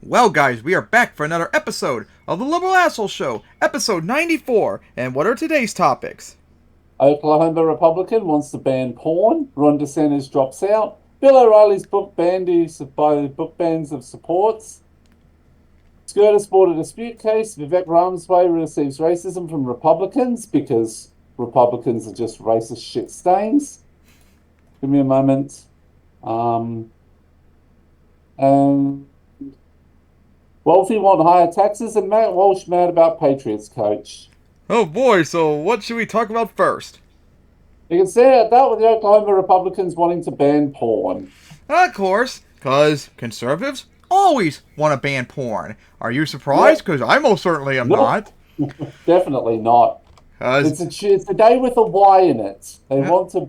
Well, guys, we are back for another episode of the Liberal Asshole Show, episode 94. And what are today's topics? Oklahoma Republican wants to ban porn. Ron DeSantis drops out. Bill O'Reilly's book banned by book bans of supports. SJWs bought a dispute case. Vivek Ramaswamy receives racism from Republicans because Republicans are just racist shit stains. Give me a moment. And wealthy want higher taxes, and Matt Walsh mad about Patriots coach. Oh boy, so what should we talk about first? You can start that with the Oklahoma Republicans wanting to ban porn. Of course, because conservatives always want to ban porn. Are you surprised? Because I most certainly am not. Definitely not. It's a day with a Y in it. They want to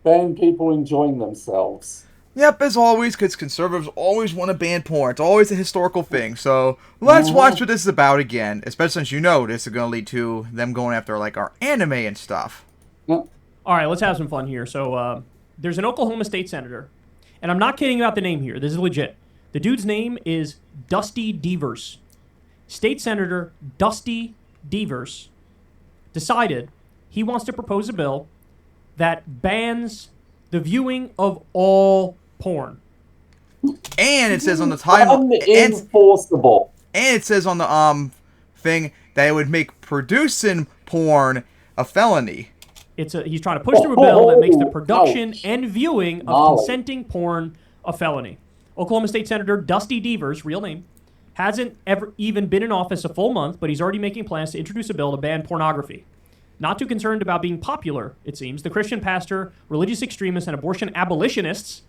ban people enjoying themselves. Yep, as always, because conservatives always want to ban porn. It's always a historical thing. So let's watch what this is about again, especially since you know this is going to lead to them going after like our anime and stuff. Yep. All right, let's have some fun here. So there's an Oklahoma state senator, and I'm not kidding about the name here. This is legit. The dude's name is Dusty Devers. State Senator Dusty Devers decided he wants to propose a bill that bans the viewing of all porn. And it says on the title, unenforceable. And it says on the thing that it would make producing porn a felony. He's trying to push through a bill that makes the production and viewing of consenting porn a felony. Oklahoma State Senator Dusty Devers, real name, hasn't ever even been in office a full month, but he's already making plans to introduce a bill to ban pornography. Not too concerned about being popular, it seems. The Christian pastor, religious extremists, and abortion abolitionists.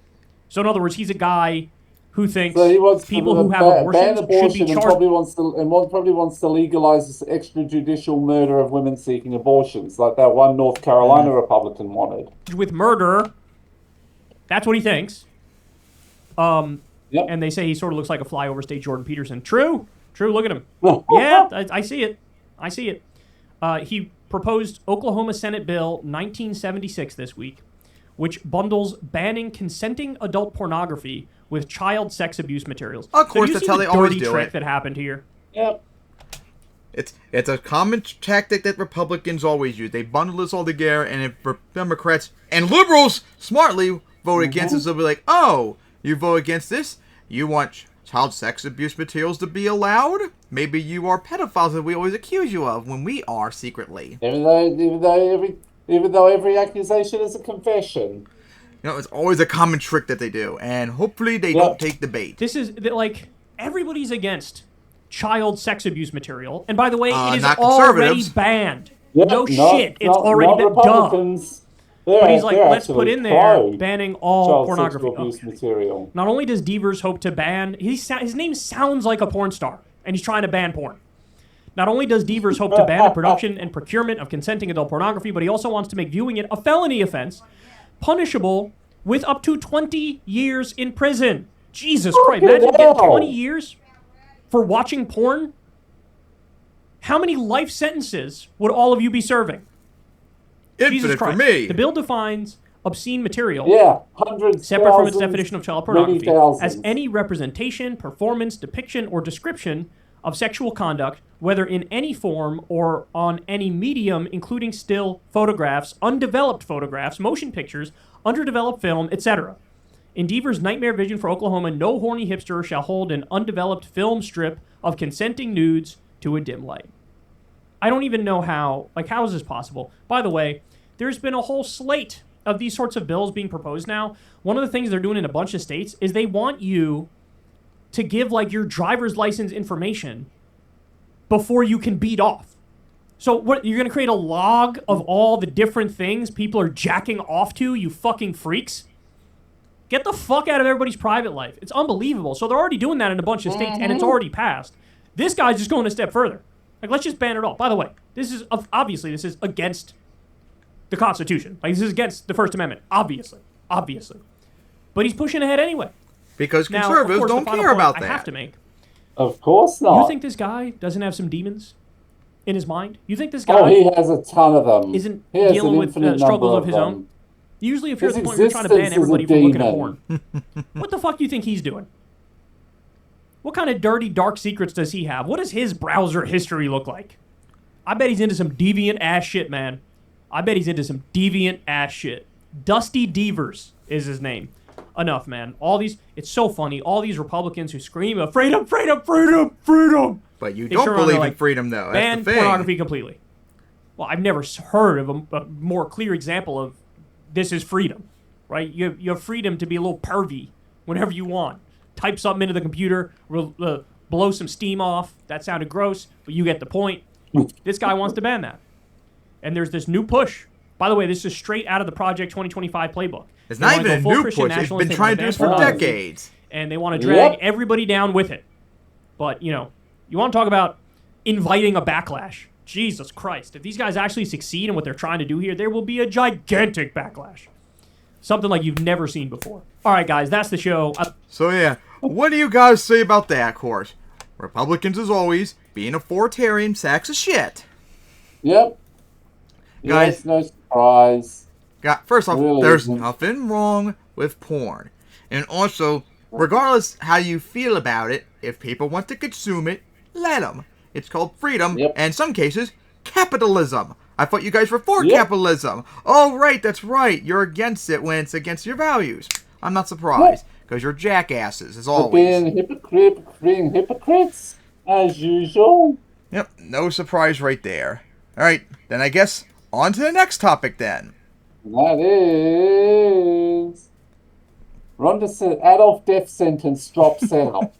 So in other words, he's a guy who thinks people who have abortions should be charged. And probably wants to legalize this extrajudicial murder of women seeking abortions, like that one North Carolina Republican wanted. With murder, that's what he thinks. Yep. And they say he sort of looks like a flyover state Jordan Peterson. True, look at him. Yeah, I see it. He proposed Oklahoma Senate Bill 1976 this week, which bundles banning consenting adult pornography with child sex abuse materials. Of course, that's how they always do trick it. That happened here. Yep. It's a common tactic that Republicans always use. They bundle this all together, and if Democrats and liberals smartly vote against this, they'll be like, "Oh, you vote against this? You want child sex abuse materials to be allowed? Maybe you are pedophiles that we always accuse you of when we are secretly." Even though every accusation is a confession. You know, it's always a common trick that they do, and hopefully they don't take the bait. This is like everybody's against child sex abuse material, and by the way, it is already banned. Shit, it's already been done. But he's like, let's put in there banning all pornography. Material. Not only does Devers hope to ban, his name sounds like a porn star, and he's trying to ban porn. Not only does Devers hope to ban the production and procurement of consenting adult pornography, but he also wants to make viewing it a felony offense, punishable with up to 20 years in prison. Jesus Christ, imagine getting 20 years for watching porn. How many life sentences would all of you be serving? Infinite for me. The bill defines obscene material, hundreds, separate from its definition of child pornography, as any representation, performance, depiction, or description of sexual conduct, whether in any form or on any medium, including still photographs, undeveloped photographs, motion pictures, underdeveloped film, etc. In Devers' nightmare vision for Oklahoma, no horny hipster shall hold an undeveloped film strip of consenting nudes to a dim light. I don't even know how is this possible? By the way, there's been a whole slate of these sorts of bills being proposed now. One of the things they're doing in a bunch of states is they want you to give your driver's license information before you can beat off. So what, you're going to create a log of all the different things people are jacking off to, you fucking freaks? Get the fuck out of everybody's private life. It's unbelievable. So they're already doing that in a bunch of states, and it's already passed. This guy's just going a step further. Let's just ban it all. By the way, this is against the Constitution. This is against the First Amendment. Obviously. But he's pushing ahead anyway. Because conservatives don't care about that. I have to make. Of course not. You think this guy doesn't have some demons in his mind? You think this guy... Oh, he has a ton of them. Isn't dealing with struggles of his own? Usually if you're at the point where you're trying to ban everybody from looking at porn. What the fuck do you think he's doing? What kind of dirty, dark secrets does he have? What does his browser history look like? I bet he's into some deviant ass shit, man. I bet he's into some deviant ass shit. Dusty Devers is his name. Enough, man. It's so funny. All these Republicans who scream, freedom, freedom, freedom, freedom. But you don't believe in freedom, though. That's ban the thing. pornography completely. Well, I've never heard of a more clear example of this is freedom, right? You have freedom to be a little pervy whenever you want. Type something into the computer, blow some steam off. That sounded gross, but you get the point. This guy wants to ban that. And there's this new push. By the way, this is straight out of the Project 2025 playbook. It's not even a new push. They've been trying to do this for decades. And they want to drag everybody down with it. But, you want to talk about inviting a backlash. Jesus Christ. If these guys actually succeed in what they're trying to do here, there will be a gigantic backlash. Something like you've never seen before. All right, guys, that's the show. So, yeah, what do you guys say about that, of course? Republicans, as always, being authoritarian sacks of shit. Yep. Guys, yes, no surprise. First off, really there's isn't. nothing wrong with porn. And also, regardless how you feel about it, if people want to consume it, let them. It's called freedom, and in some cases, capitalism. I thought you guys were for capitalism. Oh, right, that's right. You're against it when it's against your values. I'm not surprised, because you're jackasses, as always. Being hypocrites, as usual. Yep, no surprise right there. All right, then I guess on to the next topic then. That is... Adolf death sentence drops out.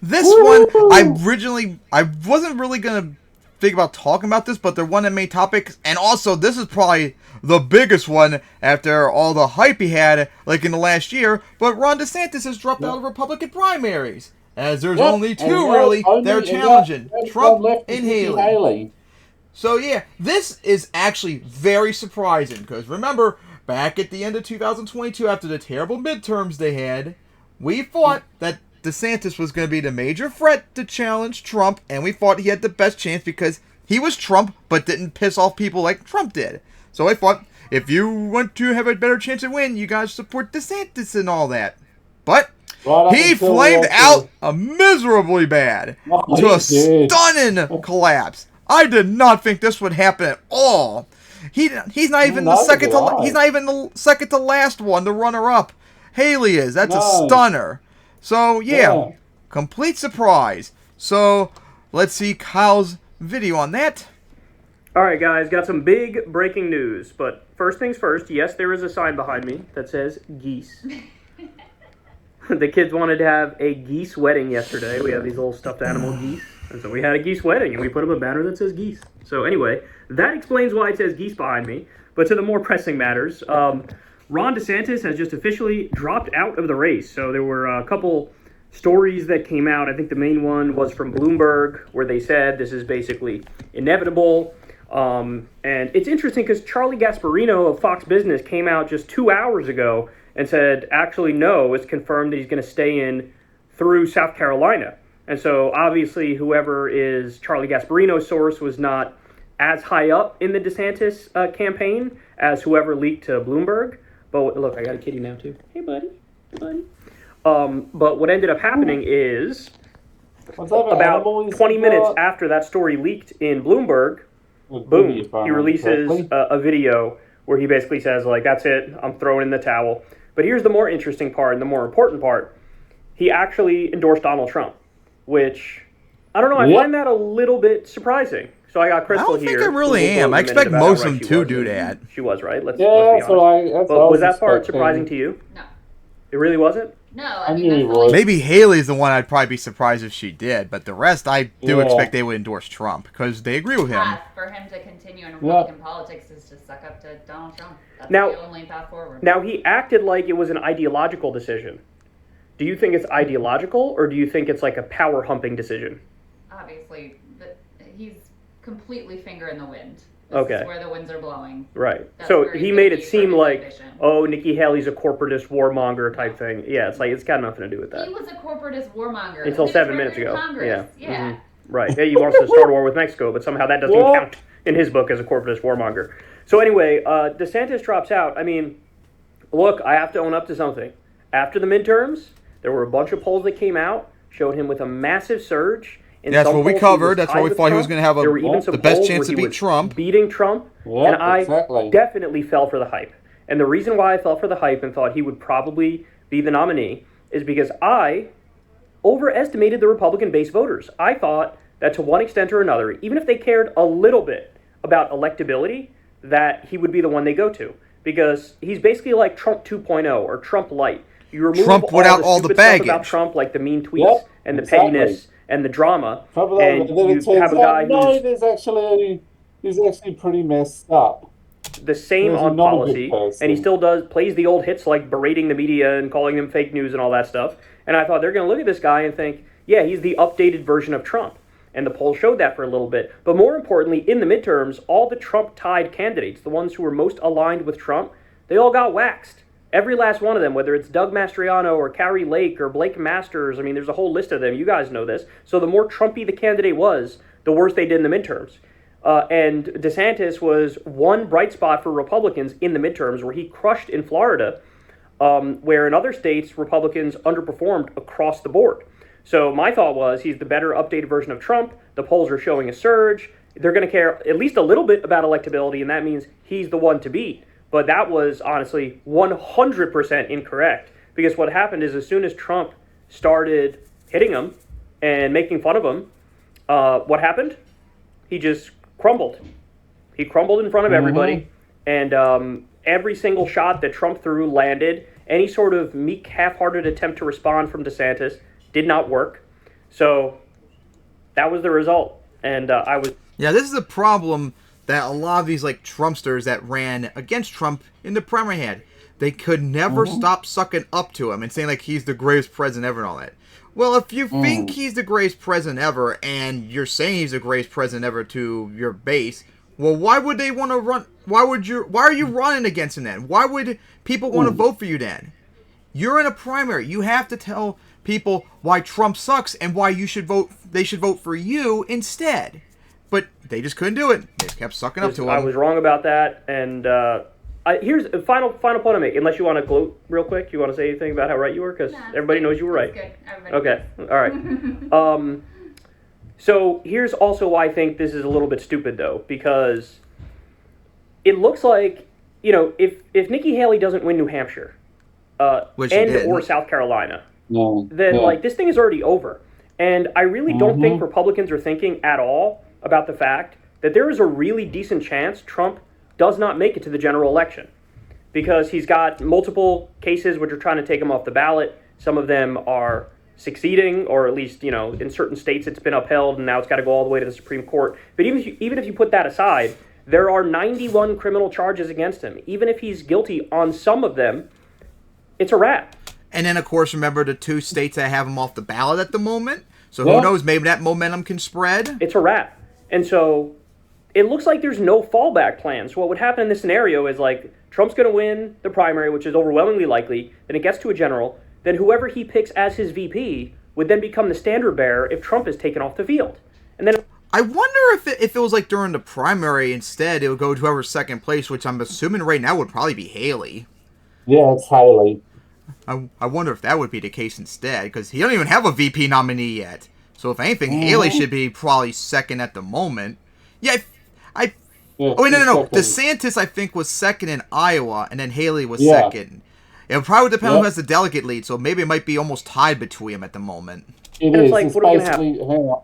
This one, I wasn't really going to think about talking about this, but they're one of the main topics, and also this is probably the biggest one after all the hype he had, like in the last year, but Ron DeSantis has dropped out of Republican primaries, as there's only two, really, they're challenging, Trump and Haley. So yeah, this is actually very surprising, because remember, back at the end of 2022, after the terrible midterms they had, we thought that DeSantis was going to be the major threat to challenge Trump, and we thought he had the best chance because he was Trump, but didn't piss off people like Trump did. So I thought, if you want to have a better chance to win, you guys support DeSantis and all that. But he flamed out miserably bad to a stunning collapse. I did not think this would happen at all. He's not even the second to he's not even the second to last one, the runner-up. Haley is. That's a stunner. So yeah, complete surprise. So let's see Kyle's video on that. All right, guys, got some big breaking news. But first things first, yes, there is a sign behind me that says geese. The kids wanted to have a geese wedding yesterday. We have these little stuffed animal geese. And so we had a geese wedding, and we put up a banner that says geese. So anyway, that explains why it says geese behind me. But to the more pressing matters, Ron DeSantis has just officially dropped out of the race. So there were a couple stories that came out. I think the main one was from Bloomberg, where they said this is basically inevitable. And it's interesting because Charlie Gasparino of Fox Business came out just 2 hours ago and said, actually, no, it's confirmed that he's going to stay in through South Carolina. And so, obviously, whoever is Charlie Gasparino's source was not as high up in the DeSantis campaign as whoever leaked to Bloomberg. But look, I got a kitty now, too. Hey, buddy. Hey, buddy. But what ended up happening is about 20 minutes after that story leaked in Bloomberg, boom, he releases a video where he basically says, like, that's it, I'm throwing in the towel. But here's the more interesting part and the more important part. He actually endorsed Donald Trump, which, I don't know, I find that a little bit surprising. So I got Crystal here. I don't think I really am. I expect most of them to do that. She was, right? Let's be honest. But was that part surprising to you? No. It really wasn't? No, I mean, maybe Haley's the one I'd probably be surprised if she did, but the rest I do expect they would endorse Trump because they agree with him. For him to continue in Republican politics is to suck up to Donald Trump. That's the only path forward. Now, he acted like it was an ideological decision. Do you think it's ideological, or do you think it's like a power-humping decision? Obviously, he's completely finger in the wind. This is where the winds are blowing. Right. So he made it seem like, oh, Nikki Haley's a corporatist warmonger type thing. Yeah, it's like it's got nothing to do with that. He was a corporatist warmonger until 7 minutes ago. Congress. Yeah. Mm-hmm. Right. Yeah, he wants to start a war with Mexico, but somehow that doesn't count in his book as a corporatist warmonger. So anyway, DeSantis drops out. I mean, look, I have to own up to something. After the midterms, there were a bunch of polls that came out showed him with a massive surge. That's what we covered. That's why we thought he was going to have the best chance to beat Trump. Beating Trump. Yeah, and I exactly. definitely fell for the hype. And the reason why I fell for the hype and thought he would probably be the nominee is because I overestimated the Republican-based voters. I thought that to one extent or another, even if they cared a little bit about electability, that he would be the one they go to. Because he's basically like Trump 2.0 or Trump light. You remove Trump without all the baggage about Trump, like the mean tweets and the pettiness and the drama, and you have a guy who's he's actually pretty messed up. The same on policy, and he still plays the old hits like berating the media and calling them fake news and all that stuff. And I thought they're going to look at this guy and think, yeah, he's the updated version of Trump. And the poll showed that for a little bit. But more importantly, in the midterms, all the Trump-tied candidates, the ones who were most aligned with Trump, they all got waxed. Every last one of them, whether it's Doug Mastriano or Carrie Lake or Blake Masters, I mean, there's a whole list of them. You guys know this. So the more Trumpy the candidate was, the worse they did in the midterms. And Desantis was one bright spot for Republicans in the midterms, where he crushed in Florida, where in other states, Republicans underperformed across the board. So my thought was he's the better updated version of Trump. The polls are showing a surge. They're going to care at least a little bit about electability, and that means he's the one to beat. But that was honestly 100% incorrect, because what happened is as soon as Trump started hitting him and making fun of him, what happened? He just crumbled. He crumbled in front of everybody, and every single shot that Trump threw landed. Any sort of meek, half-hearted attempt to respond from Desantis did not work. So that was the result. And Yeah, this is a problem that a lot of these like Trumpsters that ran against Trump in the primary had. They could never stop sucking up to him and saying like he's the greatest president ever and all that. Well, if you think he's the greatest president ever and you're saying he's the greatest president ever to your base, well, why would they want to run? Why are you running against him then? Why would people want to vote for you then? You're in a primary. You have to tell people why Trump sucks and why they should vote for you instead. But they just couldn't do it. They just kept sucking up to him. I was wrong about that. And here's a final point I make. Unless you want to gloat real quick, you want to say anything about how right you were? Because everybody knows you were right. Good. Okay. All right. So here's also why I think this is a little bit stupid, though, because it looks like, if Nikki Haley doesn't win New Hampshire or South Carolina, then this thing is already over. And I really don't think Republicans are thinking at all about the fact that there is a really decent chance Trump does not make it to the general election, because he's got multiple cases which are trying to take him off the ballot. Some of them are succeeding, or at least, in certain states it's been upheld, and now it's got to go all the way to the Supreme Court. But even if you put that aside, there are 91 criminal charges against him. Even if he's guilty on some of them, it's a wrap. And then, of course, remember the 2 states that have him off the ballot at the moment. So who knows, maybe that momentum can spread. It's a wrap. And so it looks like there's no fallback plan. So what would happen in this scenario is Trump's going to win the primary, which is overwhelmingly likely. Then it gets to a general. Then whoever he picks as his VP would then become the standard bearer if Trump is taken off the field. And then I wonder if it was like during the primary instead, it would go to whoever's second place, which I'm assuming right now would probably be Haley. Yeah, it's Haley. I wonder if that would be the case instead, because he don't even have a VP nominee yet. So if anything, Haley should be probably second at the moment. Yeah, no. Desantis, I think, was second in Iowa, and then Haley was second. It would probably depend on who has the delegate lead, so maybe it might be almost tied between them at the moment. It is. It's what are basically, hang on.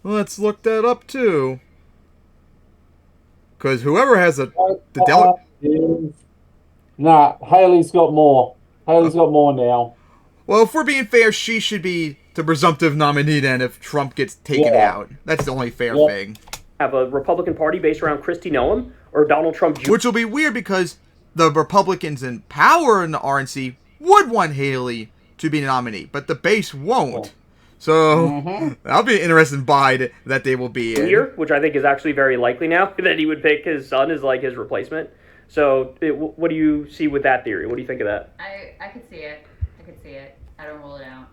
Let's look that up, too. Because whoever has the delegate... Nah, Haley's got more. Haley's got more now. Well, if we're being fair, she should be the presumptive nominee then if Trump gets taken out. That's the only fair thing. Have a Republican Party based around Kristi Noem or Donald Trump Jr. Which will be weird because the Republicans in power in the RNC would want Haley to be the nominee, but the base won't. So that'll be an interesting bide that they will be in. Which I think is actually very likely now, that he would pick his son as his replacement. So what do you see with that theory? What do you think of that? I could see it. I don't rule it out.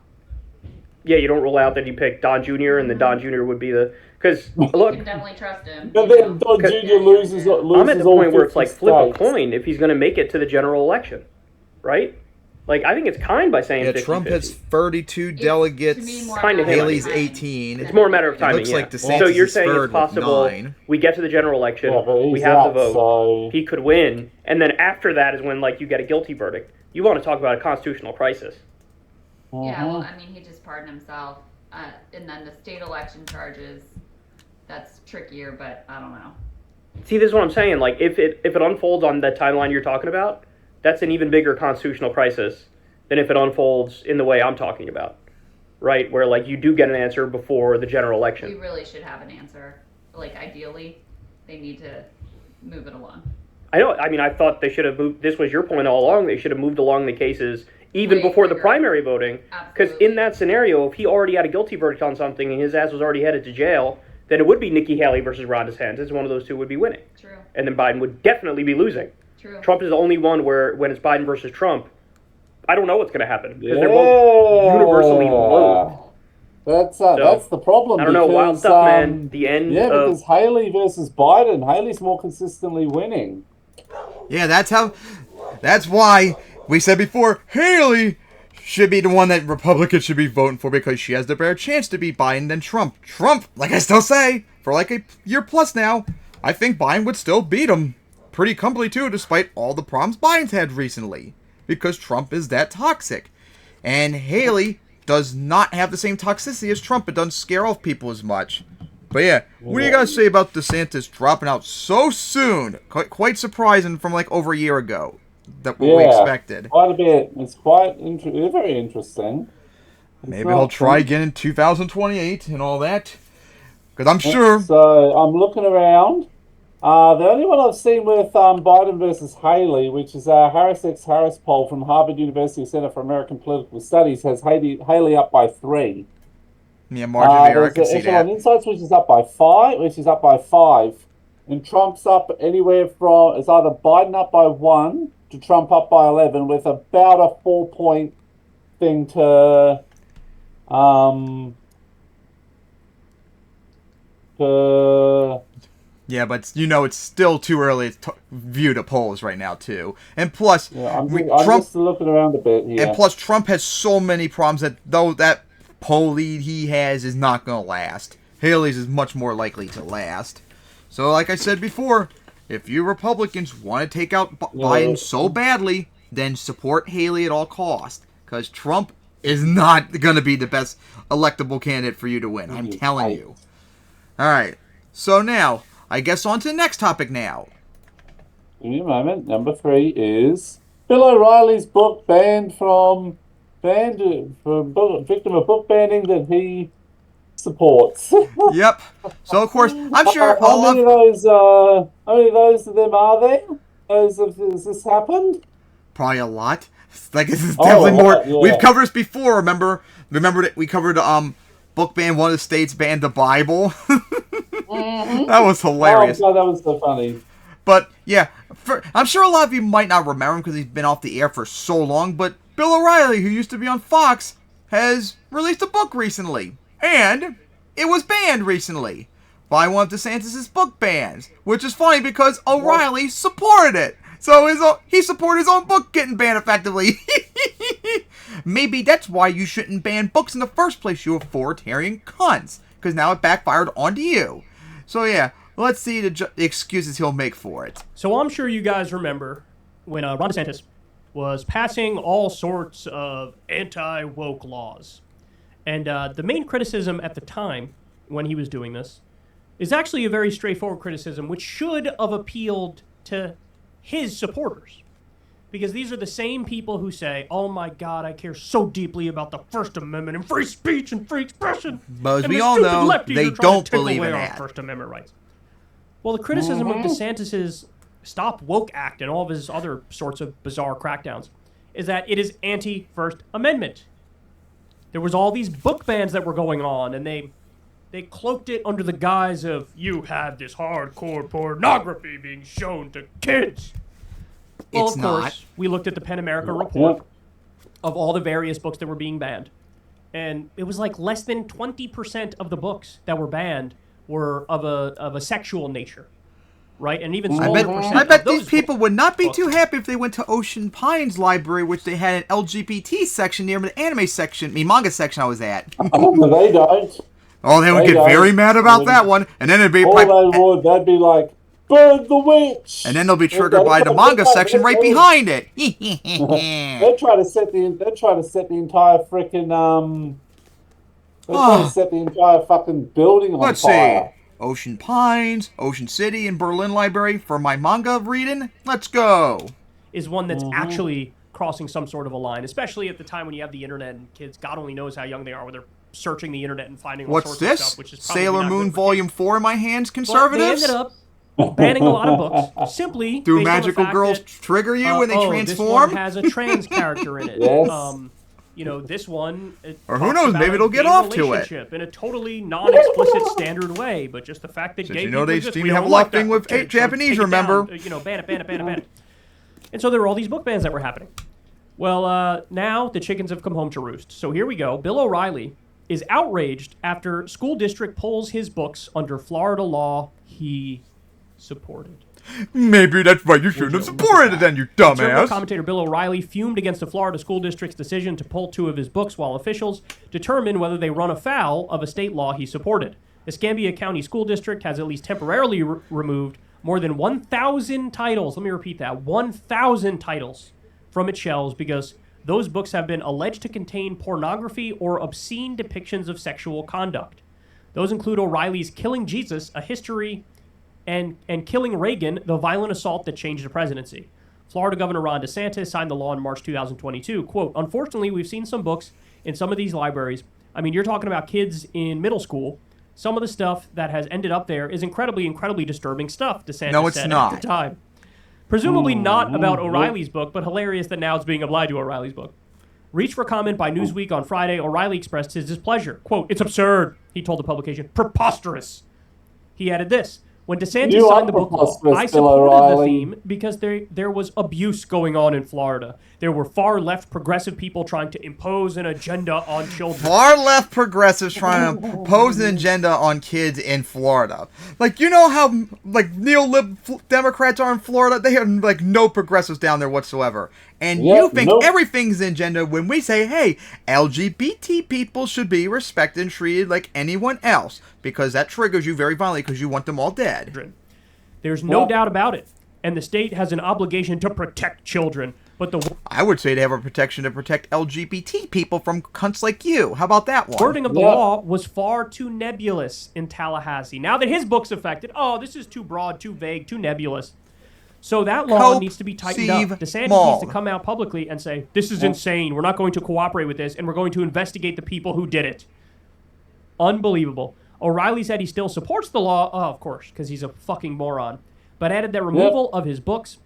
Yeah, you don't rule out that he picked Don Jr. and then Don Jr. would be the... Because, look... You can definitely trust him. But then Don Jr. loses I'm at the point where it's flip a coin if he's going to make it to the general election. Right? Like, I think it's kind by saying 50-50. Trump has 32 delegates. Kind of Haley's 18. It's more a matter of timing. It looks like DeSantis so you're saying is it's possible 9. we get to the general election, we have the vote, he could win, and then after that is when, like, you get a guilty verdict. You want to talk about a constitutional crisis. Yeah, well, I mean, he just pardoned himself. And then the state election charges, that's trickier, but I don't know. See, this is what I'm saying. Like, if it unfolds on the timeline you're talking about, that's an even bigger constitutional crisis than if it unfolds in the way I'm talking about, right? Where, like, you do get an answer before the general election. We really should have an answer. Like, ideally, they need to move it along. I know. I mean, I thought they should have moved. This was your point all along. They should have moved along the cases even before the primary voting. Because in that scenario, if he already had a guilty verdict on something and his ass was already headed to jail, then it would be Nikki Haley versus Ron DeSantis. One of those two would be winning. True. And then Biden would definitely be losing. True. Trump is the only one where, when it's Biden versus Trump, I don't know what's going to happen. Because they're both universally loathed. That's the problem. I don't know, wild stuff, man. The end because Haley versus Biden, Haley's more consistently winning. Yeah, that's why we said before, Haley should be the one that Republicans should be voting for because she has the better chance to beat Biden than Trump. Trump, like I still say, for like a year plus now, I think Biden would still beat him pretty comfortably too, despite all the problems Biden's had recently. Because Trump is that toxic. And Haley does not have the same toxicity as Trump. It doesn't scare off people as much. But yeah, what do you guys say about DeSantis dropping out so soon? Quite surprising from like over a year ago. That what we expected. Quite a bit. It's quite very interesting. Maybe he'll try again in 2028 and all that. Because I'm sure. So I'm looking around. The only one I've seen with Biden versus Haley, which is a Harris x Harris poll from Harvard University Center for American Political Studies, has Haley up by 3. Yeah, margin of error, I can see that. Insights, which is up by 5, and Trump's up anywhere from, it's either Biden up by 1 to Trump up by 11, with about a 4-point thing to yeah, but it's still too early to view the polls right now too. And plus, I'm just looking around a bit here. And plus, Trump has so many problems that though that poll lead he has is not going to last. Haley's is much more likely to last. So, like I said before, if you Republicans want to take out Biden so badly, then support Haley at all costs. Because Trump is not going to be the best electable candidate for you to win. I'm telling you. All right. So now, I guess on to the next topic now. Give me a moment. Number 3 is Bill O'Reilly's book banned for victim of book banning that he supports. Yep. So of course, I'm sure how many of those of them are there? Has this happened? Probably a lot. Like this is definitely more. Yeah. We've covered this before. Remember that we covered book ban. One of the states banned the Bible. That was hilarious. Oh, that was so funny. But yeah, I'm sure a lot of you might not remember him because he's been off the air for so long. But Bill O'Reilly, who used to be on Fox, has released a book recently. And it was banned recently by one of DeSantis' book bans, which is funny because O'Reilly supported it. So he supported his own book getting banned effectively. Maybe that's why you shouldn't ban books in the first place, you authoritarian cunts. Because now it backfired onto you. So yeah, let's see the excuses he'll make for it. So I'm sure you guys remember when Ron DeSantis was passing all sorts of anti-woke laws. And the main criticism at the time, when he was doing this, is actually a very straightforward criticism, which should have appealed to his supporters. Because these are the same people who say, oh my God, I care so deeply about the First Amendment and free speech and free expression. But as we all know, they don't believe in that. First Amendment rights. Well, the criticism of DeSantis' Stop Woke Act and all of his other sorts of bizarre crackdowns is that it is anti-First Amendment. There was all these book bans that were going on, and they cloaked it under the guise of, you have this hardcore pornography being shown to kids. Well, of course, we looked at the PEN America report of all the various books that were being banned. And it was like less than 20% of the books that were banned were of a sexual nature. right? And even smaller percent. I bet of those these people would not be books. too happy if they went to Ocean Pines Library, which they had an LGBT section near the anime section, manga section I was at. They don't. Oh, they would get very mad about that one, and then it'd be they'd be like, burn the witch! And then they'll be triggered by the manga section right behind it. They'll try to set the entire freaking set the entire fucking building on fire. See. Ocean Pines, Ocean City, and Berlin Library for my manga reading. Let's go. Is one that's actually crossing some sort of a line, especially at the time when you have the internet and kids, God only knows how young they are, when they're searching the internet and finding all sorts of stuff, which is probably Sailor not Moon good for Volume kids. 4 in my hands, conservatives? But they ended up banning a lot of books simply Do based on magical the fact girls that, trigger you when they transform? This one has a trans character in it. Yes. You know, this one... Or who knows, maybe it'll get off to it. In a totally non-explicit standard way, but just the fact that Since gay you know people they exist, seem we to have don't a lot like thing that. with Okay, so Japanese, take it remember? down, you know, ban it. And so there were all these book bans that were happening. Well, now the chickens have come home to roost. So here we go. Bill O'Reilly is outraged after school district pulls his books under Florida law he supported. Maybe that's why you shouldn't have supported it then, you Conservative dumbass. commentator Bill O'Reilly fumed against the Florida school district's decision to pull 2 of his books while officials determine whether they run afoul of a state law he supported. Escambia County School District has at least temporarily removed more than 1,000 titles. Let me repeat that. 1,000 titles from its shelves because those books have been alleged to contain pornography or obscene depictions of sexual conduct. Those include O'Reilly's Killing Jesus, A History, and Killing Reagan, The Violent Assault That Changed the Presidency. Florida Governor Ron Desantis signed the law in March 2022. Quote, unfortunately, we've seen some books in some of these libraries. I mean, you're talking about kids in middle school. Some of the stuff that has ended up there is incredibly disturbing stuff, Desantis said at the time. Presumably not about O'Reilly's book, but hilarious that now it's being applied to O'Reilly's book. Reached for comment by Newsweek on Friday, O'Reilly expressed his displeasure. Quote, it's absurd, he told the publication. Preposterous. He added this. When DeSantis signed the book law, I supported the theme because there was abuse going on in Florida. There were far left progressive people trying to impose an agenda on children. Far left progressives trying to impose an agenda on kids in Florida. Like, you know how like neo-lib Democrats are in Florida? They have like no progressives down there whatsoever. And you think everything's an agenda when we say, hey, LGBT people should be respected and treated like anyone else. Because that triggers you very violently because you want them all dead. There's no doubt about it. And the state has an obligation to protect children. But I would say they have a protection to protect LGBT people from cunts like you. How about that one? Wording of the law was far too nebulous in Tallahassee. Now that his book's affected, this is too broad, too vague, too nebulous. So that law needs to be tightened up. DeSantis needs to come out publicly and say, this is insane. We're not going to cooperate with this, and we're going to investigate the people who did it. Unbelievable. O'Reilly said he still supports the law, of course, because he's a fucking moron, but added that removal of his books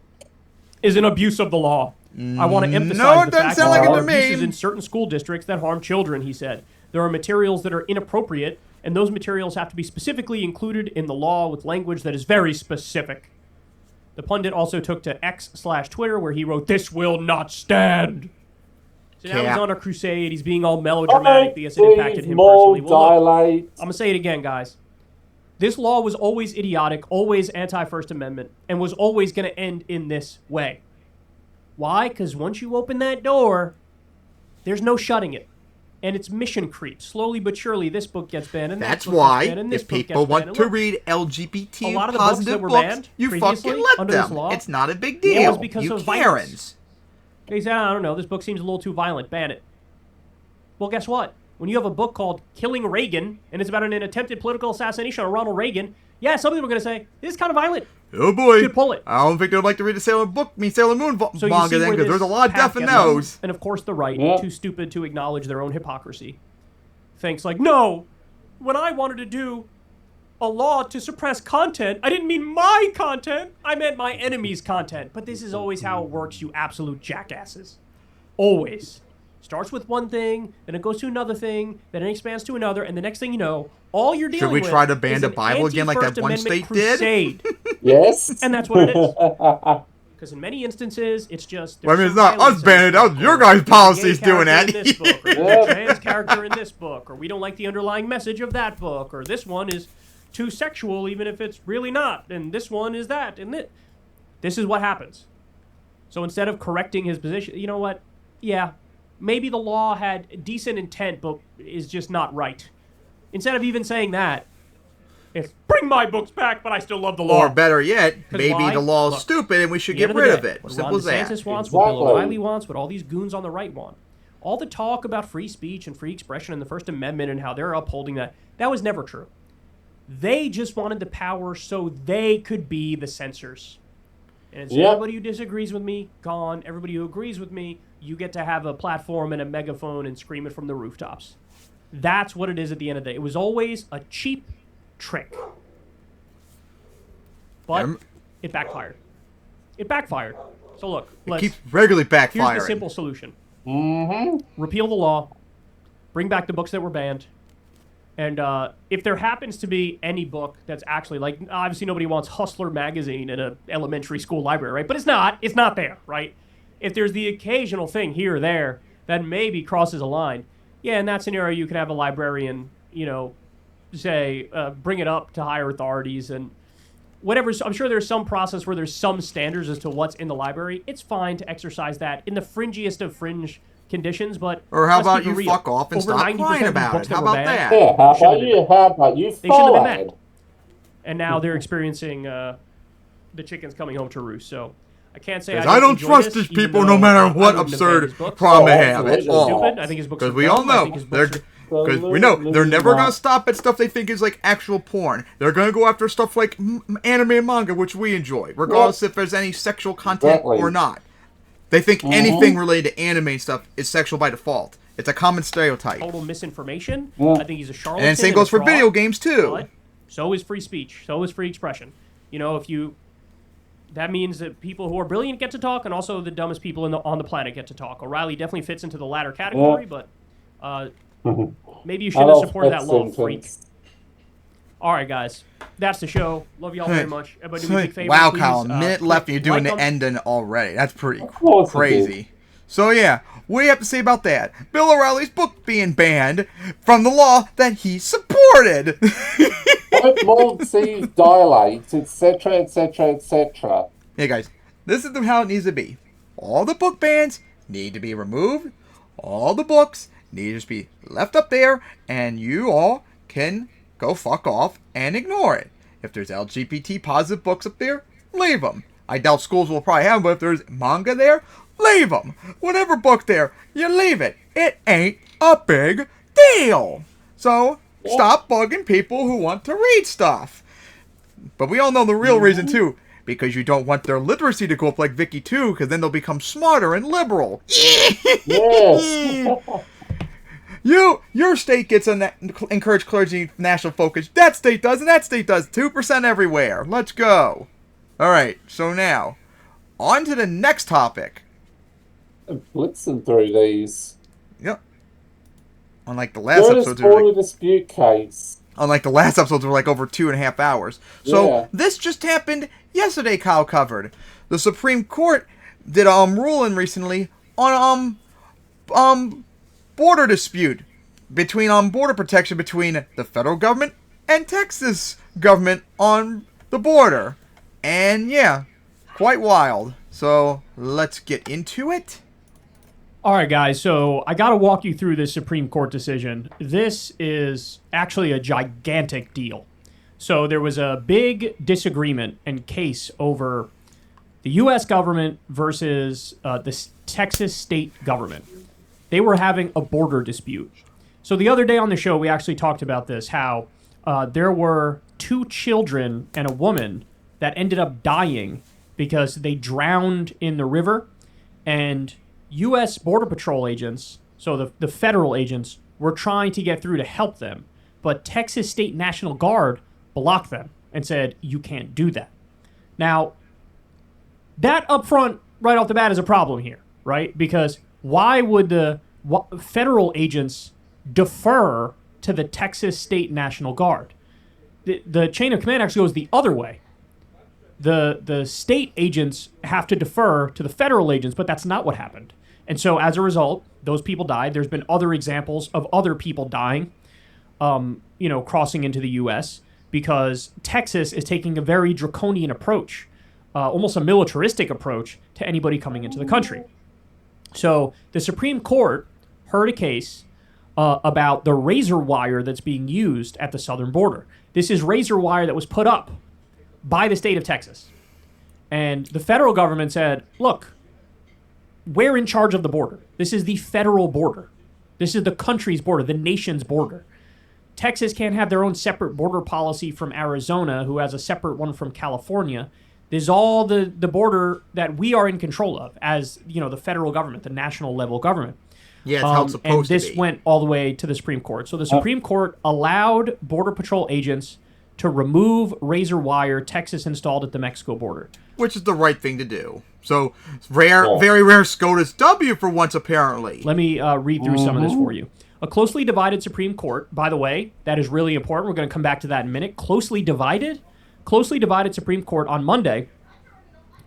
is an abuse of the law. I want to emphasize the fact that there are abuses in certain school districts that harm children, he said. There are materials that are inappropriate, and those materials have to be specifically included in the law with language that is very specific. The pundit also took to X/Twitter, where he wrote, "This will not stand." So now he's on a crusade. He's being all melodramatic because it impacted him personally. Well, look, I'm going to say it again, guys. This law was always idiotic, always anti-First Amendment, and was always going to end in this way. Why? Because once you open that door, there's no shutting it. And it's mission creep. Slowly but surely, this book gets banned, and that's why if people want to read LGBT positive books, you fucking let them. It's not a big deal. It was because of Karens. They said, I don't know, this book seems a little too violent. Ban it. Well, guess what? When you have a book called Killing Reagan, and it's about an attempted political assassination on Ronald Reagan, yeah, some people are going to say, this is kind of violent. Oh boy. You should pull it. I don't think they'd like to read the Sailor Moon manga then, because there's a lot of death in those. And of course the right, too stupid to acknowledge their own hypocrisy, thinks like, no, when I wanted to do a law to suppress content, I didn't mean my content, I meant my enemy's content. But this is always how it works, you absolute jackasses. Always. Starts with one thing, then it goes to another thing, then it expands to another, and the next thing you know, all you're dealing with Should we try to ban the Bible again like that one state did? Yes. And that's what it is. Because in many instances, it's just... I mean, it's not us banning it, that was your guys' policies doing that. There's a trans character in this book, or we don't like the underlying message of that book, or this one is too sexual, even if it's really not, and this one is that, and this is what happens. So instead of correcting his position, you know what? Yeah, maybe the law had decent intent, but is just not right. Instead of even saying that, it's bring my books back, but I still love the law. Or better yet, maybe the law is stupid and we should get rid of it. Simple as that. What Desantis wants, what Bill O'Reilly wants, what all these goons on the right want. All the talk about free speech and free expression and the First Amendment and how they're upholding that was never true. They just wanted the power so they could be the censors. And it's everybody who disagrees with me, gone. Everybody who agrees with me, you get to have a platform and a megaphone and scream it from the rooftops. That's what it is at the end of the day. It was always a cheap trick. But it backfired. It backfired. So look, let's keep regularly backfiring. Here's the simple solution. Repeal the law. Bring back the books that were banned. And if there happens to be any book that's actually, like, obviously nobody wants Hustler magazine in an elementary school library, right? But it's not there, right? If there's the occasional thing here or there that maybe crosses a line, yeah, in that scenario you could have a librarian, say, bring it up to higher authorities and whatever. I'm sure there's some process where there's some standards as to what's in the library. It's fine to exercise that in the fringiest of fringe conditions, but or how about you fuck off and stop crying about it? How about that? Yeah, how about you they shouldn't have been mad. And now they're experiencing the chickens coming home to roost. So I can't say I don't trust these people no matter what absurd problem they have at all. I think his books because we all know because we know they're never going to stop at stuff they think is like actual porn. They're going to go after stuff like anime and manga, which we enjoy, regardless if there's any sexual content or not. They think anything related to anime stuff is sexual by default. It's a common stereotype. Total misinformation. I think he's a charlatan. And same goes for video games too. But so is free speech. So is free expression. That means that people who are brilliant get to talk, and also the dumbest people on the planet get to talk. O'Reilly definitely fits into the latter category, but maybe you shouldn't have supported that law, freak. All right, guys. That's the show. Love y'all very much. Everybody do me a big favor. Wow, Kyle, a minute left and you're doing the ending already. That's pretty crazy. So, yeah, what do you have to say about that? Bill O'Reilly's book being banned from the law that he supported. More receives dilates, etc., etc., etc. Yeah, guys, this is how it needs to be. All the book bans need to be removed. All the books need to just be left up there, and you all can go fuck off and ignore it. If there's LGBT positive books up there, leave them. I doubt schools will probably have them, but if there's manga there, leave them. Whatever book there, you leave it. It ain't a big deal. So, stop bugging people who want to read stuff. But we all know the real reason, too. Because you don't want their literacy to go up like Vicky, too, because then they'll become smarter and liberal. Yes. Your state gets encourage clergy national focus. That state does, and that state does. 2% everywhere. Let's go. All right, so now, on to the next topic. I'm blitzing through these. Yep. Unlike the last episodes, dispute case. Unlike the last episodes, were like over 2.5 hours. So this just happened yesterday. Kyle covered. The Supreme Court did a ruling recently on border dispute between border protection between the federal government and Texas government on the border. And yeah, quite wild. So let's get into it. All right, guys. So I got to walk you through this Supreme Court decision. This is actually a gigantic deal. So there was a big disagreement and case over the U.S. government versus the Texas state government. They were having a border dispute. So the other day on the show, we actually talked about this, how there were 2 children and a woman that ended up dying because they drowned in the river, and U.S. Border Patrol agents, so the federal agents, were trying to get through to help them, but Texas State National Guard blocked them and said, you can't do that. Now, that up front, right off the bat, is a problem here, right? Because why would the federal agents defer to the Texas State National Guard? The chain of command actually goes the other way. The state agents have to defer to the federal agents, but that's not what happened. And so as a result, those people died. There's been other examples of other people dying, crossing into the U.S. because Texas is taking a very draconian approach, almost a militaristic approach to anybody coming into the country. So the Supreme Court heard a case about the razor wire that's being used at the southern border. This is razor wire that was put up by the state of Texas. And the federal government said, look, we're in charge of the border. This is the federal border. This is the country's border, the nation's border. Texas can't have their own separate border policy from Arizona, who has a separate one from California. This is all the border that we are in control of as, the federal government, the national level government. Yeah, it's how it's supposed to be. And this went all the way to the Supreme Court. So the Supreme Court allowed Border Patrol agents to remove razor wire Texas installed at the Mexico border. Which is the right thing to do. So, very rare SCOTUS W for once, apparently. Let me read through some of this for you. A closely divided Supreme Court, by the way, that is really important. We're going to come back to that in a minute. Closely divided Supreme Court on Monday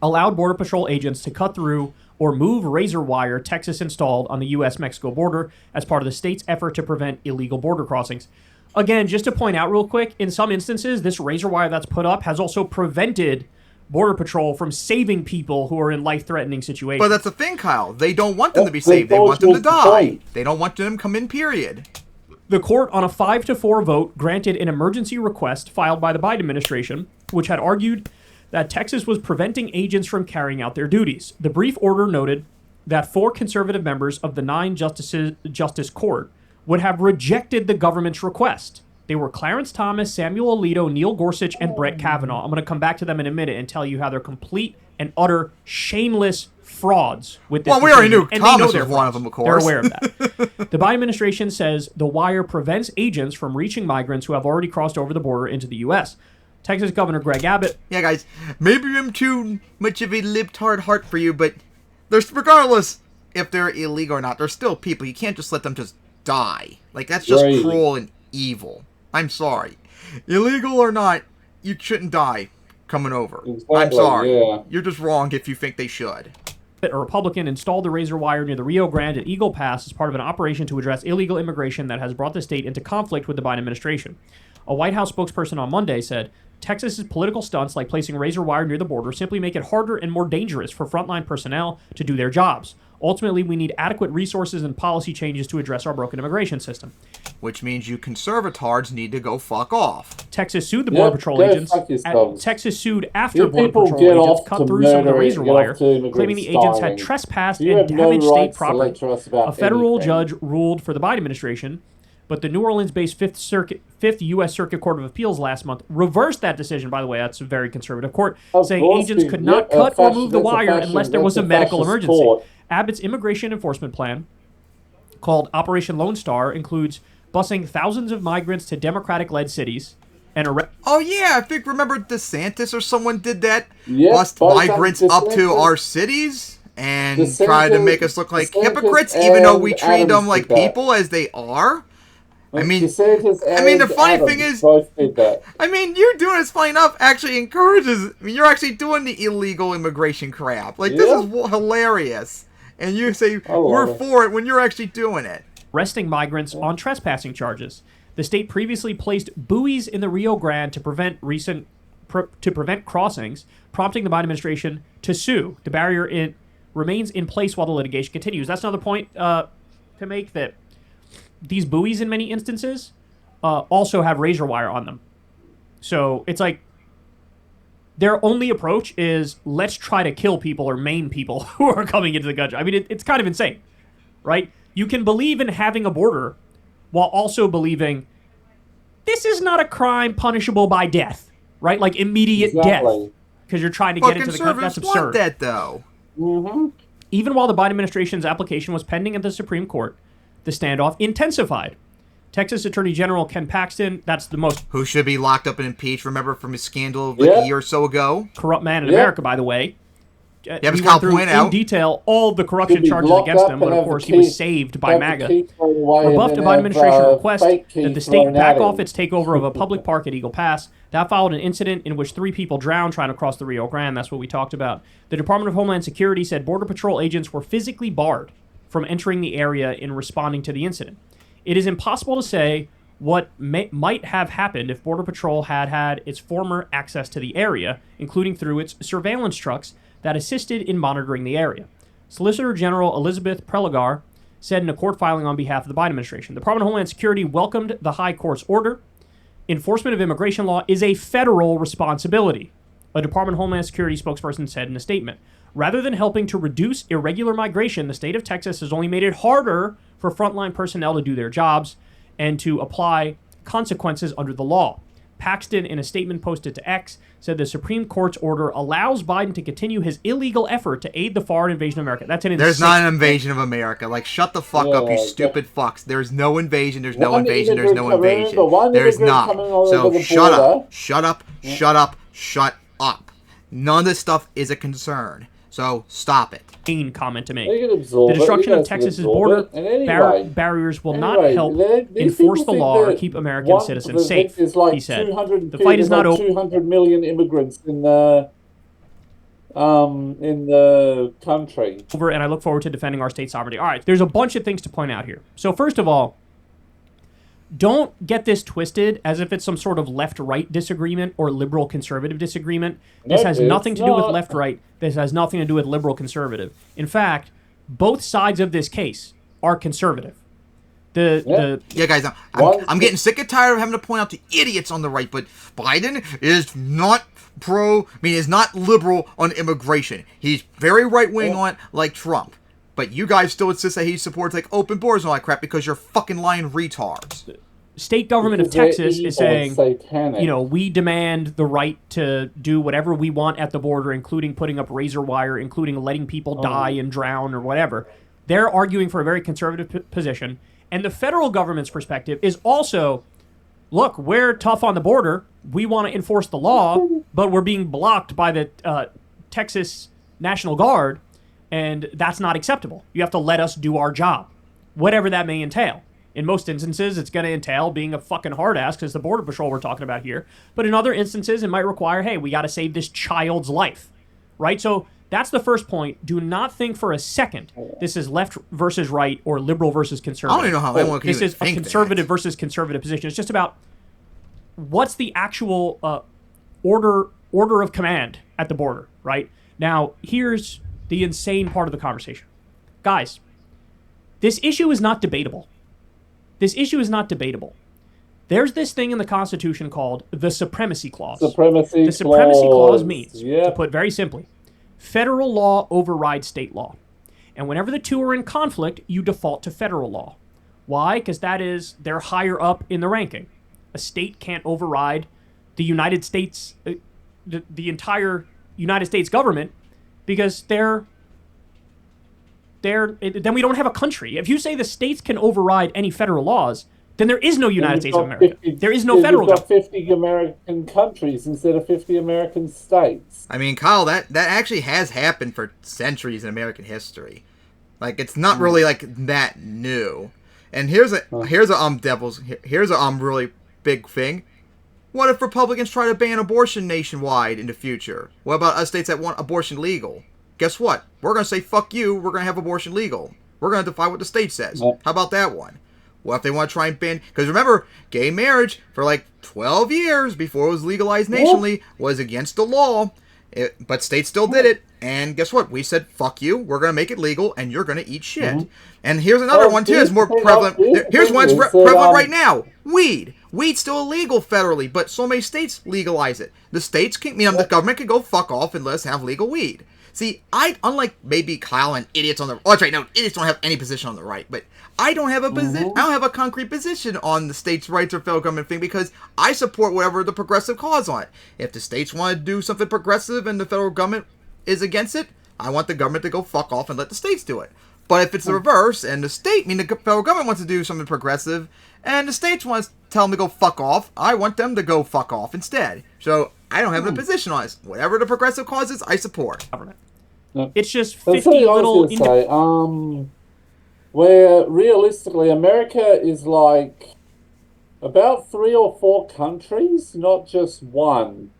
allowed Border Patrol agents to cut through or move razor wire Texas installed on the U.S.-Mexico border as part of the state's effort to prevent illegal border crossings. Again, just to point out real quick, in some instances, this razor wire that's put up has also prevented Border Patrol from saving people who are in life-threatening situations. But that's the thing, Kyle. They don't want them to be saved. They want them to die. They don't want them to come in, period. The court, on a 5-4 vote, granted an emergency request filed by the Biden administration, which had argued that Texas was preventing agents from carrying out their duties. The brief order noted that 4 conservative members of the 9 Justice Court would have rejected the government's request. They were Clarence Thomas, Samuel Alito, Neil Gorsuch, and Brett Kavanaugh. I'm going to come back to them in a minute and tell you how they're complete and utter shameless frauds with this. Well, we already knew Thomas was one of them, of course. They're aware of that. The Biden administration says the wire prevents agents from reaching migrants who have already crossed over the border into the U.S. Texas Governor Greg Abbott. Yeah, guys, maybe I'm too much of a libtard heart for you, but there's, regardless if they're illegal or not, they're still people. You can't just let them just die. Like, that's just cruel and evil. I'm sorry. Illegal or not, you shouldn't die coming over. Exactly, I'm sorry. Yeah. You're just wrong if you think they should. A Republican installed the razor wire near the Rio Grande at Eagle Pass as part of an operation to address illegal immigration that has brought the state into conflict with the Biden administration. A White House spokesperson on Monday said, Texas's political stunts like placing razor wire near the border simply make it harder and more dangerous for frontline personnel to do their jobs. Ultimately, we need adequate resources and policy changes to address our broken immigration system. Which means you conservatards need to go fuck off. Texas sued the Border Patrol agents. Texas sued after Border Patrol agents cut through some of the razor wire, claiming the agents had trespassed and damaged state property. A federal judge ruled for the Biden administration, but the New Orleans-based Fifth U.S. Circuit Court of Appeals last month reversed that decision. By the way, that's a very conservative court, saying agents could not cut or move the wire unless there was a medical emergency. Abbott's immigration enforcement plan, called Operation Lone Star, includes busing thousands of migrants to Democratic-led cities and Oh yeah, I think remember DeSantis or someone did that. Bust migrants up to our cities and tried to make us look like hypocrites, even though we treat them like people as they are. I mean, the funny thing is, you doing it's funny enough actually encourages. You're actually doing the illegal immigration crap. Like, this is hilarious. And you say we're for it when you're actually doing it. Arresting migrants on trespassing charges. The state previously placed buoys in the Rio Grande to prevent crossings, prompting the Biden administration to sue. The barrier remains in place while the litigation continues. That's another point to make, that these buoys in many instances also have razor wire on them. So it's like their only approach is, let's try to kill people or maim people who are coming into the country. I mean, it's kind of insane, right? You can believe in having a border while also believing this is not a crime punishable by death, right? Like immediate death, because you're trying to get into the country. That's absurd. Want that, though. Mm-hmm. Even while the Biden administration's application was pending at the Supreme Court, the standoff intensified. Texas Attorney General Ken Paxton, that's the most... Who should be locked up and impeached, remember, from his scandal of a year or so ago? Corrupt man in America, by the way. Yeah, we went through in detail all the corruption charges against him, but of course he was saved by MAGA. Rebuffed the Biden administration request that the state back off its takeover of a public park at Eagle Pass. That followed an incident in which 3 people drowned trying to cross the Rio Grande. That's what we talked about. The Department of Homeland Security said Border Patrol agents were physically barred from entering the area in responding to the incident. It is impossible to say what might have happened if Border Patrol had its former access to the area, including through its surveillance trucks that assisted in monitoring the area. Solicitor General Elizabeth Prelogar said in a court filing on behalf of the Biden administration. The Department of Homeland Security welcomed the High Court's order. Enforcement of immigration law is a federal responsibility, a Department of Homeland Security spokesperson said in a statement. Rather than helping to reduce irregular migration, the state of Texas has only made it harder for frontline personnel to do their jobs and to apply consequences under the law. Paxton, in a statement posted to X, said the Supreme Court's order allows Biden to continue his illegal effort to aid the foreign invasion of America. That's an insane... There's not an invasion of America. Like, shut the fuck up, you stupid fucks. There's no invasion. There's no invasion. There's no invasion. There's not. So shut up. Shut up. Shut up. Shut up. None of this stuff is a concern. So stop it. Comment to make. The destruction of Texas's border barriers will not help enforce the law or keep American citizens safe, he said. The fight is not over. 200 million immigrants in the country. And I look forward to defending our state sovereignty. All right, there's a bunch of things to point out here. So first of all, don't get this twisted as if it's some sort of left-right disagreement or liberal-conservative disagreement. This has nothing to do with left-right. This has nothing to do with liberal-conservative. In fact, both sides of this case are conservative. Yeah, guys, I'm getting sick and tired of having to point out the idiots on the right, but Biden is not is not liberal on immigration. He's very right-wing on it, like Trump. But you guys still insist that he supports like open borders and all that crap because you're fucking lying retards. State government of Texas is saying, we demand the right to do whatever we want at the border, including putting up razor wire, including letting people die and drown or whatever. They're arguing for a very conservative position. And the federal government's perspective is also, look, we're tough on the border. We want to enforce the law, but we're being blocked by the Texas National Guard. And that's not acceptable. You have to let us do our job, whatever that may entail. In most instances, it's going to entail being a fucking hard ass because the Border Patrol we're talking about here. But in other instances, it might require, hey, we got to save this child's life, right? So that's the first point. Do not think for a second this is left versus right or liberal versus conservative. I don't even know how anyone can This is a conservative versus conservative position. It's just about what's the actual order of command at the border, right? Now, here's the insane part of the conversation. Guys, this issue is not debatable. This issue is not debatable. There's this thing in the Constitution called the Supremacy Clause. The Supremacy Clause means, to put very simply, federal law overrides state law. And whenever the two are in conflict, you default to federal law. Why? Because they're higher up in the ranking. A state can't override the United States, the entire United States government, because then we don't have a country. If you say the states can override any federal laws, then there is no United States of America. There is no federal government. You've got 50 American countries instead of 50 American states. I mean, Kyle, that actually has happened for centuries in American history. Like, it's not really like that new. And here's a really big thing. What if Republicans try to ban abortion nationwide in the future? What about us states that want abortion legal? Guess what? We're going to say, fuck you, we're going to have abortion legal. We're going to defy what the state says. How about that one? What if they want to try and ban... Because remember, gay marriage for like 12 years before it was legalized nationally was against the law. But states still did it. And guess what? We said, fuck you, we're going to make it legal, and you're going to eat shit. And here's another one, too. It's more prevalent. Here's one that's prevalent right now. Weed. Weed's still illegal federally, but so many states legalize it. The states can, the government can go fuck off and let us have legal weed. See, unlike maybe Kyle and idiots on the... Oh, that's right, no, idiots don't have any position on the right, but I don't have a position. I don't have a concrete position on the states' rights or federal government thing because I support whatever the progressive cause on it. If the states want to do something progressive and the federal government is against it, I want the government to go fuck off and let the states do it. But if it's the reverse, and the federal government wants to do something progressive, and the states want to tell them to go fuck off, I want them to go fuck off instead. So I don't have a position on this. Whatever the progressive cause is, I support. It's just 50 little... where realistically, America is like about 3 or 4 countries, not just one.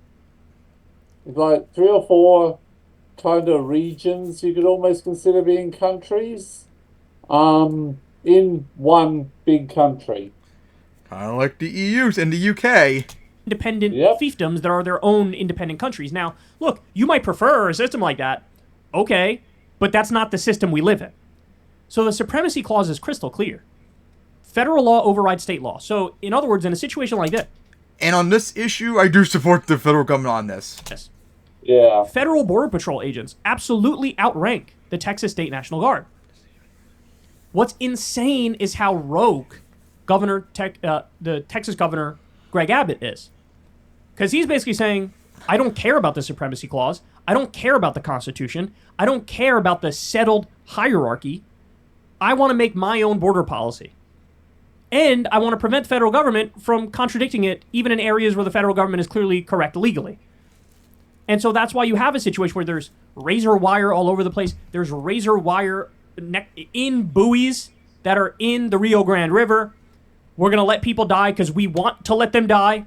It's like 3 or 4 kind of regions you could almost consider being countries in one big country. Kind of like the EUs and the UK. Independent fiefdoms that are their own independent countries. Now, look, you might prefer a system like that. Okay, but that's not the system we live in. So the supremacy clause is crystal clear. Federal law overrides state law. So, in other words, in a situation like this... And on this issue, I do support the federal government on this. Yes. Yeah. Federal Border Patrol agents absolutely outrank the Texas State National Guard. What's insane is how rogue the Texas governor, Greg Abbott, is. Because he's basically saying, I don't care about the supremacy clause. I don't care about the Constitution. I don't care about the settled hierarchy. I want to make my own border policy. And I want to prevent the federal government from contradicting it, even in areas where the federal government is clearly correct legally. And so that's why you have a situation where there's razor wire all over the place. There's razor wire in buoys that are in the Rio Grande River. We're going to let people die because we want to let them die.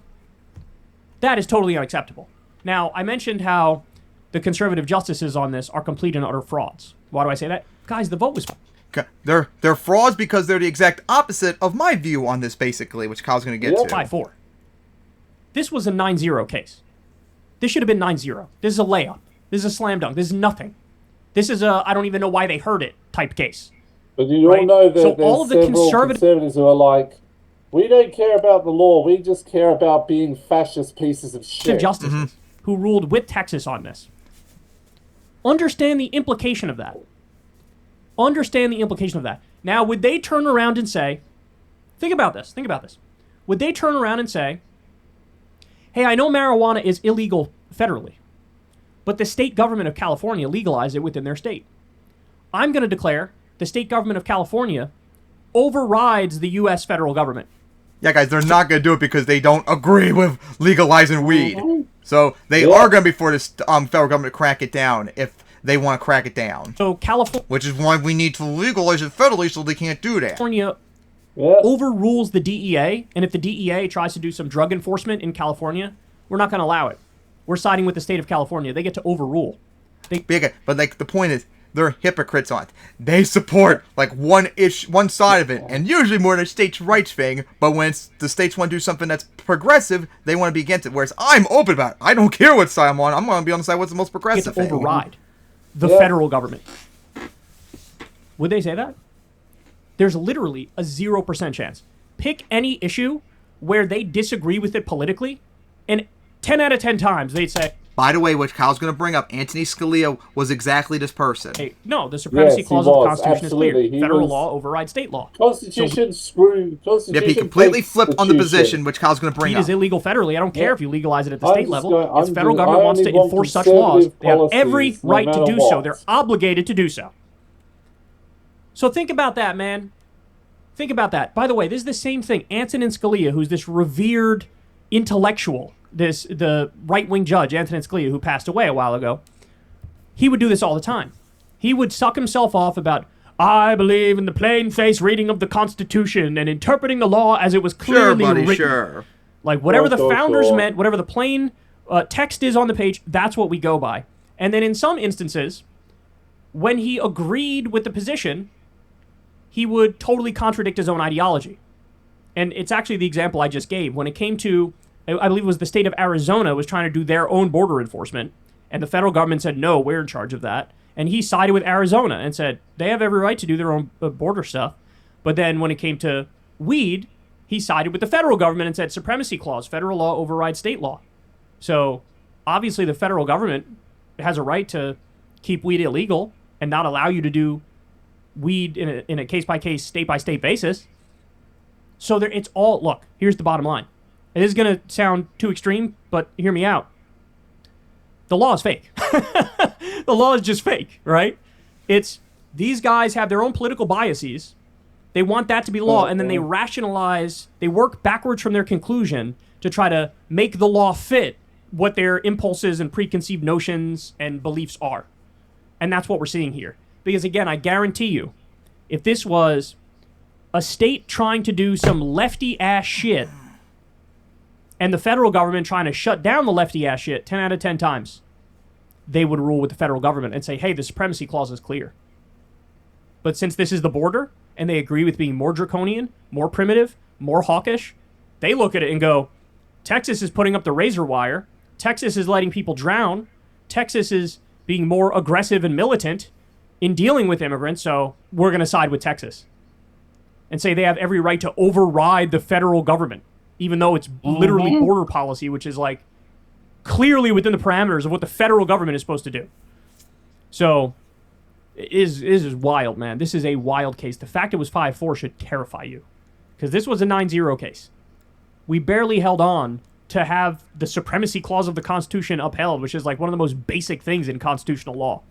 That is totally unacceptable. Now, I mentioned how the conservative justices on this are complete and utter frauds. Why do I say that? Guys, the vote was... They're frauds because they're the exact opposite of my view on this, basically, which Kyle's going to get to. 5-4. This was a 9-0 case. This should have been 9-0. This is a layup. This is a slam dunk. This is nothing. This is a I don't even know why they heard it type case. But you all know that there's all of the conservatives who are like, we don't care about the law. We just care about being fascist pieces of shit. Justices who ruled with Texas on this. Understand the implication of that. Understand the implication of that. Now, would they turn around and say, think about this. Would they turn around and say, hey, I know marijuana is illegal federally, but the state government of California legalized it within their state. I'm going to declare the state government of California overrides the U.S. federal government. Yeah, guys, they're not going to do it because they don't agree with legalizing weed. So they are going to be for this federal government to crack it down if they want to crack it down. So California... Which is why we need to legalize it federally so they can't do that. California overrules the DEA, and if the DEA tries to do some drug enforcement in California, we're not going to allow it. We're siding with the state of California. They get to overrule. But like the point is, they're hypocrites on it. They support like one side of it, and usually more than a states' rights thing. But when the states want to do something that's progressive, they want to be against it. Whereas I'm open about it. I don't care what side I'm on. I'm going to be on the side what's the most progressive thing. Override the federal government. Would they say that? There's literally a 0% chance. Pick any issue where they disagree with it politically, and 10 out of 10 times they'd say... By the way, which Kyle's going to bring up, Anthony Scalia was exactly this person. Hey, no, the supremacy clause of the Constitution is clear. Federal law overrides state law. Constitution Yep, he completely flipped on the position, which Kyle's going to bring up. Weed is illegal federally. I don't care if you legalize it at the state level. If the federal government wants to enforce such laws, they have every right to do so. They're obligated to do so. So think about that, man. Think about that. By the way, this is the same thing. Antonin Scalia, who's this revered intellectual, the right-wing judge, Antonin Scalia, who passed away a while ago, he would do this all the time. He would suck himself off about, I believe in the plain-faced reading of the Constitution and interpreting the law as it was clearly written. Sure. Like, whatever the founders meant, whatever the plain text is on the page, that's what we go by. And then in some instances, when he agreed with the position, he would totally contradict his own ideology. And it's actually the example I just gave. When it came to, I believe it was the state of Arizona was trying to do their own border enforcement, and the federal government said, no, we're in charge of that. And he sided with Arizona and said, they have every right to do their own border stuff. But then when it came to weed, he sided with the federal government and said, supremacy clause, federal law overrides state law. So obviously the federal government has a right to keep weed illegal and not allow you to do weed in a case-by-case, state-by-state basis. So it's all, look, here's the bottom line. It is going to sound too extreme, but hear me out. The law is fake. The law is just fake, right? It's, these guys have their own political biases. They want that to be law, and then they rationalize, they work backwards from their conclusion to try to make the law fit what their impulses and preconceived notions and beliefs are. And that's what we're seeing here. Because again, I guarantee you, if this was a state trying to do some lefty-ass shit and the federal government trying to shut down the lefty-ass shit 10 out of 10 times, they would rule with the federal government and say, hey, the supremacy clause is clear. But since this is the border and they agree with being more draconian, more primitive, more hawkish, They look at it and go, Texas is putting up the razor wire. Texas is letting people drown. Texas is being more aggressive and militant in dealing with immigrants, so we're going to side with Texas. And say they have every right to override the federal government, even though it's literally border policy, which is like clearly within the parameters of what the federal government is supposed to do. So, it is wild, man. This is a wild case. The fact it was 5-4 should terrify you. Because this was a 9-0 case. We barely held on to have the supremacy clause of the Constitution upheld, which is like one of the most basic things in constitutional law.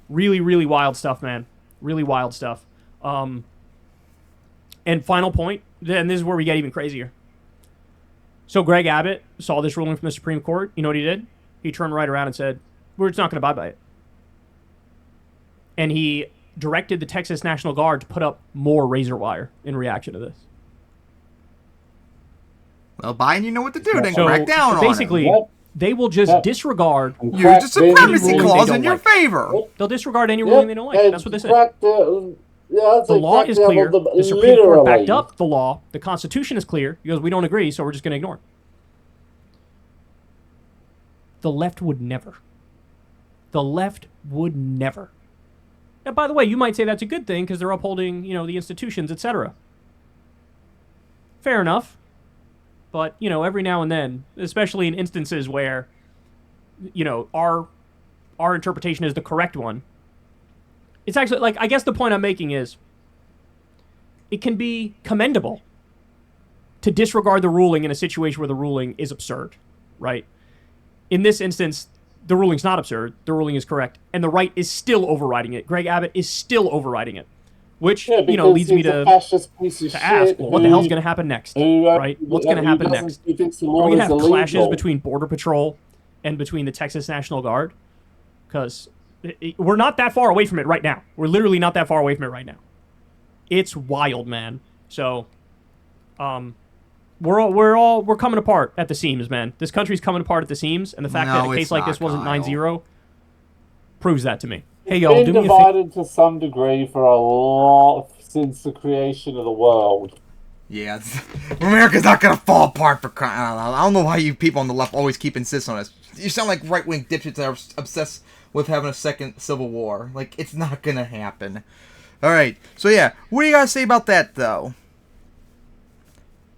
Really, really wild stuff, man. Really wild stuff. And final point, and this is where we get even crazier. So Greg Abbott saw this ruling from the Supreme Court. You know what he did? He turned right around and said, we're just not going to abide by it. And he directed the Texas National Guard to put up more razor wire in reaction to this. Well, Biden, you know what to do. Then crack down on it. Basically, they will just disregard... Use the supremacy clause in your favor. They'll disregard any ruling they don't like. That's what they said. The law is clear. The Supreme Court backed up the law. The Constitution is clear. He goes, we don't agree, so we're just going to ignore it. The left would never. The left would never. And by the way, you might say that's a good thing because they're upholding, the institutions, etc. Fair enough. But, every now and then, especially in instances where, our interpretation is the correct one, it's actually, like, I guess the point I'm making is it can be commendable to disregard the ruling in a situation where the ruling is absurd, right? In this instance, the ruling's not absurd. The ruling is correct. And the right is still overriding it. Greg Abbott is still overriding it. Which, leads me to ask, well, what the hell's going to happen next, right? What's going to happen next? Are we going to have clashes between Border Patrol and between the Texas National Guard? Because we're not that far away from it right now. We're literally not that far away from it right now. It's wild, man. So, we're coming apart at the seams, man. This country's coming apart at the seams, and the fact that a case like this wasn't 9-0 proves that to me. Hey, y'all, it's been divided to some degree for a lot since the creation of the world. Yeah, America's not gonna fall apart for crying out loud. I don't know why you people on the left always keep insisting on this. You sound like right-wing dipshits that are obsessed with having a second civil war. Like, it's not gonna happen. Alright, so yeah, what do you gotta say about that, though?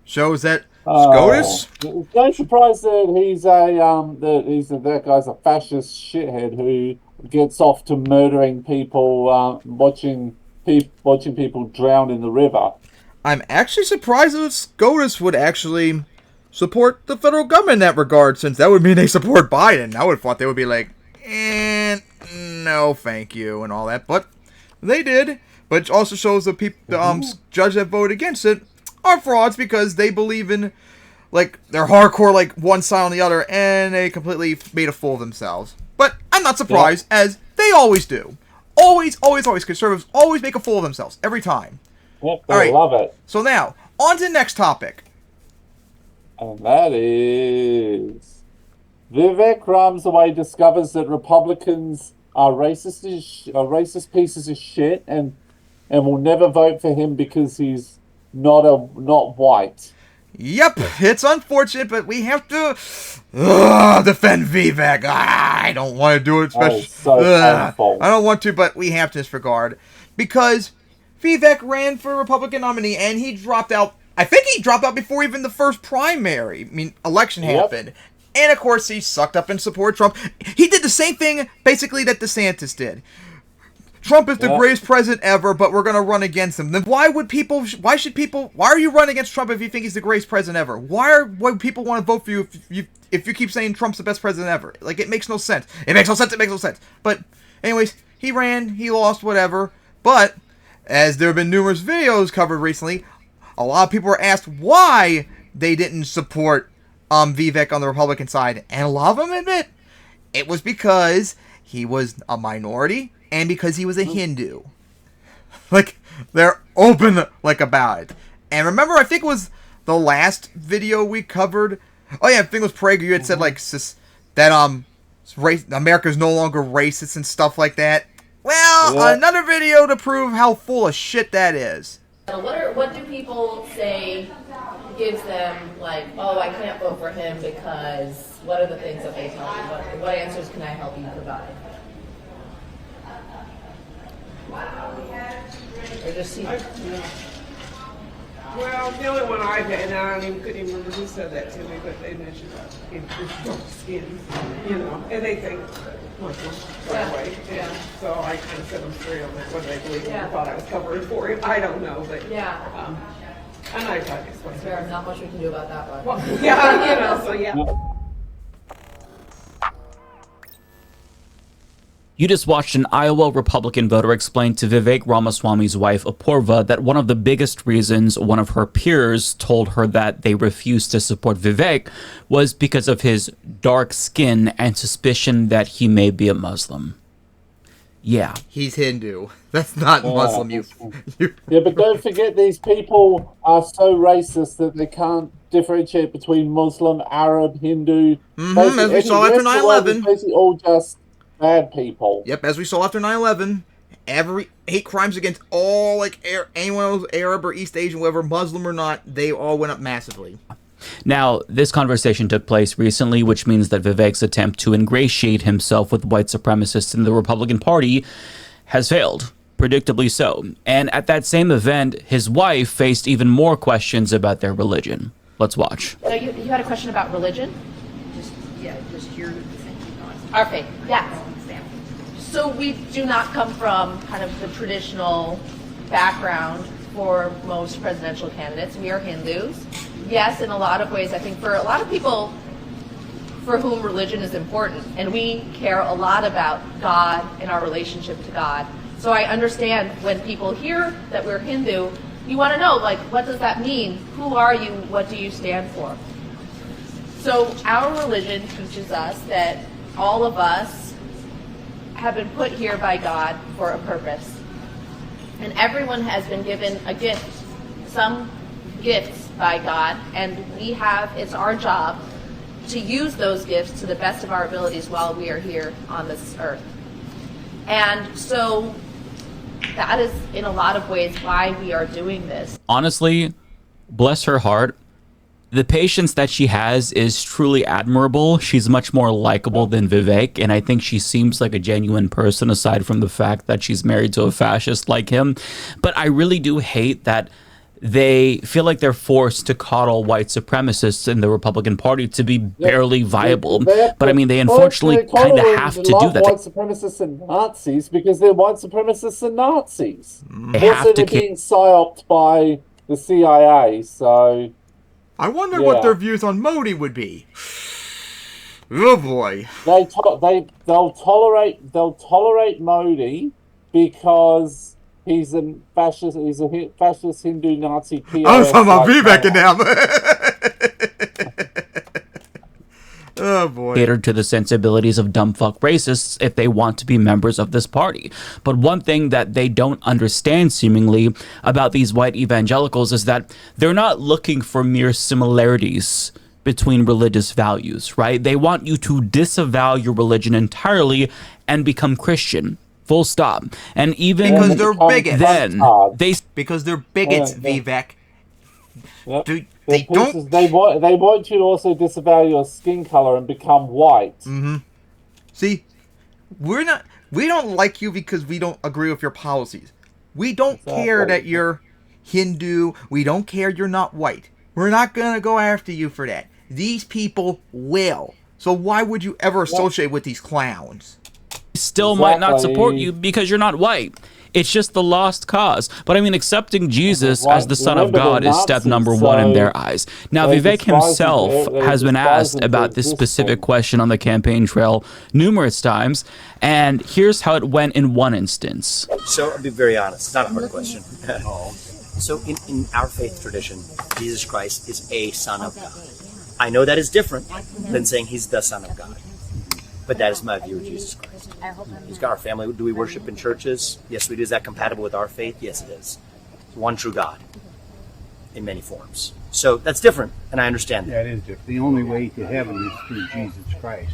Shows that SJWs? No surprise that that guy's a fascist shithead who gets off to murdering people, watching people drown in the river. I'm actually surprised that SJWs would actually support the federal government in that regard, since that would mean they support Biden. I would have thought they would be like, no, thank you, and all that. But they did. But it also shows that the judges that voted against it are frauds because they believe in, like, they're hardcore, like, one side on the other, and they completely made a fool of themselves. But I'm not surprised, as they always do. Always, always, always. Conservatives always make a fool of themselves. Every time. Yep, I love it. So now, on to the next topic. And that is... Vivek Ramaswamy discovers that Republicans are racist pieces of shit and will never vote for him because he's not white. Yep, it's unfortunate, but we have to defend Vivek. I don't want to do it, especially. I don't want to, but we have to disregard because Vivek ran for Republican nominee and he dropped out. I think he dropped out before even the first primary. Election happened. And of course, he sucked up and supported Trump. He did the same thing, basically, that Desantis did. Trump is the greatest president ever, but we're going to run against him. Then why are you running against Trump if you think he's the greatest president ever? Why would people want to vote for you if you keep saying Trump's the best president ever? Like, it makes no sense. It makes no sense. But anyways, he ran, he lost, whatever. But as there have been numerous videos covered recently, a lot of people were asked why they didn't support Vivek on the Republican side, and a lot of them admit it was because he was a minority and because he was a Hindu. Like, they're open about it. And remember, I think it was the last video we covered. Oh yeah, I think it was Prager. You had said that America's no longer racist and stuff like that. Well, another video to prove how full of shit that is. What do people say gives them, like, oh, I can't vote for him because what are the things that they tell me? What answers can I help you provide? Or just Well, the only one I've had, and I couldn't even remember who said that to me, but they mentioned dark skin, and they think Muslim right away. And so I kind of set them straight on that, whether they believe I thought I was covering for him. I don't know, but and I tried to explain. There's not much we can do about that one. Well, so You just watched an Iowa Republican voter explain to Vivek Ramaswamy's wife, Apurva, that one of the biggest reasons one of her peers told her that they refused to support Vivek was because of his dark skin and suspicion that he may be a Muslim. Yeah. He's Hindu. That's not Muslim. Yeah, but don't forget these people are so racist that they can't differentiate between Muslim, Arab, Hindu. As we saw after 9/11. Basically all just bad people. Yep, as we saw after 9/11, every hate crimes against all, like, anyone else, Arab or East Asian, whether Muslim or not, they all went up massively. Now, this conversation took place recently, which means that Vivek's attempt to ingratiate himself with white supremacists in the Republican Party has failed, predictably so. And at that same event, his wife faced even more questions about their religion. Let's watch. So you had a question about religion? Just your Our faith, yes. So we do not come from kind of the traditional background for most presidential candidates. We are Hindus. Yes, in a lot of ways, I think for a lot of people for whom religion is important, and we care a lot about God and our relationship to God. So I understand when people hear that we're Hindu, you want to know, like, what does that mean? Who are you? What do you stand for? So our religion teaches us that all of us have been put here by God for a purpose. And everyone has been given a gift, some gifts by God, and it's our job to use those gifts to the best of our abilities while we are here on this earth. And so that is in a lot of ways why we are doing this. Honestly, bless her heart. The patience that she has is truly admirable. She's much more likable than Vivek, and I think she seems like a genuine person aside from the fact that she's married to a fascist like him. But I really do hate that they feel like they're forced to coddle white supremacists in the Republican Party to be barely viable. But I mean, they unfortunately kind of have to do that. White supremacists and Nazis because they're white supremacists and Nazis. They're being psyoped by the CIA, so... I wonder what their views on Modi would be. Oh boy. They'll tolerate Modi because he's a fascist Hindu Nazi POS. I was talking about Vivek and them. Oh boy. Catered to the sensibilities of dumb fuck racists if they want to be members of this party. But one thing that they don't understand seemingly about these white evangelicals is that they're not looking for mere similarities between religious values, right? They want you to disavow your religion entirely and become Christian. Full stop. And even because they're bigots. Because they're bigots, Vivek. Yep. They want you to also disavow your skin color and become white. Mm-hmm. See, we don't like you because we don't agree with your policies. We don't care that you're Hindu. We don't care you're not white. We're not gonna go after you for that. These people will. So why would you ever associate with these clowns? Still might not support you because you're not white. It's just the lost cause. But I mean, accepting Jesus as the Son of God is step number one in their eyes. Now, Vivek himself has been asked about this specific question on the campaign trail numerous times, and here's how it went in one instance. So, I'll be very honest. It's not a hard question. So, in our faith tradition, Jesus Christ is a Son of God. I know that is different than saying he's the Son of God. But that is my view of Jesus Christ. He's got our family. Do we worship in churches? Yes, we do. Is that compatible with our faith? Yes, it is. One true God in many forms. So that's different, and I understand that. That is different. The only way to heaven is through Jesus Christ.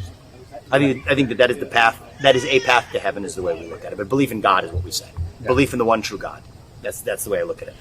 I think that is the path. That is a path to heaven is the way we look at it. But belief in God is what we say. Yeah. Belief in the one true God. That's the way I look at it.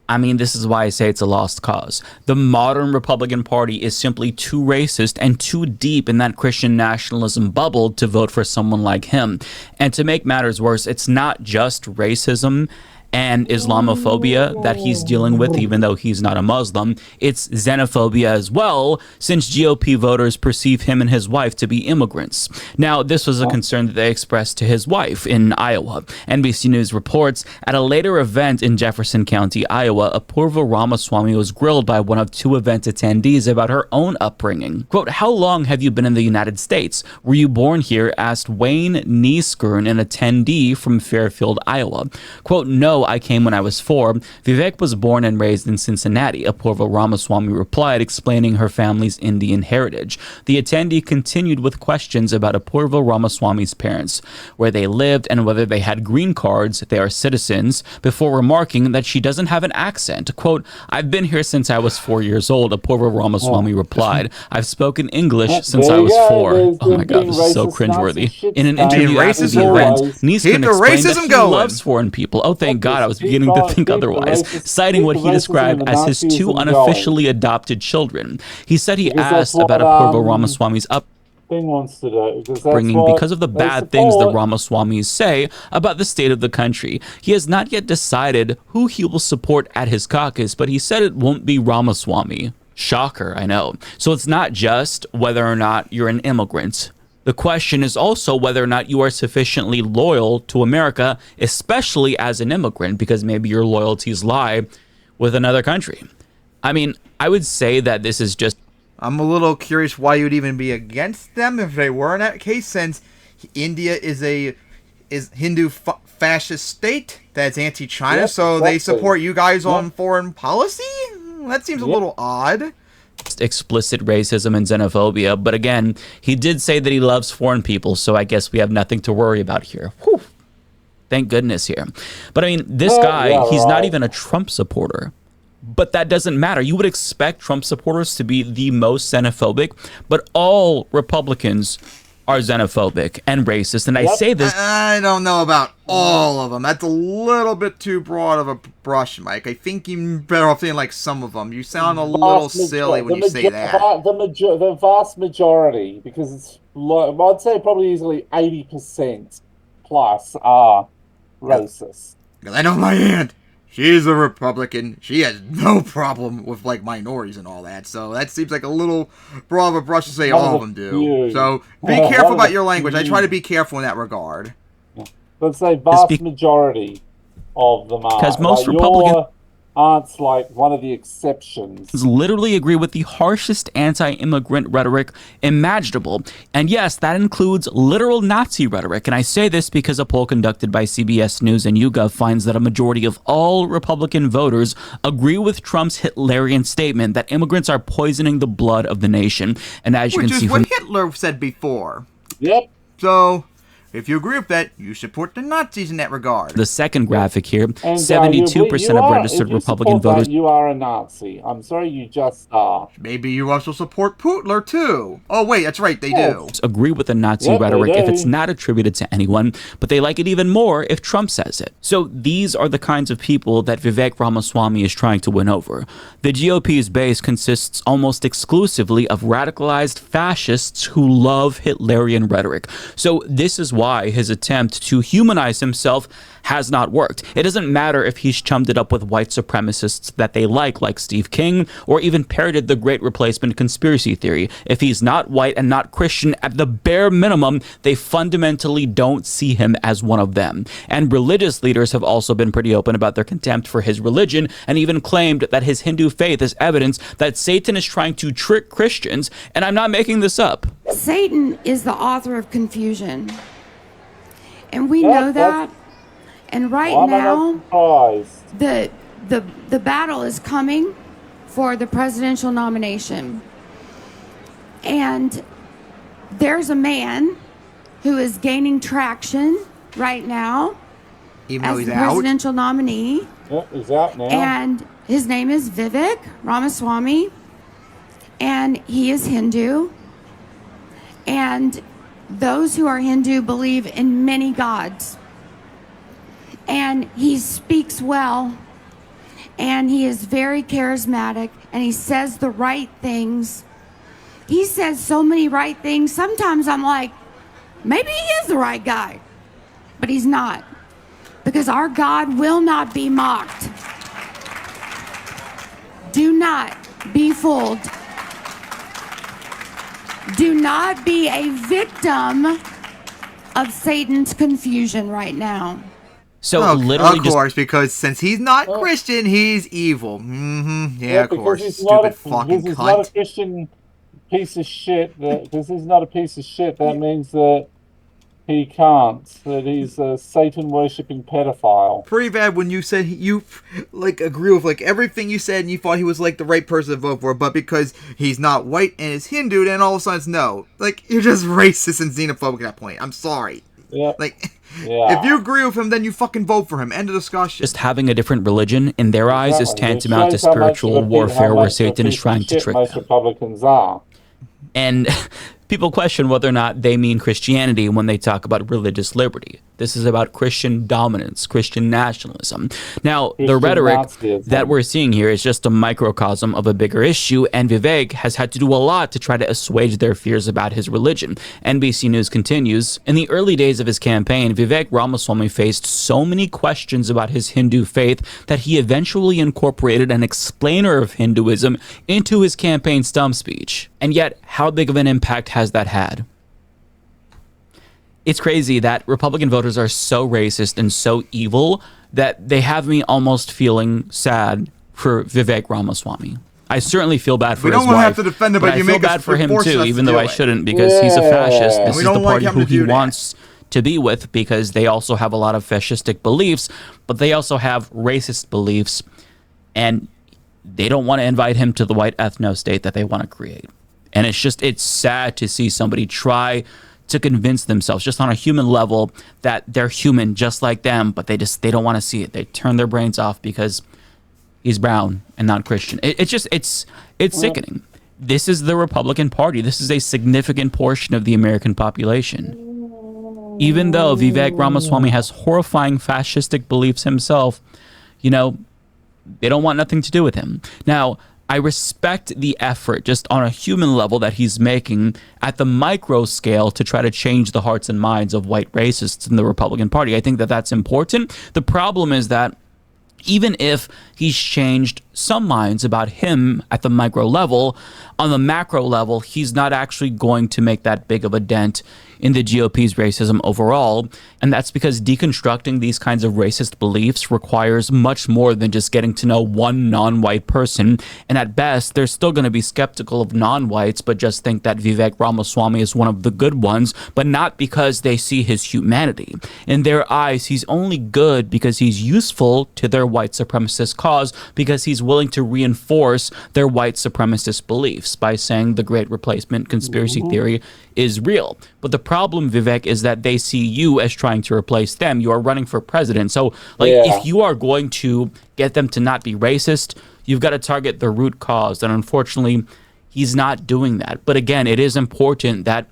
I mean, this is why I say it's a lost cause. The modern Republican Party is simply too racist and too deep in that Christian nationalism bubble to vote for someone like him. And to make matters worse, it's not just racism and Islamophobia that he's dealing with, even though he's not a Muslim. It's xenophobia as well, since GOP voters perceive him and his wife to be immigrants. Now, this was a concern that they expressed to his wife in Iowa. NBC News reports, at a later event in Jefferson County, Iowa, Apurva Ramaswamy was grilled by one of two event attendees about her own upbringing. Quote, "How long have you been in the United States? Were you born here?" asked Wayne Nieskern, an attendee from Fairfield, Iowa. Quote, "No, I came when I was 4. Vivek was born and raised in Cincinnati," Apurva Ramaswamy replied, explaining her family's Indian heritage. The attendee continued with questions about Apurva Ramaswamy's parents, where they lived and whether they had green cards, they are citizens, before remarking that she doesn't have an accent. Quote, "I've been here since I was 4 years old," Apurva Ramaswamy replied. "I've spoken English since I was 4. Oh my God, this is so cringeworthy. In an interview after the event, Nieskern explained that he loves foreign people. Oh, thank God, I was beginning to think otherwise, citing what he described as his 2 unofficially adopted children. He said he asked about Apurva Ramaswamy's upbringing because of the bad things the Ramaswamys say about the state of the country. He has not yet decided who he will support at his caucus, but he said it won't be Ramaswamy. Shocker, I know. So it's not just whether or not you're an immigrant. The question is also whether or not you are sufficiently loyal to America, especially as an immigrant, because maybe your loyalties lie with another country. I mean, I would say that this is just... I'm a little curious why you'd even be against them if they were in that case, since India is Hindu fascist state that's anti-China, so they support you guys on foreign policy? That seems a little odd. Explicit racism and xenophobia, but again, he did say that he loves foreign people, so I guess we have nothing to worry about here. Whew. Thank goodness here. But I mean, this guy, he's not even a Trump supporter. But that doesn't matter. You would expect Trump supporters to be the most xenophobic, but all Republicans are xenophobic and racist. And I say this... I don't know about all of them. That's a little bit too broad of a brush, Mike. I think you're better off saying like some of them. You sound a little silly when you say that. The vast majority, because it's, I'd say probably easily 80% plus are racist. I know my aunt. She's a Republican. She has no problem with, like, minorities and all that. So that seems like a little broad of a brush to say all of them do. So be careful about your language. I try to be careful in that regard. Let's say vast majority of them are. Because most Republicans aren't like one of the exceptions. Literally agree with the harshest anti-immigrant rhetoric imaginable. And yes, that includes literal Nazi rhetoric. And I say this because a poll conducted by CBS News and YouGov finds that a majority of all Republican voters agree with Trump's Hitlerian statement that immigrants are poisoning the blood of the nation. And as you can see, which is what Hitler said before. Yep. So... if you agree with that, you support the Nazis in that regard. The second graphic here, 72% of registered Republican voters... You are a Nazi. I'm sorry, you just are. Maybe you also support Putler, too. Oh, wait, that's right, they do. Agree with the Nazi rhetoric if it's not attributed to anyone, but they like it even more if Trump says it. So these are the kinds of people that Vivek Ramaswamy is trying to win over. The GOP's base consists almost exclusively of radicalized fascists who love Hitlerian rhetoric. So this is why his attempt to humanize himself has not worked. It doesn't matter if he's chummed it up with white supremacists that they like Steve King, or even parroted the Great Replacement conspiracy theory. If he's not white and not Christian, at the bare minimum, they fundamentally don't see him as one of them. And religious leaders have also been pretty open about their contempt for his religion, and even claimed that his Hindu faith is evidence that Satan is trying to trick Christians, and I'm not making this up. Satan is the author of confusion. And we know that. And right now, the battle is coming for the presidential nomination. And there's a man who is gaining traction right now as the presidential nominee. He's out now. And his name is Vivek Ramaswamy. And he is Hindu. And those who are Hindu believe in many gods. And he speaks well. and he is very charismatic, and he says the right things. He says so many right things. Sometimes I'm like, maybe he is the right guy, but he's not, because our God will not be mocked. Do not be fooled. Do not be a victim of Satan's confusion right now. So literally, of course, because since he's not Christian, he's evil. Yeah, of course. Stupid fucking he's cunt. not a Christian piece of shit. Because he's not a piece of shit, that means that he can't. That he's a Satan-worshipping pedophile. Pretty bad when you said you like agree with like everything you said, and you thought he was like the right person to vote for, but because he's not white and is Hindu, then all of a sudden it's no. Like, you're just racist and xenophobic at that point. I'm sorry. Yeah. Like, if you agree with him, then you fucking vote for him. End of discussion. Just having a different religion in their eyes is tantamount to spiritual warfare where Satan is trying to trick most them. Republicans are. And people question whether or not they mean Christianity when they talk about religious liberty. This is about Christian dominance, Christian nationalism. Now, the rhetoric that we're seeing here is just a microcosm of a bigger issue, and Vivek has had to do a lot to try to assuage their fears about his religion. NBC News continues, in the early days of his campaign, Vivek Ramaswamy faced so many questions about his Hindu faith that he eventually incorporated an explainer of Hinduism into his campaign stump speech. And yet, how big of an impact has that had? It's crazy that Republican voters are so racist and so evil that they have me almost feeling sad for Vivek Ramaswamy. I certainly feel bad for his wife. We don't have to defend him, but you make us feel bad for him too, even though I shouldn't, because he's a fascist. This is the party who he wants to be with, because they also have a lot of fascistic beliefs, but they also have racist beliefs, and they don't want to invite him to the white ethno-state that they want to create. And it's sad to see somebody try to convince themselves just on a human level that they're human just like them, but they don't want to see it. They turn their brains off because he's brown and not Christian. It's sickening. This is the Republican Party. This is a significant portion of the American population. Even though Vivek Ramaswamy has horrifying fascistic beliefs himself, they don't want nothing to do with him. Now, I respect the effort just on a human level that he's making at the micro scale to try to change the hearts and minds of white racists in the Republican Party. I think that that's important. The problem is that even if he's changed some minds about him at the micro level, on the macro level, he's not actually going to make that big of a dent in the GOP's racism overall. And that's because deconstructing these kinds of racist beliefs requires much more than just getting to know one non-white person. And at best, they're still going to be skeptical of non-whites, but just think that Vivek Ramaswamy is one of the good ones, but not because they see his humanity. In their eyes, he's only good because he's useful to their white supremacist cause, because he's willing to reinforce their white supremacist beliefs by saying the Great Replacement conspiracy theory is real. But the problem, Vivek, is that they see you as trying to replace them. You are running for president. So, if you are going to get them to not be racist, you've got to target the root cause. And unfortunately, he's not doing that. But again, it is important that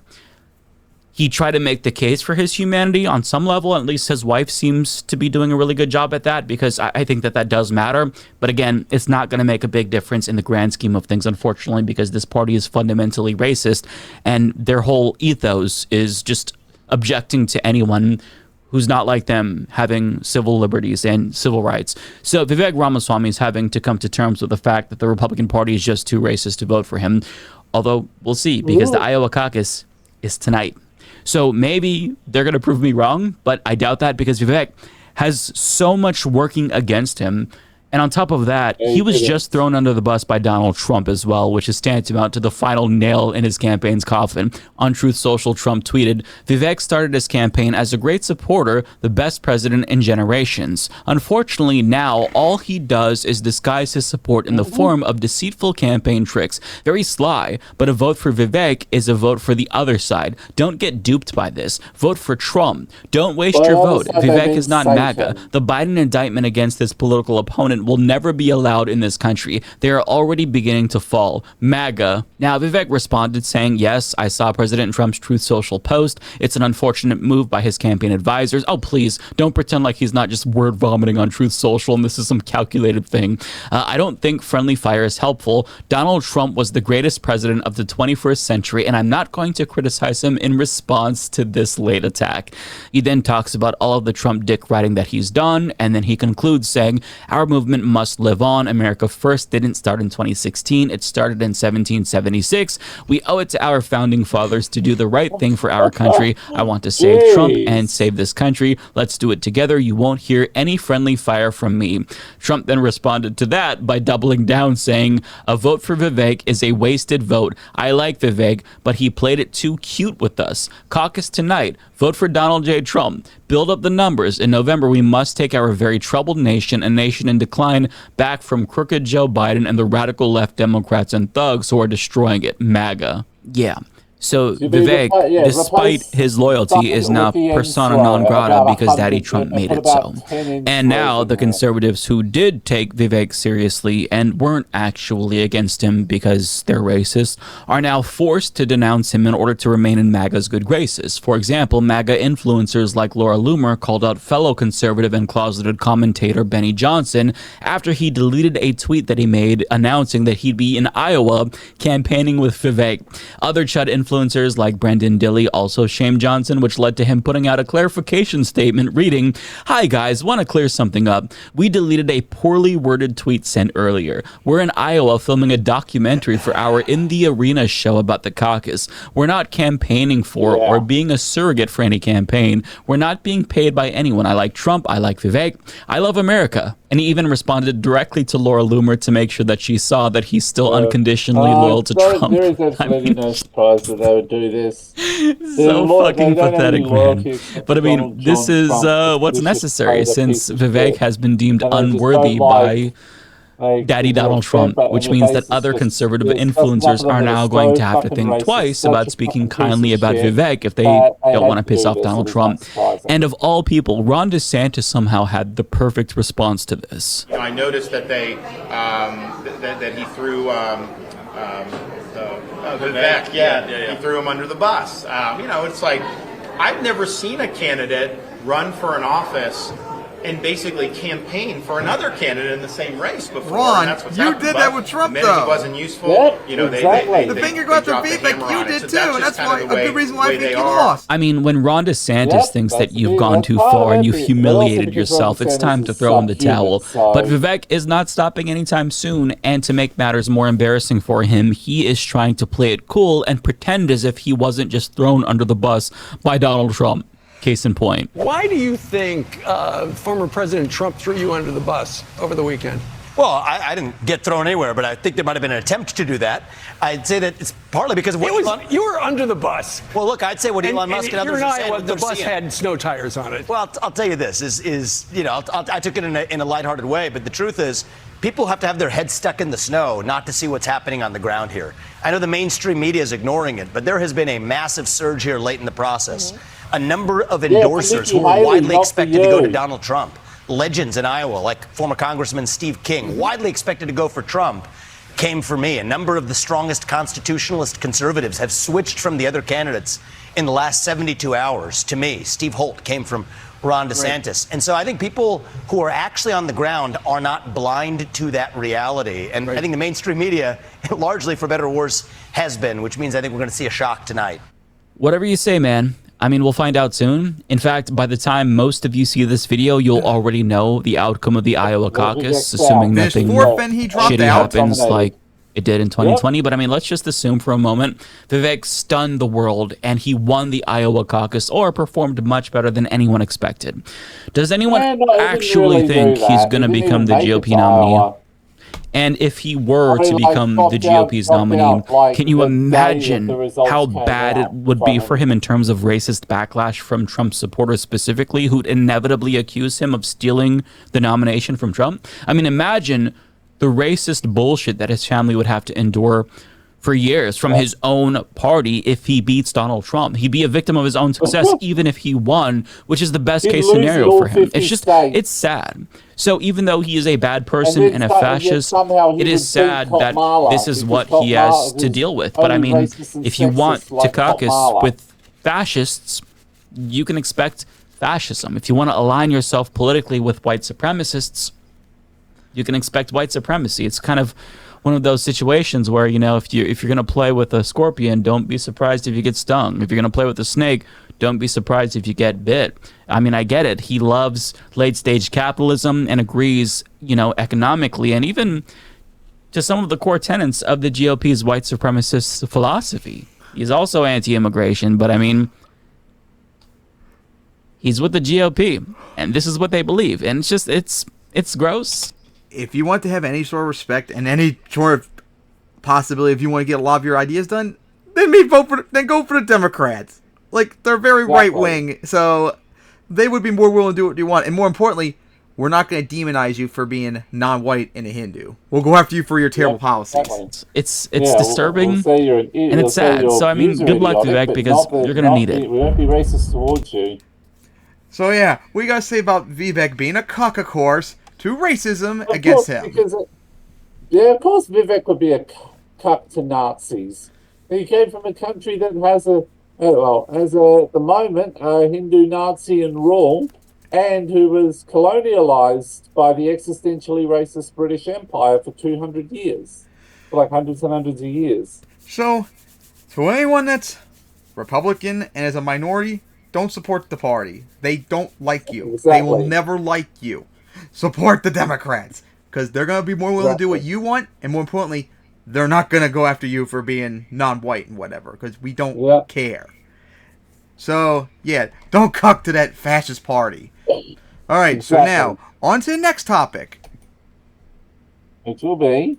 he tried to make the case for his humanity on some level. At least his wife seems to be doing a really good job at that, because I think that does matter. But again, it's not going to make a big difference in the grand scheme of things, unfortunately, because this party is fundamentally racist, and their whole ethos is just objecting to anyone who's not like them having civil liberties and civil rights. So Vivek Ramaswamy is having to come to terms with the fact that the Republican Party is just too racist to vote for him. Although, we'll see, because the Iowa caucus is tonight. So maybe they're going to prove me wrong, but I doubt that, because Vivek has so much working against him. And on top of that, he was just thrown under the bus by Donald Trump as well, which is tantamount to the final nail in his campaign's coffin. On Truth Social, Trump tweeted, Vivek started his campaign as a great supporter, the best president in generations. Unfortunately, now all he does is disguise his support in the form of deceitful campaign tricks. Very sly, but a vote for Vivek is a vote for the other side. Don't get duped by this. Vote for Trump. Don't waste your vote. Vivek is not MAGA. The Biden indictment against this political opponent movement will never be allowed in this country. They are already beginning to fall. MAGA. Now, Vivek responded saying, yes, I saw President Trump's Truth Social post. It's an unfortunate move by his campaign advisors. Oh, please, don't pretend like he's not just word vomiting on Truth Social and this is some calculated thing. I don't think friendly fire is helpful. Donald Trump was the greatest president of the 21st century, and I'm not going to criticize him in response to this late attack. He then talks about all of the Trump dick riding that he's done, and then he concludes saying, our movement must live on. America First didn't start in 2016. It started in 1776. We owe it to our founding fathers to do the right thing for our country. I want to save Trump and save this country. Let's do it together. You won't hear any friendly fire from me. Trump then responded to that by doubling down, saying, a vote for Vivek is a wasted vote. I like Vivek, but he played it too cute with us. Caucus tonight. Vote for Donald J. Trump. Build up the numbers. In November, we must take our very troubled nation, a nation in decline, back from crooked Joe Biden and the radical left Democrats and thugs who are destroying it. MAGA. Yeah. So Vivek, despite his loyalty, is now persona non grata because Daddy Trump made it so. And now the conservatives who did take Vivek seriously and weren't actually against him because they're racist are now forced to denounce him in order to remain in MAGA's good graces. For example, MAGA influencers like Laura Loomer called out fellow conservative and closeted commentator Benny Johnson after he deleted a tweet that he made announcing that he'd be in Iowa campaigning with Vivek. Other Chud influencers like Brendan Dilley also shamed Johnson, which led to him putting out a clarification statement reading, "Hi guys, want to clear something up. We deleted a poorly worded tweet sent earlier. We're in Iowa filming a documentary for our In the Arena show about the caucus. We're not campaigning for or being a surrogate for any campaign. We're not being paid by anyone. I like Trump. I like Vivek. I love America." And he even responded directly to Laura Loomer to make sure that she saw that he's still unconditionally loyal to Trump. There is absolutely no surprise that they would do this. So fucking pathetic, man. But I mean, this is what's necessary since Vivek has been deemed unworthy by Daddy Donald Trump, which means that other conservative influencers are now going to have to think twice about speaking kindly about Vivek if they don't want to piss off Donald Trump. And of all people, Ron DeSantis somehow had the perfect response to this. I noticed that they that he threw Vivek, he threw him under the bus. It's like I've never seen a candidate run for an office and basically campaign for another candidate in the same race before. Ron, that's what's you did that with Trump, though. The wasn't useful. The finger got the feedback. You did too, and that's why a good reason why I think you lost. I mean, when Ron DeSantis thinks that you've gone too far and you've humiliated yourself, it's time to throw in the towel. But Vivek is not stopping anytime soon, and to make matters more embarrassing for him, he is trying to play it cool and pretend as if he wasn't just thrown under the bus by Donald Trump. Case in point. Why do you think former President Trump threw you under the bus over the weekend? Well, I didn't get thrown anywhere, but I think there might have been an attempt to do that. I'd say that it's partly because of what you were under the bus. Well, look, I'd say what Elon Musk and others are saying. The bus had snow tires on it. Well, I'll tell you this: I took it in a lighthearted way, but the truth is, people have to have their heads stuck in the snow not to see what's happening on the ground here. I know the mainstream media is ignoring it, but there has been a massive surge here late in the process. Mm-hmm. A number of endorsers who were widely expected to go to Donald Trump, legends in Iowa like former Congressman Steve King, widely expected to go for Trump, came for me. A number of the strongest constitutionalist conservatives have switched from the other candidates in the last 72 hours to me. Steve Holt came from Ron DeSantis. And so I think people who are actually on the ground are not blind to that reality. And I think the mainstream media, largely for better or worse, has been, which means I think we're going to see a shock tonight. Whatever you say, man. I mean, we'll find out soon. In fact, by the time most of you see this video, you'll already know the outcome of the Iowa caucus, assuming nothing shitty happens like it did in 2020. But I mean, let's just assume for a moment Vivek stunned the world and he won the Iowa caucus or performed much better than anyone expected. Does anyone actually think he's going to become the GOP nominee? And if he were to become the GOP's nominee, can you imagine how bad it would be for him in terms of racist backlash from Trump supporters specifically, who'd inevitably accuse him of stealing the nomination from Trump? I mean, imagine the racist bullshit that his family would have to endure for years from his own party if he beats Donald Trump. He'd be a victim of his own success even if he won, which is the best case scenario for him. It's just, it's sad. So even though he is a bad person and a fascist, it is sad that this is what he has to deal with. But I mean, if you want to caucus with fascists, you can expect fascism. If you want to align yourself politically with white supremacists, you can expect white supremacy. It's kind of one of those situations where, you know, if you're going to play with a scorpion, don't be surprised if you get stung. If you're going to play with a snake, don't be surprised if you get bit. I mean, I get it. He loves late-stage capitalism and agrees, you know, economically and even to some of the core tenets of the GOP's white supremacist philosophy. He's also anti-immigration, but I mean, he's with the GOP, and this is what they believe. And it's just, it's gross. If you want to have any sort of respect and any sort of possibility, if you want to get a lot of your ideas done, then go for the Democrats. Like, they're very right wing, so they would be more willing to do what you want. And more importantly, we're not going to demonize you for being non-white and a Hindu. We'll go after you for your terrible policies. It's disturbing and it's sad. So I mean, good luck, Vivek, because you're going to need it. We won't be racist towards you. So yeah, we got to say about Vivek being a cuck, of course, to racism against him. Because of course Vivek would be a cuck to Nazis. He came from a country that has at the moment, a Hindu Nazi in rule, and who was colonialized by the existentially racist British Empire for 200 years. For like hundreds and hundreds of years. So, to anyone that's Republican and is a minority, don't support the party. They don't like you. Exactly. They will never like you. Support the Democrats, because they're going to be more willing to do what you want, and more importantly, they're not going to go after you for being non-white and whatever, because we don't care. So, yeah, don't cuck to that fascist party. Alright, so now, on to the next topic. Which will be,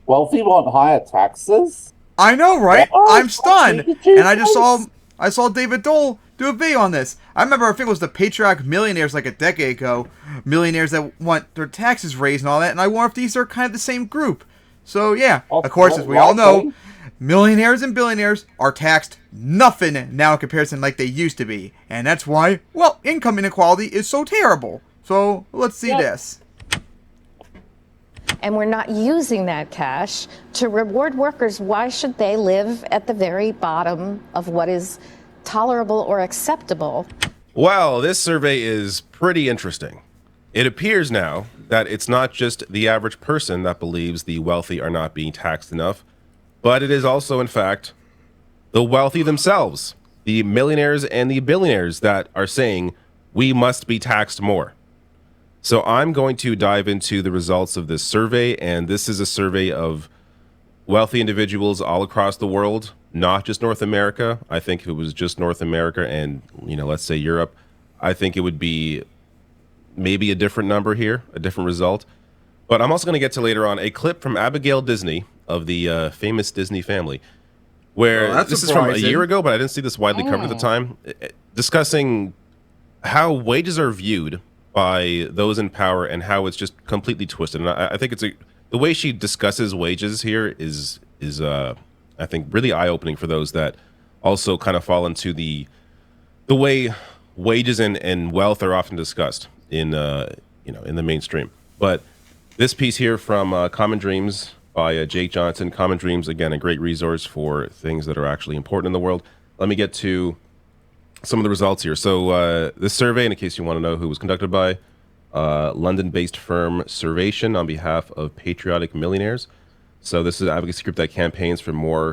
wealthy want higher taxes? I know, right? I'm stunned. And I saw David Dole do a video on this. I remember, I think it was the patriotic millionaires like a decade ago. Millionaires that want their taxes raised and all that. And I wonder if these are kind of the same group. So, yeah, of course, as we all know, millionaires and billionaires are taxed nothing now in comparison like they used to be. And that's why, well, income inequality is so terrible. So, let's see this. And we're not using that cash to reward workers. Why should they live at the very bottom of what is tolerable or acceptable? Well, this survey is pretty interesting. It appears now that it's not just the average person that believes the wealthy are not being taxed enough, but it is also, in fact, the wealthy themselves, the millionaires and the billionaires that are saying we must be taxed more. So I'm going to dive into the results of this survey, and this is a survey of wealthy individuals all across the world, not just North America. I think if it was just North America and, you know, let's say Europe, I think it would be maybe a different number here, a different result. But I'm also going to get to later on a clip from Abigail Disney of the famous Disney family, where this is from a year ago, but I didn't see this widely covered at the time, discussing how wages are viewed by those in power and how it's just completely twisted. And I think the way she discusses wages here is I think really eye-opening for those that also kind of fall into the way wages and wealth are often discussed in in the mainstream. But this piece here from Common Dreams by Jake Johnson. Common Dreams, again, a great resource for things that are actually important in the world. Let me get to some of the results here. So this survey, in case you want to know who was conducted by, London-based firm Survation on behalf of patriotic millionaires. So this is an advocacy group that campaigns for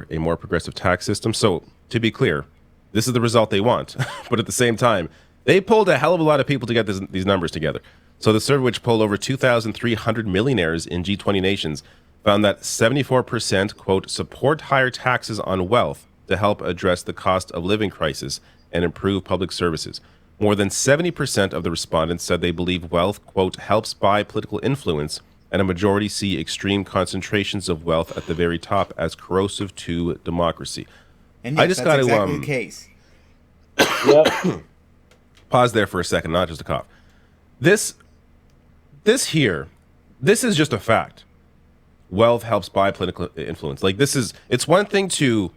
a more progressive tax system. So to be clear, this is the result they want. But at the same time, they pulled a hell of a lot of people to get these numbers together. So the survey, which polled over 2,300 millionaires in G20 nations, found that 74%, quote, support higher taxes on wealth to help address the cost of living crisis and improve public services. More than 70% of the respondents said they believe wealth, quote, helps buy political influence, and a majority see extreme concentrations of wealth at the very top as corrosive to democracy. And yes, I just got to exactly the case. Pause there for a second, not just a cough. This is just a fact. wealth helps buy political influence. Like it's one thing to,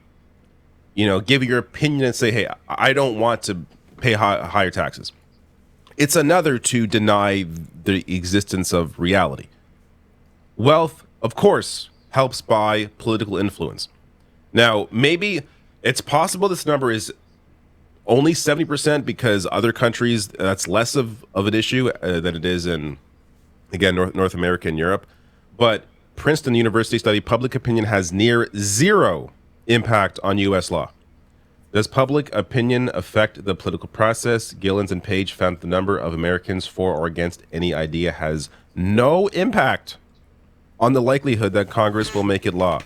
give your opinion and say, hey, I don't want to pay higher taxes. It's another to deny the existence of reality. Wealth, of course, helps buy political influence. Now, maybe it's possible this number is only 70% because other countries, that's less of an issue than it is in, again, North America and Europe. But Princeton University study, public opinion has near zero impact on U.S. law. Does public opinion affect the political process? Gillens and Page found the number of Americans for or against any idea has no impact on the likelihood that Congress will make it law.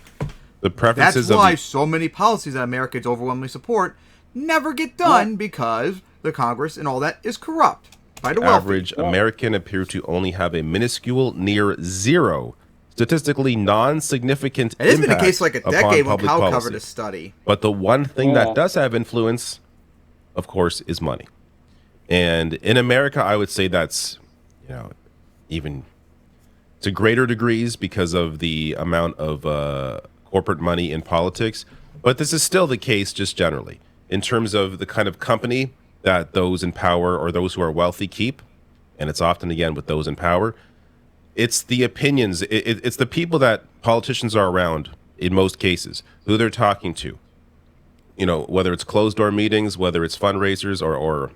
The preferences That's why so many policies that Americans overwhelmingly support never get done because the Congress and all that is corrupt by the wealthy. Average American appear to only have a minuscule, near zero, statistically non-significant impact. It has been the case like a decade when Kyle policy. covered this study. But the one thing that does have influence, of course, is money. And in America, I would say that's, even to greater degrees because of the amount of corporate money in politics. But this is still the case just generally in terms of the kind of company that those in power or those who are wealthy keep. And it's often, again, with those in power. It's the opinions. It's the people that politicians are around in most cases, who they're talking to. Whether it's closed door meetings, whether it's fundraisers or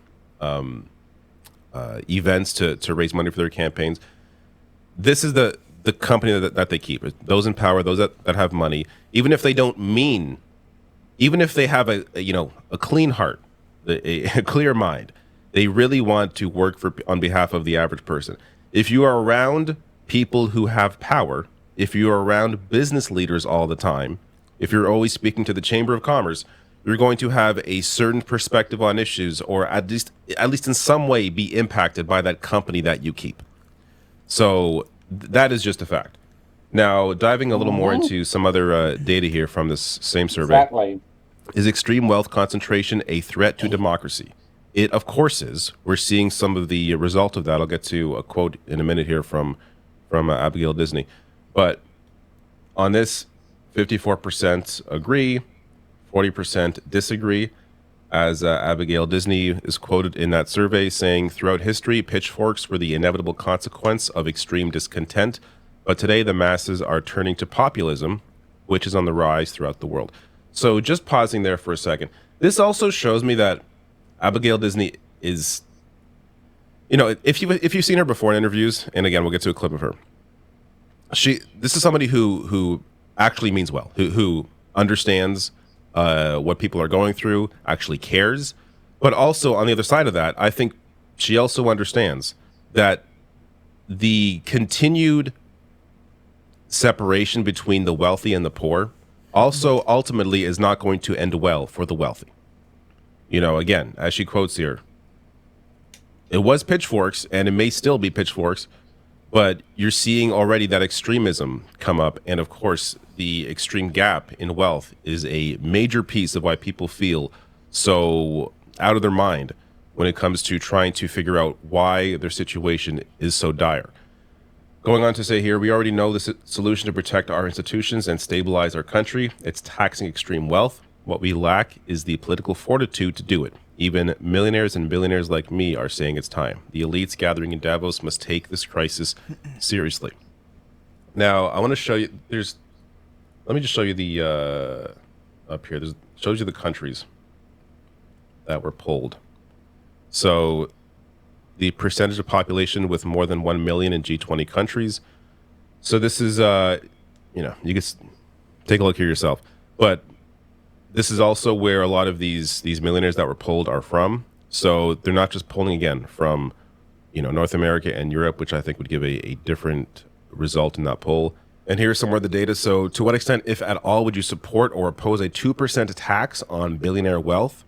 events to raise money for their campaigns. This is the company that they keep. Those in power, those that have money, even if they don't mean, even if they have a clean heart, a clear mind, they really want to work on behalf of the average person. If you are around people who have power, if you are around business leaders all the time, if you're always speaking to the Chamber of Commerce, you're going to have a certain perspective on issues, or at least in some way be impacted by that company that you keep. So that is just a fact. Now, diving a little more into some other data here from this same survey. Exactly. Is extreme wealth concentration a threat to democracy? It, of course, is. We're seeing some of the result of that. I'll get to a quote in a minute here from Abigail Disney. But on this, 54% agree, 40% disagree. As Abigail Disney is quoted in that survey saying, throughout history, pitchforks were the inevitable consequence of extreme discontent. But today, the masses are turning to populism, which is on the rise throughout the world. So just pausing there for a second. This also shows me that Abigail Disney is, if you've seen her before in interviews, and again, we'll get to a clip of her. This is somebody who actually means well, who understands what people are going through, actually cares. But also on the other side of that, I think she also understands that the continued separation between the wealthy and the poor also ultimately is not going to end well for the wealthy. Again, as she quotes here, it was pitchforks and it may still be pitchforks, but you're seeing already that extremism come up. And of course, the extreme gap in wealth is a major piece of why people feel so out of their mind when it comes to trying to figure out why their situation is so dire. Going on to say here, we already know the solution to protect our institutions and stabilize our country. It's taxing extreme wealth. What we lack is the political fortitude to do it. Even millionaires and billionaires like me are saying it's time. The elites gathering in Davos must take this crisis seriously. Now, I want to show you, let me just show you the, up here, shows you the countries that were polled. So the percentage of population with more than 1 million in G20 countries. So this is, you can take a look here yourself. But this is also where a lot of these millionaires that were polled are from. So they're not just polling, again, from, North America and Europe, which I think would give a different result in that poll. And here's some more of the data. So to what extent, if at all, would you support or oppose a 2% tax on billionaire wealth?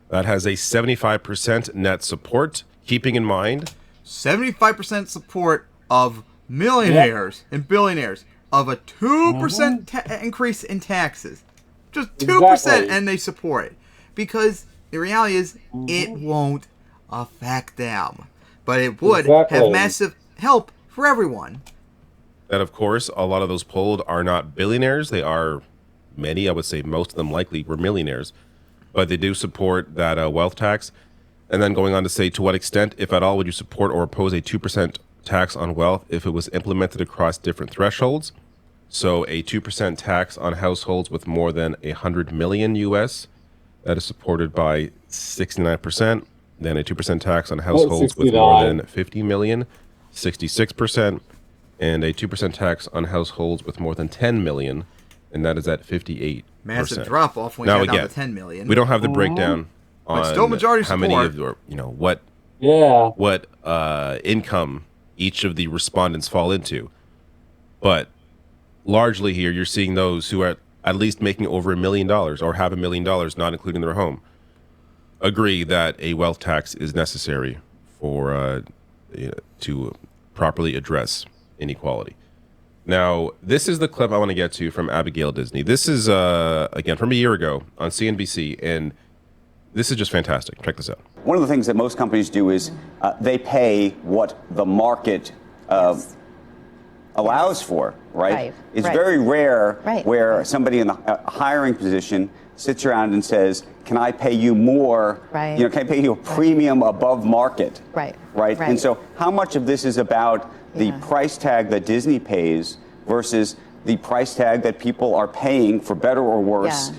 That has a 75% net support. Keeping in mind, 75% support of millionaires and billionaires of a 2% increase in taxes. Just 2%, and they support it. Because the reality is, it won't affect them. But it would have massive help for everyone. that, of course, a lot of those polled are not billionaires. They are many, I would say most of them likely were millionaires, but they do support that wealth tax. And then going on to say, to what extent, if at all, would you support or oppose a 2% tax on wealth if it was implemented across different thresholds? So a 2% tax on households with more than 100 million US, that is supported by 69%. Then a 2% tax on households with more than 50 million, 66%. And a 2% tax on households with more than 10 million, and that is at 58%. Massive drop off when now you again, down to 10 million. We don't have the breakdown on still majority how many support. of or, you know, what income each of the respondents fall into. But largely here, you're seeing those who are at least making over $1 million or have $1 million, not including their home, agree that a wealth tax is necessary for to properly address inequality. Now, this is the clip I want to get to from Abigail Disney. This is, again, from a year ago on CNBC, and this is just fantastic. Check this out. One of the things that most companies do is they pay what the market allows for, right? It's very rare where somebody in a hiring position sits around and says, can I pay you more? You know, can I pay you a premium above market? Right. And so how much of this is about the price tag that Disney pays versus the price tag that people are paying, for better or worse,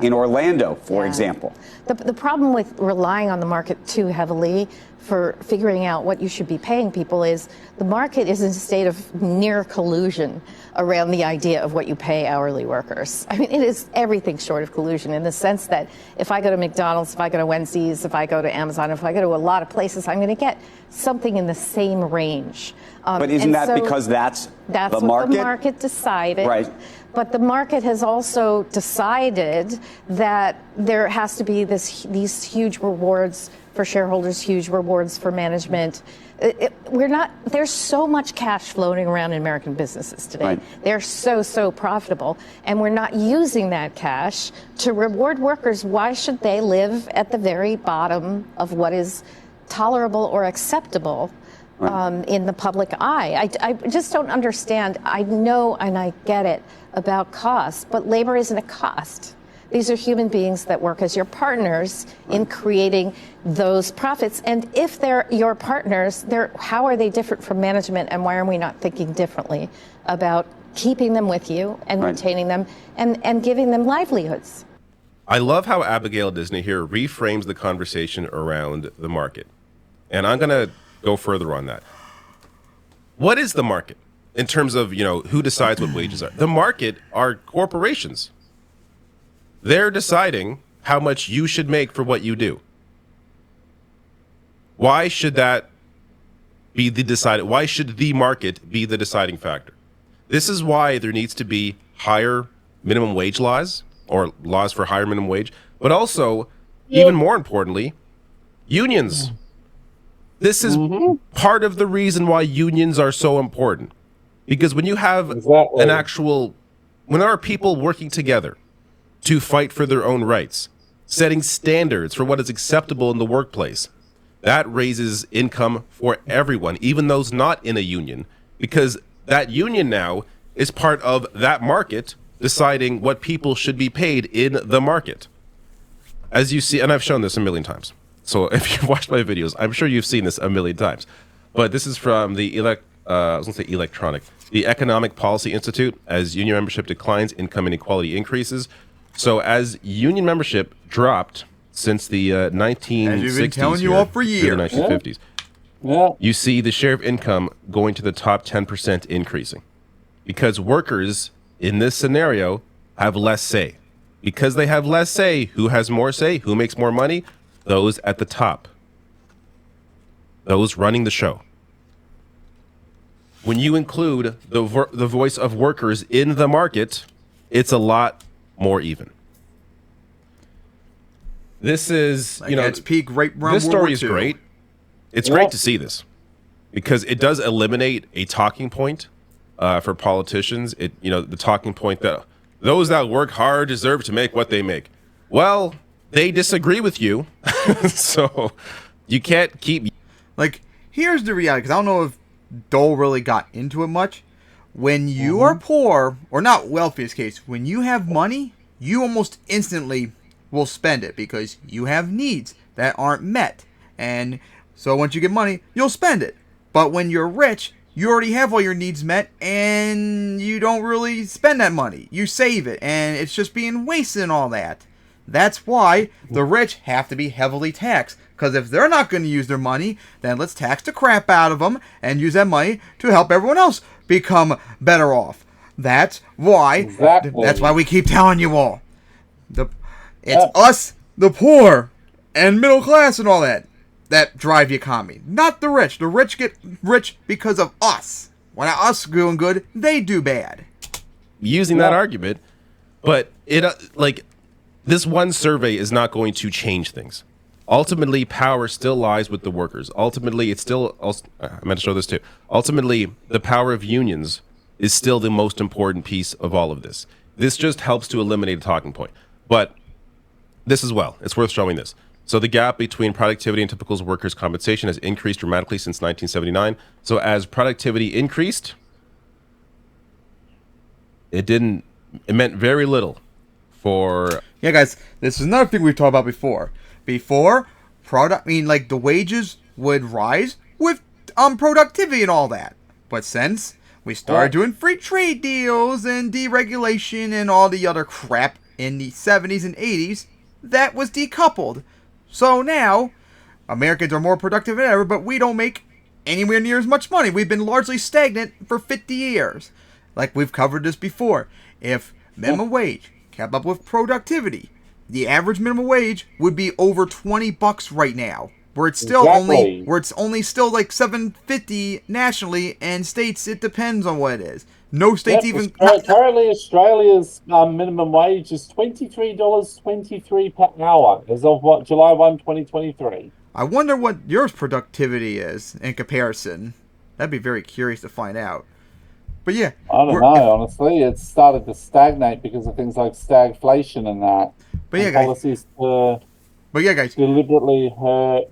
in Orlando, for example? The problem with relying on the market too heavily for figuring out what you should be paying people is the market is in a state of near collusion around the idea of what you pay hourly workers. I mean, it is everything short of collusion in the sense that if I go to McDonald's, if I go to Wendy's, if I go to Amazon, if I go to a lot of places, I'm going to get something in the same range. But isn't that because that's the what market? the market decided. Right. But the market has also decided that there has to be these huge rewards for shareholders, huge rewards for management. There's so much cash floating around in American businesses today. They're so profitable, and we're not using that cash to reward workers. Why should they live at the very bottom of what is tolerable or acceptable in the public eye? I just don't understand. I know and I get it about cost, but labor isn't a cost. These are human beings that work as your partners in creating those profits. And if they're your partners, how are they different from management, and why are we not thinking differently about keeping them with you and retaining them and giving them livelihoods? I love how Abigail Disney here reframes the conversation around the market. And I'm going to go further on that. What is the market in terms of, who decides what wages are? The market are corporations. They're deciding how much you should make for what you do. Why should that be why should the market be the deciding factor? This is why there needs to be higher minimum wage laws, or laws for higher minimum wage, but also, even more importantly, unions. This is part of the reason why unions are so important. Because when you have when there are people working together to fight for their own rights, setting standards for what is acceptable in the workplace, that raises income for everyone, even those not in a union, because that union now is part of that market deciding what people should be paid in the market. As you see, and I've shown this a million times. So if you've watched my videos, I'm sure you've seen this a million times. But this is from the the Economic Policy Institute. As union membership declines, income inequality increases. So as union membership dropped since the 1960s, as we've been telling you all for years, the 1950s, you see the share of income going to the top 10% increasing, because workers in this scenario have less say. Because they have less say, who has more say? Who makes more money? Those at the top. Those running the show. When you include the voice of workers in the market, it's a lot more even. This is, it's peak right around this story is great. It's great to see this, because it does eliminate a talking point for politicians. The talking point that those that work hard deserve to make what they make. Well, they disagree with you, so you can't keep. Here's the reality, because I don't know if Dole really got into it much, when you are poor, or not wealthiest case, when you have money, you almost instantly will spend it because you have needs that aren't met. And so once you get money, you'll spend it. But when you're rich, you already have all your needs met and you don't really spend that money. You save it and it's just being wasted and all that. That's why the rich have to be heavily taxed. Because if they're not going to use their money, then let's tax the crap out of them and use that money to help everyone else become better off. That's why. Exactly. That's why we keep telling you all. It's us, the poor, and middle class and all that drive the economy. Not the rich. The rich get rich because of us. When us doing good, they do bad. Using that argument, but it this one survey is not going to change things. Ultimately, power still lies with the workers. Ultimately, it's still... I meant to show this too. Ultimately, the power of unions is still the most important piece of all of this. This just helps to eliminate a talking point. But this as well. It's worth showing this. So the gap between productivity and typical workers' compensation has increased dramatically since 1979. So as productivity increased, it meant very little for... Yeah, guys, this is another thing we've talked about before. The wages would rise with productivity and all that. But since we started doing free trade deals and deregulation and all the other crap in the 70s and 80s, that was decoupled. So now, Americans are more productive than ever, but we don't make anywhere near as much money. We've been largely stagnant for 50 years. Like we've covered this before. If minimum wage kept up with productivity, the average minimum wage would be over $20 right now. Where it's still only still like $7.50 nationally, and states it depends on what it is. No states even. Currently, Australia's minimum wage is $23.23 per hour as of July 1, 2023. I wonder what your productivity is in comparison. That'd be very curious to find out. But yeah, I don't know. Honestly, it's started to stagnate because of things like stagflation and that. But yeah, guys. Policies to guys. Deliberately hurt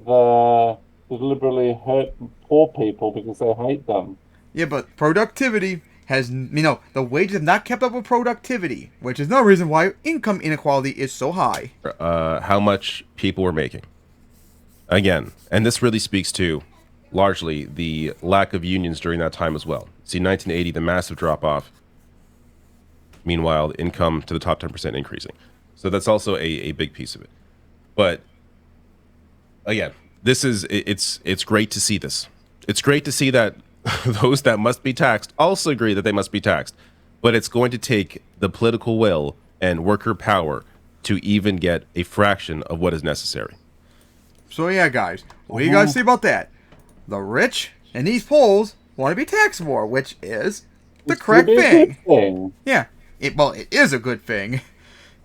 poor people because they hate them. Yeah, but productivity has, the wages have not kept up with productivity, which is another reason why income inequality is so high. How much people were making. Again, and this really speaks to largely the lack of unions during that time as well. See, 1980, the massive drop-off. Meanwhile, the income to the top 10% increasing. So that's also a big piece of it. But again, it's great to see this. It's great to see that those that must be taxed also agree that they must be taxed. But it's going to take the political will and worker power to even get a fraction of what is necessary. So yeah, guys, what do you guys say about that? The rich in these polls want to be taxed more, which is the correct thing. Yeah, it is a good thing.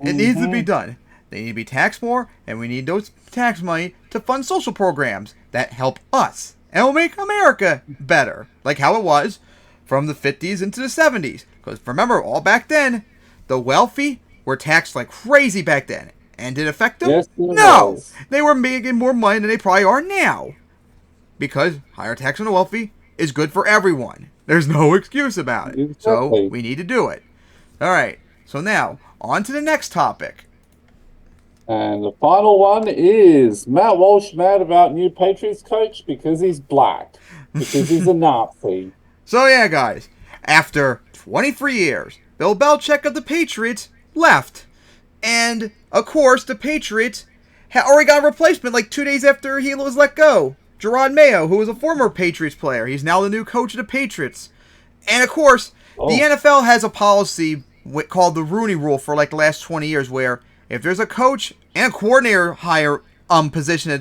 It needs to be done. They need to be taxed more, and we need those tax money to fund social programs that help us and will make America better, like how it was from the 50s into the 70s. Because remember, all back then, the wealthy were taxed like crazy back then. And did it affect them? Yes, no! They were making more money than they probably are now. Because higher tax on the wealthy is good for everyone. There's no excuse about it. Exactly. So we need to do it. All right. So now, on to the next topic. And the final one is Matt Walsh mad about new Patriots coach because he's black. Because he's a Nazi. So yeah, guys. After 23 years, Bill Belichick of the Patriots left. And, of course, the Patriots already got a replacement like 2 days after he was let go. Gerard Mayo, who was a former Patriots player. He's now the new coach of the Patriots. And, of course, the NFL has a policy called the Rooney Rule for like the last 20 years where if there's a coach and a coordinator position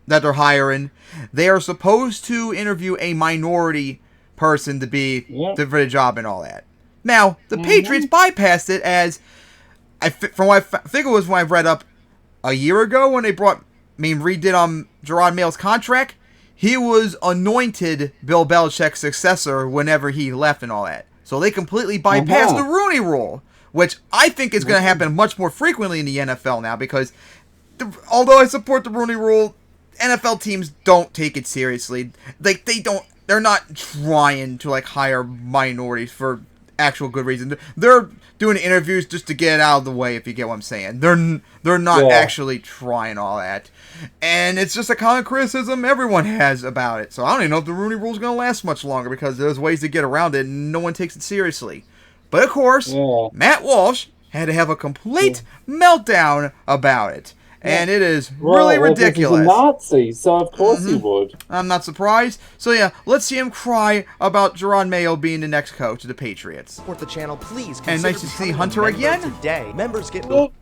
that they're hiring, they are supposed to interview a minority person to be for the job and all that. Now, the Patriots bypassed it as... from what I think it was when I read up a year ago when they redid Gerard Mayo's contract, he was anointed Bill Belichick's successor whenever he left and all that. So they completely bypassed the Rooney Rule, which I think is going to happen much more frequently in the NFL now because although I support the Rooney Rule, NFL teams don't take it seriously. They don't they're not trying to like hire minorities for actual good reason. They're doing interviews just to get it out of the way, if you get what I'm saying. They're not actually trying all that. And it's just a common criticism everyone has about it. So I don't even know if the Rooney Rule is going to last much longer, because there's ways to get around it and no one takes it seriously. But of course, Matt Walsh had to have a complete meltdown about it. And it is really ridiculous. He's a Nazi, so of course he would. I'm not surprised. So yeah, let's see him cry about Gerard Mayo being the next coach of the Patriots. Support the channel, please. And nice to see Hunter again. Today, members get. So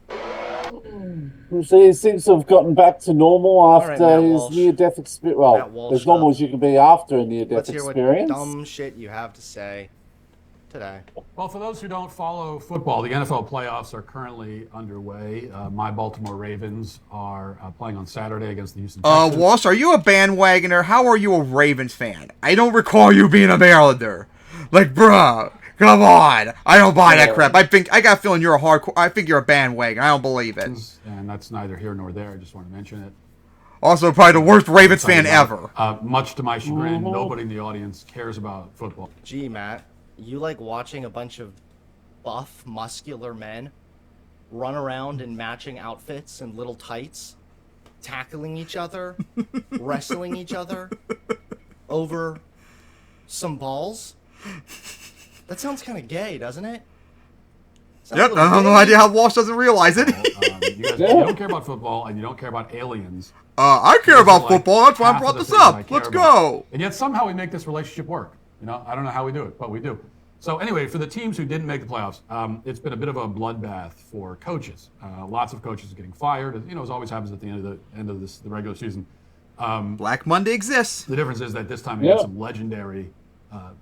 he seems to have gotten back to normal after his near-death experience. Well, as normal as you can be after a near-death experience. What dumb shit you have to say today. Well, for those who don't follow football, the NFL playoffs are currently underway. My Baltimore Ravens are playing on Saturday against the Houston Texans. Walsh, are you a bandwagoner? How are you a Ravens fan? I don't recall you being a Marylander. Like, bruh, come on. I don't buy that crap. I got a feeling you're a hardcore. I think you're a bandwagon. I don't believe it. And that's neither here nor there. I just want to mention it. Also, probably the worst Ravens fan ever. Much to my chagrin, nobody in the audience cares about football. Gee, Matt. You like watching a bunch of buff, muscular men run around in matching outfits and little tights, tackling each other, wrestling each other over some balls? That sounds kind of gay, doesn't it? Yep, I have no idea how Walsh doesn't realize it. You don't care about football and you don't care about aliens. I care about football. That's why I brought this up. Let's go. And yet somehow we make this relationship work. I don't know how we do it, but we do. So anyway, for the teams who didn't make the playoffs, it's been a bit of a bloodbath for coaches. Lots of coaches are getting fired, as always happens at the end of the regular season. Black Monday exists. The difference is that this time we got some legendary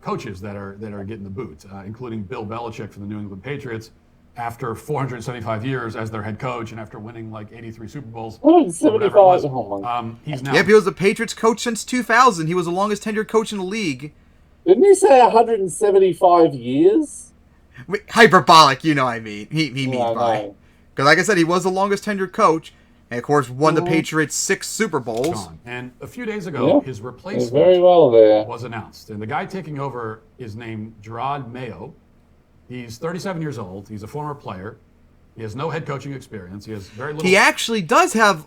coaches that are getting the boot, including Bill Belichick from the New England Patriots, after 475 years as their head coach and after winning like 83 Super Bowls. 175. He's now. Yep, he was the Patriots coach since 2000. He was the longest tenured coach in the league. Didn't he say 175 years? Hyperbolic, you know what I mean. He means by. Because like I said, he was the longest tenured coach, and of course won the Patriots 6 Super Bowls. And a few days ago, his replacement was announced. And the guy taking over is named Gerard Mayo. He's 37 years old. He's a former player. He has no head coaching experience. He has very little. He actually does have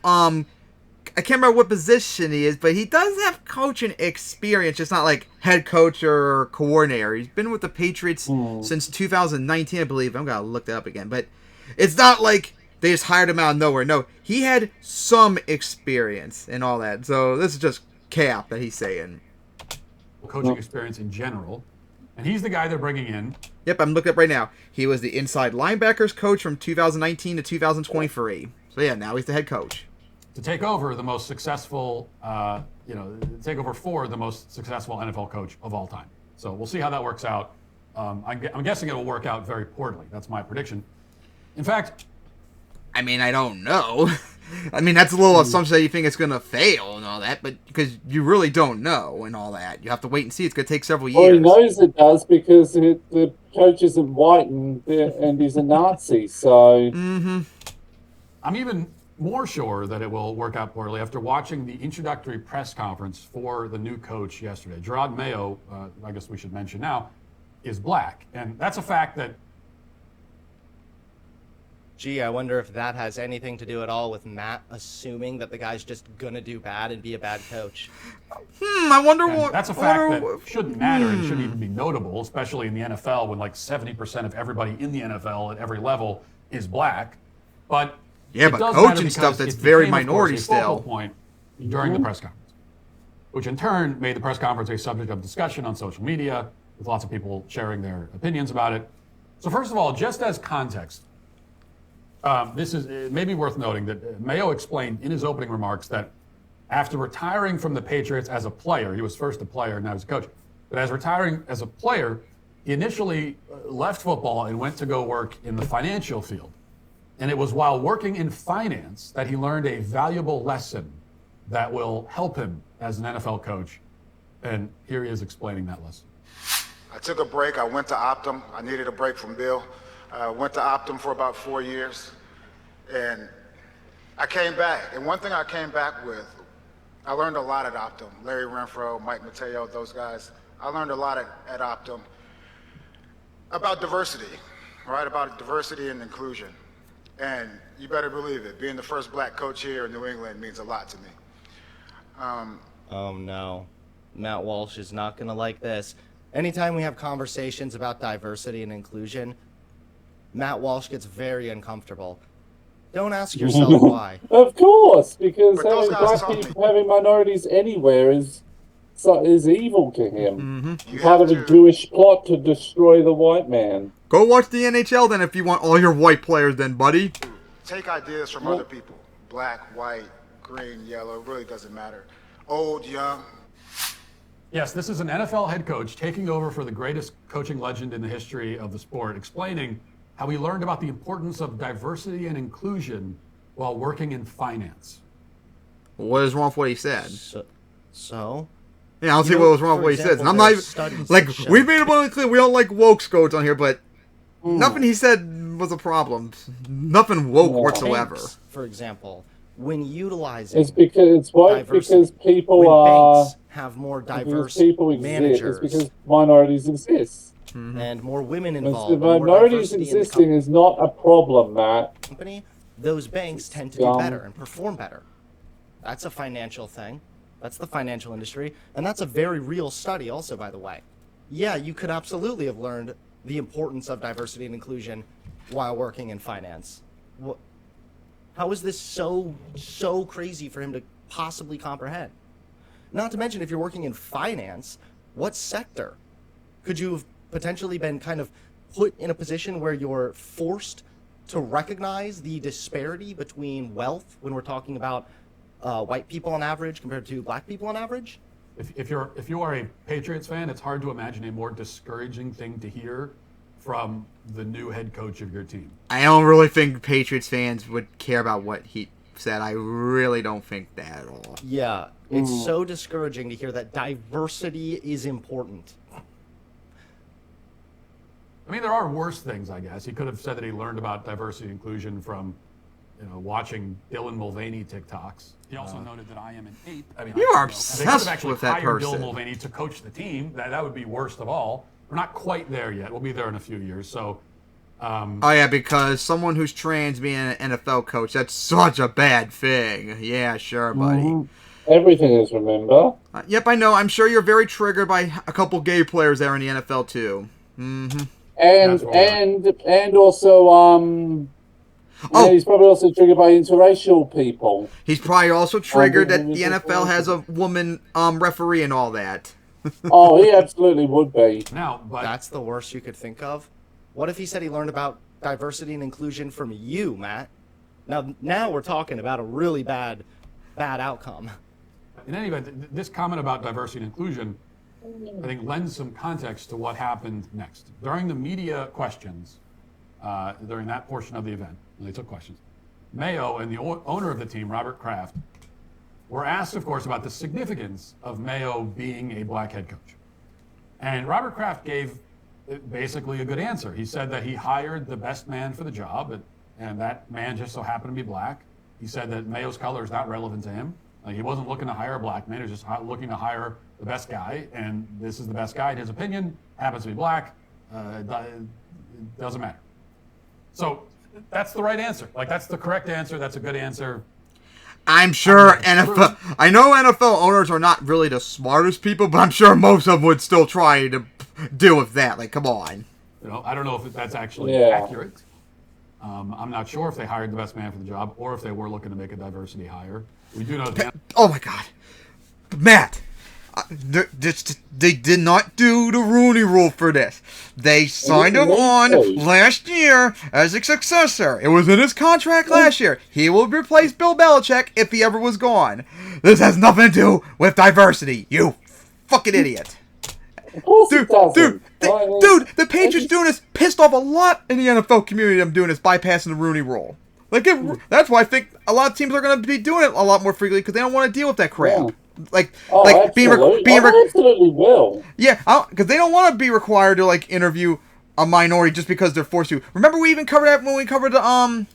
I can't remember what position he is, but he does have coaching experience. Just not like head coach or coordinator. He's been with the Patriots since 2019, I believe. I'm gonna look that up again, but it's not like they just hired him out of nowhere. No, he had some experience and all that. So this is just cap that he's saying. Coaching experience in general, and he's the guy they're bringing in. Yep, I'm looking up right now. He was the inside linebackers coach from 2019 to 2023. So yeah, now he's the head coach. To take over the most successful, take over for the most successful NFL coach of all time. So we'll see how that works out. I'm guessing it will work out very poorly. That's my prediction. In fact, I mean, I don't know. I mean, that's a little assumption that you think it's going to fail and all that, but because you really don't know and all that. You have to wait and see. It's going to take several years. Well, he knows it does because the coach isn't white and he's a Nazi, so... I'm even more sure that it will work out poorly after watching the introductory press conference for the new coach yesterday. Gerard Mayo, I guess we should mention now, is black. And that's a fact that... Gee, I wonder if that has anything to do at all with Matt assuming that the guy's just gonna do bad and be a bad coach. I wonder what... That's a fact that shouldn't matter and shouldn't even be notable, especially in the NFL when like 70% of everybody in the NFL at every level is black. But... yeah, but coaching stuff that's very minority still. Point during the press conference, which in turn made the press conference a subject of discussion on social media, with lots of people sharing their opinions about it. So first of all, just as context, it may be worth noting that Mayo explained in his opening remarks that after retiring from the Patriots as a player, he was first a player and now he's a coach, but as retiring as a player, he initially left football and went to go work in the financial field. And it was while working in finance that he learned a valuable lesson that will help him as an NFL coach. And here he is explaining that lesson. I took a break. I went to Optum. I needed a break from Bill. I went to Optum for about 4 years. And I came back. And one thing I came back with I learned a lot at Optum. Larry Renfro, Mike Mateo, those guys. I learned a lot at Optum about diversity, right? About diversity and inclusion. And you better believe it. Being the first black coach here in New England means a lot to me. Oh no, Matt Walsh is not gonna like this. Anytime we have conversations about diversity and inclusion, Matt Walsh gets very uncomfortable. Don't ask yourself why. Of course, because having minorities anywhere is evil to him. Part of a Jewish plot to destroy the white man. Go watch the NHL then if you want all your white players then, buddy. Take ideas from other people. Black, white, green, yellow, it really doesn't matter. Old, young. Yes, this is an NFL head coach taking over for the greatest coaching legend in the history of the sport, explaining how he learned about the importance of diversity and inclusion while working in finance. What is wrong with what he said? So? Yeah, I don't see what was wrong with what he said. And I'm not even, like, we've made it abundantly clear we don't like woke scouts on here, but nothing he said was a problem. Nothing woke whatsoever. Banks, for example, when utilizing it's because people are have more diverse managers. It's because minorities exist. And more women involved. Minorities existing is not a problem, Matt. Company, those banks tend to do better and perform better. That's a financial thing. That's the financial industry. And that's a very real study also, by the way. Yeah, you could absolutely have learned the importance of diversity and inclusion while working in finance. How is this so crazy for him to possibly comprehend? Not to mention, if you're working in finance, what sector? Could you have potentially been kind of put in a position where you're forced to recognize the disparity between wealth when we're talking about white people on average compared to black people on average? If you are a Patriots fan, it's hard to imagine a more discouraging thing to hear from the new head coach of your team. I don't really think Patriots fans would care about what he said. I really don't think that at all. Yeah, it's so discouraging to hear that diversity is important. I mean, there are worse things, I guess. He could have said that he learned about diversity and inclusion from, watching Dylan Mulvaney TikToks. He also noted that I am an ape. I mean, you are obsessed with that person. Dylan Mulvaney to coach the team. That would be worst of all. We're not quite there yet. We'll be there in a few years. So. Oh yeah, because someone who's trans being an NFL coach, that's such a bad thing. Yeah, sure, buddy. Everything is, remember? Yep, I know. I'm sure you're very triggered by a couple gay players there in the NFL too. And also he's probably also triggered by interracial people. He's probably also triggered that the NFL has a woman referee and all that. Oh, he absolutely would be. That's the worst you could think of. What if he said he learned about diversity and inclusion from you, Matt? Now we're talking about a really bad outcome. In any event, this comment about diversity and inclusion, I think, lends some context to what happened next. During the media questions, during that portion of the event, when they took questions, Mayo and the owner of the team, Robert Kraft, were asked, of course, about the significance of Mayo being a black head coach. And Robert Kraft gave basically a good answer. He said that he hired the best man for the job, and that man just so happened to be black. He said that Mayo's color is not relevant to him. Like, he wasn't looking to hire a black man. He was just looking to hire the best guy, and this is the best guy in his opinion. Happens to be black. It doesn't matter. So that's the right answer. Like, that's the correct answer. That's a good answer. I'm sure NFL. I know NFL owners are not really the smartest people, but I'm sure most of them would still try to deal with that. Like, come on. I don't know if that's actually accurate. I'm not sure if they hired the best man for the job or if they were looking to make a diversity hire. We do know that. Oh my God, Matt! They did not do the Rooney Rule for this. They signed him on last year as a successor. It was in his contract last year. He will replace Bill Belichick if he ever was gone. This has nothing to do with diversity, you fucking idiot. Dude, the Patriots doing this pissed off a lot in the NFL community. I'm doing this, bypassing the Rooney Rule. Like, that's why I think a lot of teams are going to be doing it a lot more frequently because they don't want to deal with that crap. Yeah. Absolutely will. Yeah, because they don't want to be required to interview a minority just because they're forced to. Remember, we even covered that when we covered the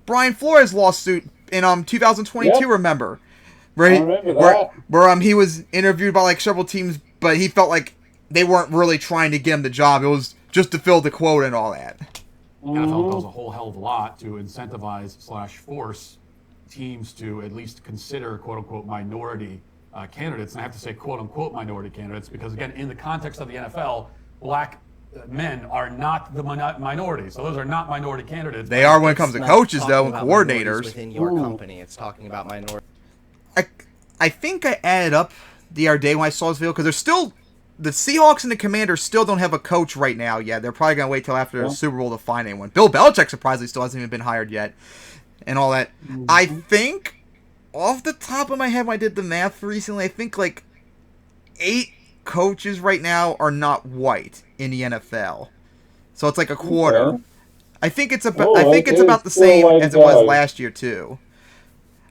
Brian Flores lawsuit in 2022. Yep. Remember, Where he was interviewed by like several teams, but he felt like they weren't really trying to get him the job. It was just to fill the quota and all that. NFL does a whole hell of a lot to incentivize/force teams to at least consider quote-unquote minority candidates. And I have to say quote-unquote minority candidates because, again, in the context of the NFL, black men are not the minority. So those are not minority candidates. They are when it comes to coaches, though, and coordinators. Within your company, it's talking about minority. I think I added up the other day when I saw this video because there's still the Seahawks and the Commanders still don't have a coach right now yet. They're probably gonna wait till after the Super Bowl to find anyone. Bill Belichick surprisingly still hasn't even been hired yet, and all that. I think off the top of my head, when I did the math recently, I think like 8 coaches right now are not white in the NFL, so it's like a quarter. Okay. I think it's about the same as it was last year too.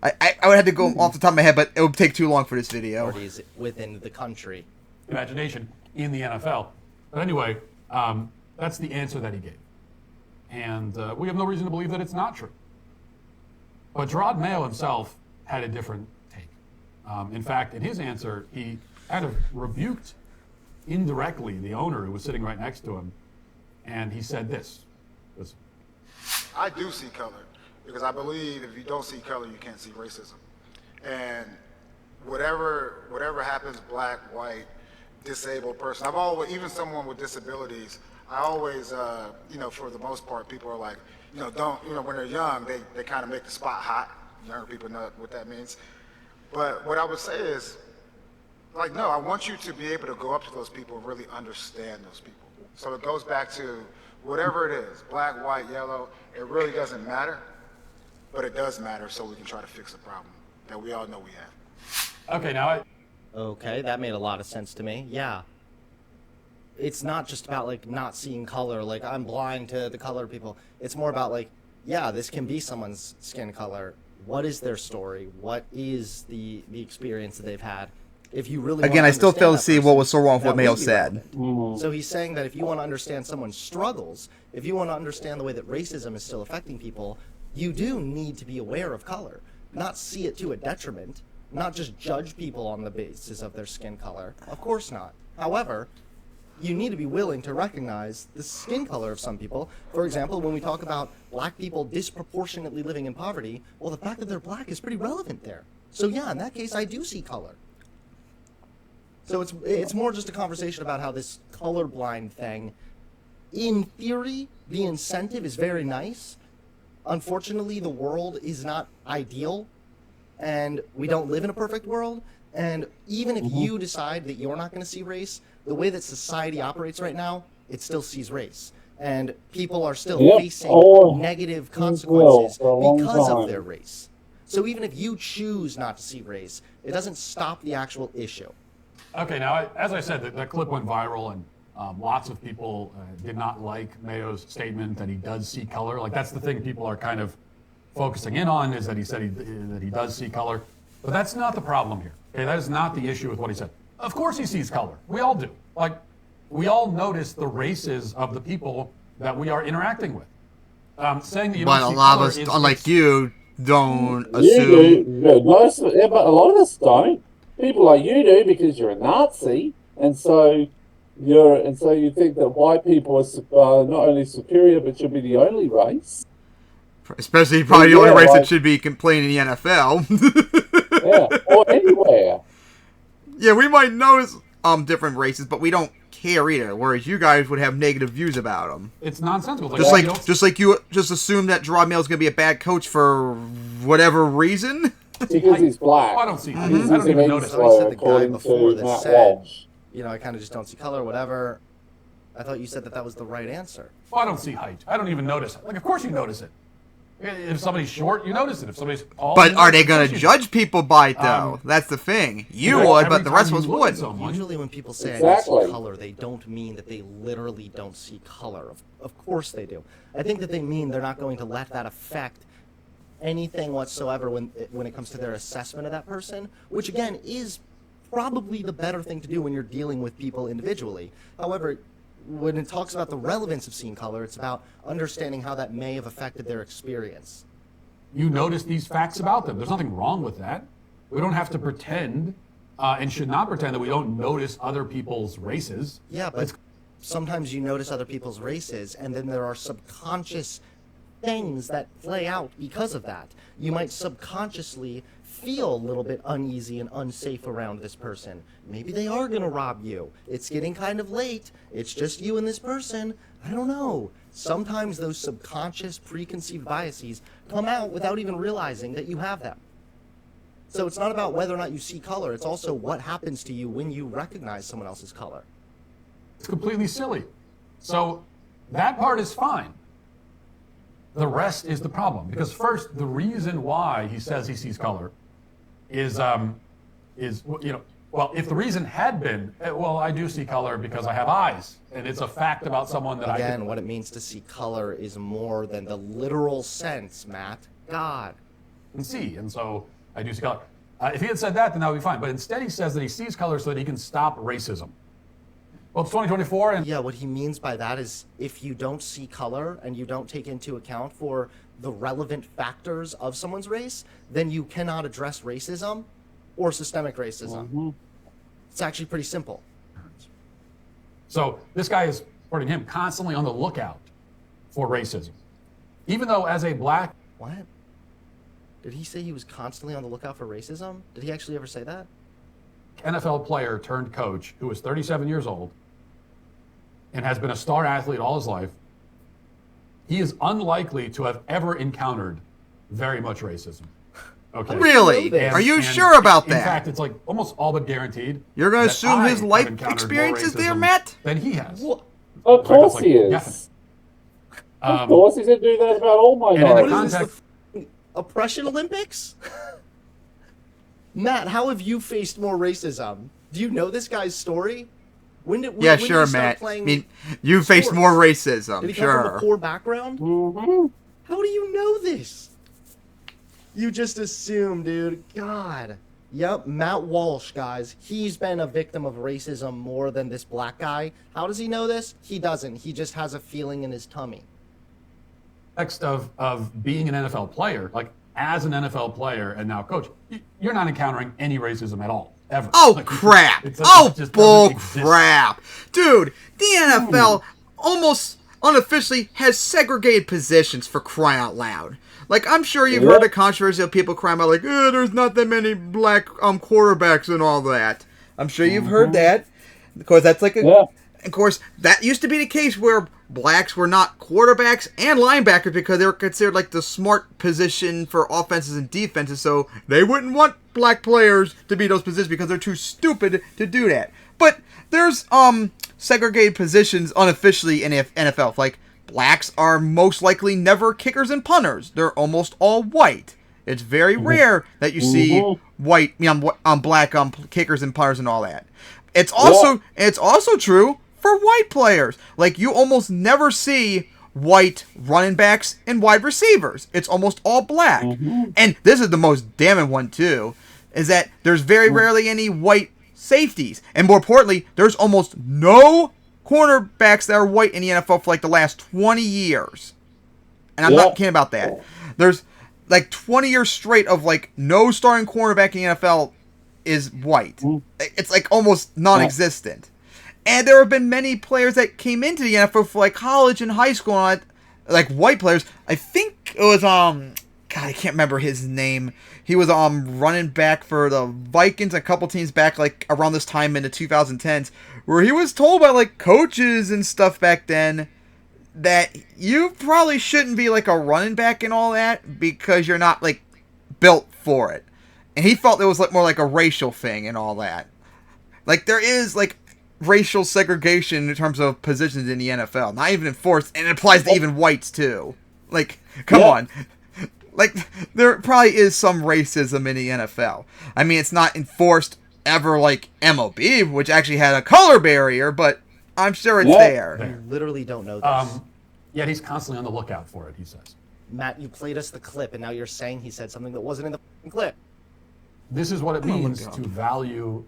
I would have to go off the top of my head, but it would take too long for this video. Within the country. Imagination in the NFL. But anyway, that's the answer that he gave. And we have no reason to believe that it's not true. But Gerard Mayo himself had a different take. In fact, in his answer, he kind of rebuked indirectly the owner who was sitting right next to him. And he said this. Listen. I do see color. Because I believe if you don't see color, you can't see racism. And whatever happens, black, white, disabled person, I've always, even someone with disabilities, I always, for the most part, people are like, when they're young, they kind of make the spot hot. Younger people know what that means. But what I would say is, like, no, I want you to be able to go up to those people and really understand those people. So it goes back to whatever it is, black, white, yellow, it really doesn't matter. But it does matter, so we can try to fix the problem that we all know we have. Okay, Okay, that made a lot of sense to me. Yeah. It's not just about, like, not seeing color, like, I'm blind to the color people. It's more about, like, yeah, this can be someone's skin color. What is their story? What is the experience that they've had? If you really I still fail to see what was so wrong with what Mayo said. So he's saying that if you want to understand someone's struggles, if you want to understand the way that racism is still affecting people, you do need to be aware of color, not see it to a detriment, not just judge people on the basis of their skin color. Of course not. However, you need to be willing to recognize the skin color of some people. For example, when we talk about black people disproportionately living in poverty, well, the fact that they're black is pretty relevant there. So yeah, in that case, I do see color. So it's more just a conversation about how this colorblind thing, in theory, the incentive is very nice. Unfortunately, the world is not ideal, and we don't live in a perfect world. And even if you decide that you're not going to see race, the way that society operates right now, it still sees race. And people are still facing negative consequences because of their race. So even if you choose not to see race, it doesn't stop the actual issue. Okay, now, as I said, that clip went viral, and lots of people did not like Mayo's statement that he does see color. Like, that's the thing people are kind of focusing in on, is that he said that he does see color. But that's not the problem here. Okay, that is not the issue with what he said. Of course he sees color. We all do. Like, we all notice the races of the people that we are interacting with. Saying that you don't see color, but a lot of us, unlike you, don't assume. But a lot of us don't. People like you do because you're a Nazi, and so you think that white people are not only superior but should be the only race. Especially probably the only race that should be playing in the NFL. Yeah, or anywhere. Yeah, we might notice different races, but we don't care either. Whereas you guys would have negative views about them. It's nonsensical. Just like you just assume that Gerard Mayo's going to be a bad coach for whatever reason. Because he's black. Oh, I don't see. I don't even notice. I said the guy before that said, I kind of just don't see color, whatever. I thought you said that was the right answer. Oh, I don't see height. I don't even notice it. Like, of course you notice it. If somebody's short, you notice it. If somebody's tall, but are they going to judge people by it, though? That's the thing. You would, but the rest of us would. Usually when people say I don't see color, they don't mean that they literally don't see color. Of course they do. I think that they mean they're not going to let that affect anything whatsoever when it comes to their assessment of that person, which again is probably the better thing to do when you're dealing with people individually. However, when it talks about the relevance of seeing color, it's about understanding how that may have affected their experience. You notice these facts about them. There's nothing wrong with that. We don't have to pretend and should not pretend that we don't notice other people's races. Yeah, but sometimes you notice other people's races, and then there are subconscious things that play out because of that. You might subconsciously feel a little bit uneasy and unsafe around this person. Maybe they are going to rob you. It's getting kind of late. It's just you and this person. I don't know. Sometimes those subconscious preconceived biases come out without even realizing that you have them. So it's not about whether or not you see color. It's also what happens to you when you recognize someone else's color. It's completely silly. So that part is fine. The rest is the problem. Because first, the reason why he says he sees color is well, if the reason had been, well, I do see color because I have eyes, and it's a fact about someone that Again, what it means to see color is more than the literal sense, Matt. God. Can see, and so I do see color. If he had said that, then that would be fine. But instead, he says that he sees color so that he can stop racism. Well, it's 2024, and yeah, what he means by that is if you don't see color and you don't take into account for the relevant factors of someone's race, then you cannot address racism or systemic racism. Mm-hmm. It's actually pretty simple. So this guy is, according to him, constantly on the lookout for racism. Even though as a black... What? Did he say he was constantly on the lookout for racism? Did he actually ever say that? NFL player turned coach who is 37 years old and has been a star athlete all his life, he is unlikely to have ever encountered very much racism. Okay. Really? Are you sure about that? In fact, it's like almost all but guaranteed. You're going to assume his life experiences there, Matt? Than he has. Well, of course he is. Of course he's going to do that about all minorities. What is this, the Oppression Olympics? Matt, how have you faced more racism? Do you know this guy's story? When did sure, Matt. I mean, you faced more racism. Did he sure. come from a poor background? Mm-hmm. How do you know this? You just assume, dude. God. Yep, Matt Walsh, guys. He's been a victim of racism more than this black guy. How does he know this? He doesn't. He just has a feeling in his tummy. Next of being an NFL player, like as an NFL player and now coach, you're not encountering any racism at all. Ever. Oh, like, crap. Bull crap. Dude, the NFL almost unofficially has segregated positions for crying out loud. Like, I'm sure you've heard the controversy of people crying about, like, there's not that many black quarterbacks and all that. I'm sure you've heard that. Because that's like a... Of course, that used to be the case where blacks were not quarterbacks and linebackers because they were considered like the smart position for offenses and defenses, so they wouldn't want black players to be those positions because they're too stupid to do that. But there's segregated positions unofficially in NFL. Like, blacks are most likely never kickers and punters. They're almost all white. It's very rare that you see white, black kickers and punters and all that. It's also true for white players. Like, you almost never see white running backs and wide receivers. It's almost all black. And this is the most damning one, too, is that there's very rarely any white safeties. And more importantly, there's almost no cornerbacks that are white in the NFL for, like, the last 20 years. And I'm not kidding about that. There's, like, 20 years straight of, like, no starting cornerback in the NFL is white. It's, like, almost non-existent. And there have been many players that came into the NFL for, like, college and high school, and like, white players. I think it was, God, I can't remember his name. He was, running back for the Vikings a couple teams back, like, around this time in the 2010s, where he was told by, like, coaches and stuff back then that you probably shouldn't be, like, a running back and all that because you're not, like, built for it. And he felt it was, like, more like a racial thing and all that. Like, there is, like, racial segregation in terms of positions in the NFL. Not even enforced, and it applies to even whites, too. Like, come on. Like, there probably is some racism in the NFL. I mean, it's not enforced ever like MLB, which actually had a color barrier, but I'm sure it's there. You literally don't know this. Yet he's constantly on the lookout for it, he says. Matt, you played us the clip, and now you're saying he said something that wasn't in the clip. This is what it means to value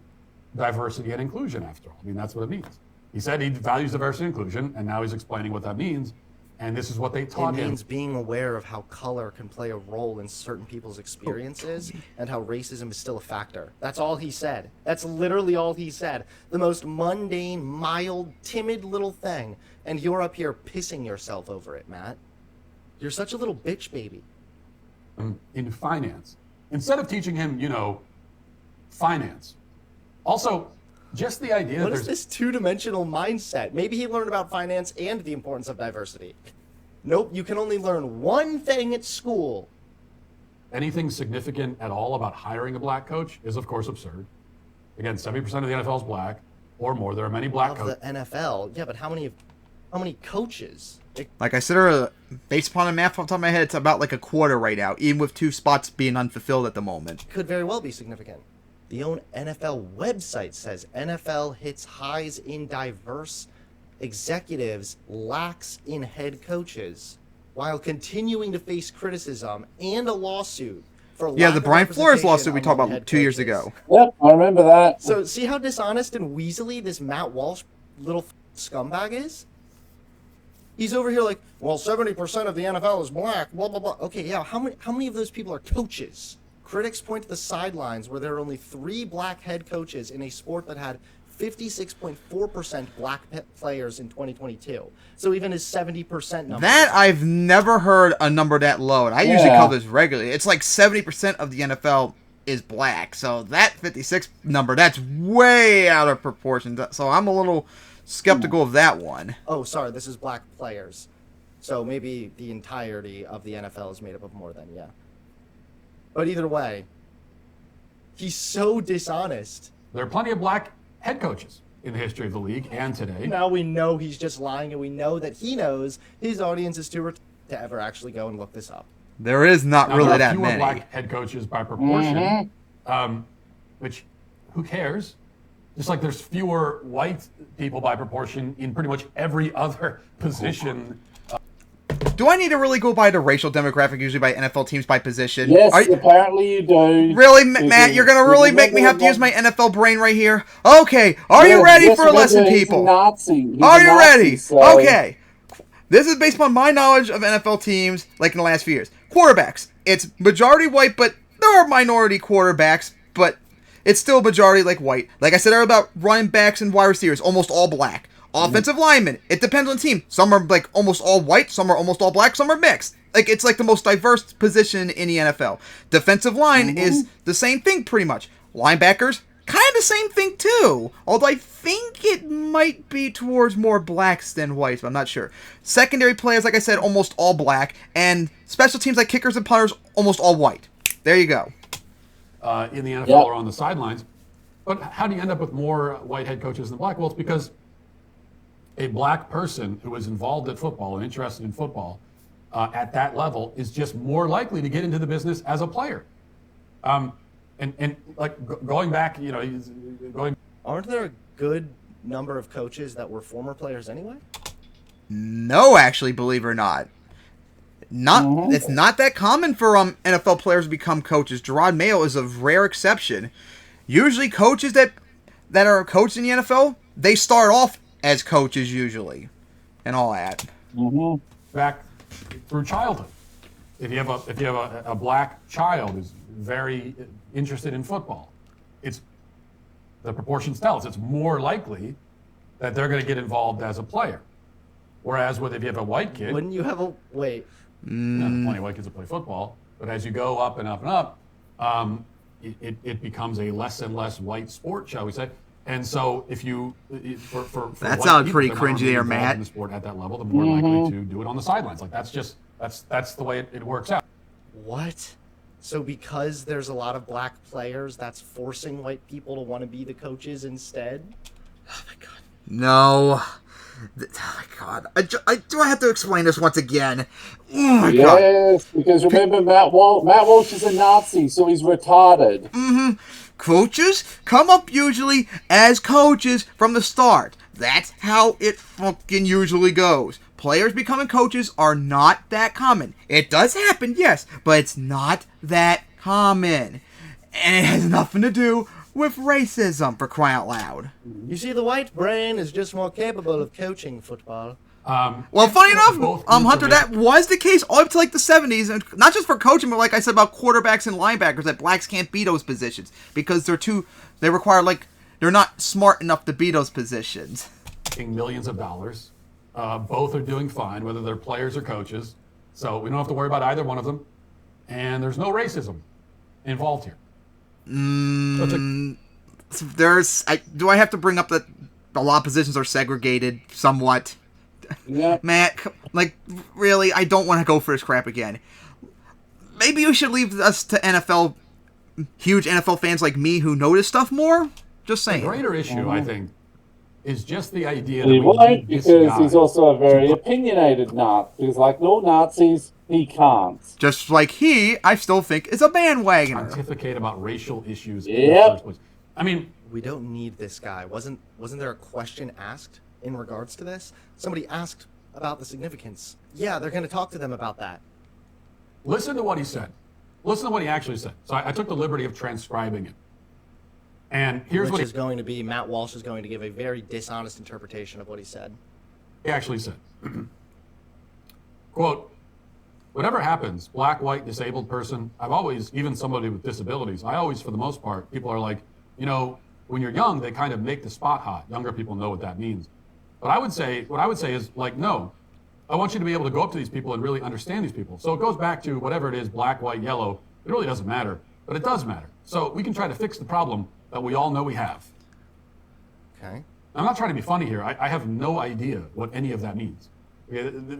diversity and inclusion, after all. I mean, that's what it means. He said he values diversity and inclusion, and now he's explaining what that means. And this is what they taught him. It means being aware of how color can play a role in certain people's experiences and how racism is still a factor. That's all he said. That's literally all he said. The most mundane, mild, timid little thing. And you're up here pissing yourself over it, Matt. You're such a little bitch baby. In finance. Instead of teaching him, finance. Also, just the idea What that is this two-dimensional mindset? Maybe he learned about finance and the importance of diversity. Nope, you can only learn one thing at school. anything significant at all about hiring a black coach is, of course, absurd. Again, 70% of the NFL is black or more. There are many black coaches. The NFL, yeah, but how many coaches? Like I said earlier, based upon the math off the top of my head, it's about like a quarter right now, even with 2 spots being unfulfilled at the moment. Could very well be significant. The own NFL website says NFL hits highs in diverse executives, lacks in head coaches, while continuing to face criticism and a lawsuit for lack the of Brian Flores representation lawsuit we talked among about head 2 years coaches. ago. Yep, I remember that. So see how dishonest and weaselly this Matt Walsh little scumbag is? He's over here like, well, 70% of the NFL is black, blah, blah, blah. Okay, yeah, how many of those people are coaches? Critics point to the sidelines where there are only 3 black head coaches in a sport that had 56.4% black players in 2022. So even his 70% number. That I've never heard a number that low, and I usually cover this regularly. It's like 70% of the NFL is black, so that 56 number, that's way out of proportion. So I'm a little skeptical of that one. Oh, sorry, this is black players. So maybe the entirety of the NFL is made up of more than, yeah. But either way, he's so dishonest. There are plenty of black head coaches in the history of the league and today. Now we know he's just lying, and we know that he knows his audience is too retarded to ever actually go and look this up. There is not Now, really there are that fewer many. black head coaches by proportion, which, who cares? Just like there's fewer white people by proportion in pretty much every other position. Do I need to really go by the racial demographic, usually by NFL teams by position? Yes, apparently you do. Really, Matt? You're going to really make me have to use my NFL brain right here? Okay, are you ready for a lesson, people? Are you ready? So... Okay. This is based upon my knowledge of NFL teams, like in the last few years. Quarterbacks. It's majority white, but there are minority quarterbacks, but it's still majority like white. Like I said earlier about running backs and wide receivers, almost all black. Offensive linemen, it depends on the team. Some are like almost all white, some are almost all black, some are mixed. Like it's like the most diverse position in the NFL. Defensive line is the same thing pretty much. Linebackers, kind of the same thing too. Although I think it might be towards more blacks than whites, but I'm not sure. Secondary players, like I said, almost all black. And special teams like kickers and punters, almost all white. There you go. In the NFL or on the sidelines. But how do you end up with more white head coaches than black? Well, it's because a black person who is involved at football and interested in football at that level is just more likely to get into the business as a player. And like going back, Aren't there a good number of coaches that were former players anyway? No, actually, believe it or not. It's not that common for NFL players to become coaches. Gerard Mayo is a rare exception. Usually coaches that are coached in the NFL, they start off as coaches usually, and all that. Back through childhood, if you have a black child who's very interested in football, it's the proportions tell us it's more likely that they're going to get involved as a player. Whereas if you have a white kid, Wouldn't you have a wait? plenty of white kids that play football, but as you go up and up and up, it becomes a less and less white sport, shall we say? And so, if you for that white sounds people, pretty the more cringy there, involved Matt. in the sport at that level, the more likely to do it on the sidelines. Like that's the way it works out. What? So because there's a lot of black players, that's forcing white people to want to be the coaches instead? Oh my god. No. Oh my god. Do I have to explain this once again? Oh my god. Yes, because remember Matt Walsh is a Nazi, so he's retarded. Coaches come up usually as coaches from the start. That's how it fucking usually goes. Players becoming coaches are not that common. It does happen, yes, but it's not that common. And it has nothing to do with racism, for crying out loud. You see, the white brain is just more capable of coaching football. Well, funny enough, Hunter, that was the case all up to like the 70s, and not just for coaching, but like I said about quarterbacks and linebackers, that blacks can't be those positions because they require they're not smart enough to be those positions. Millions of dollars. Both are doing fine, whether they're players or coaches. So we don't have to worry about either one of them. And there's no racism involved here. Do I have to bring up that a lot of positions are segregated somewhat? Yeah. Matt, really, I don't want to go for this crap again. Maybe you should leave us to huge NFL fans like me who notice stuff more. Just saying. The greater issue, I think, is just the idea that he won't, because he's also a very opinionated Nazi. He's like, no Nazis, he can't. Just like I still think is a bandwagoner. Pontificate about racial issues in Yep. the first place. I mean, we don't need this guy. Wasn't there a question asked in regards to this? Somebody asked about the significance. Yeah, they're going to talk to them about that. Listen to what he said. Listen to what he actually said. So I took the liberty of transcribing it. And here's what is going to be, Matt Walsh is going to give a very dishonest interpretation of what he said. He actually said, quote, whatever happens, black, white, disabled person, I've always, even somebody with disabilities, I always, for the most part, people are like, when you're young, they kind of make the spot hot. Younger people know what that means. But what I would say is, no, I want you to be able to go up to these people and really understand these people. So it goes back to whatever it is, black, white, yellow. It really doesn't matter, but it does matter. So we can try to fix the problem that we all know we have. Okay. I'm not trying to be funny here. I have no idea what any of that means.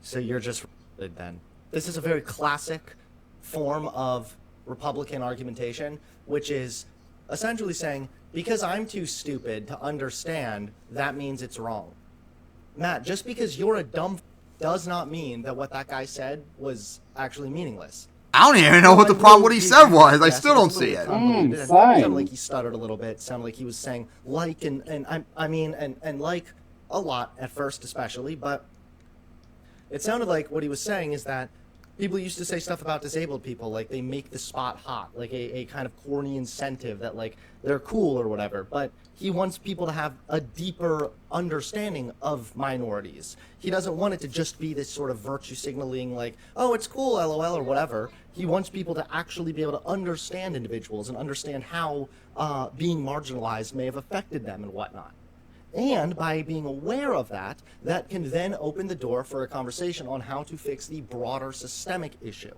So you're just then. This is a very classic form of Republican argumentation, which is essentially saying, because I'm too stupid to understand, that means it's wrong. Matt, just because you're a dumb does not mean that what that guy said was actually meaningless. I don't even know what he said was. I still don't see it. It sounded like he stuttered a little bit. It sounded like he was saying and like a lot at first, especially. But it sounded like what he was saying is that people used to say stuff about disabled people, like they make the spot hot, like a kind of corny incentive that like they're cool or whatever. But he wants people to have a deeper understanding of minorities. He doesn't want it to just be this sort of virtue signaling like, oh, it's cool, LOL, or whatever. He wants people to actually be able to understand individuals and understand how being marginalized may have affected them and whatnot. And by being aware of that, that can then open the door for a conversation on how to fix the broader systemic issue.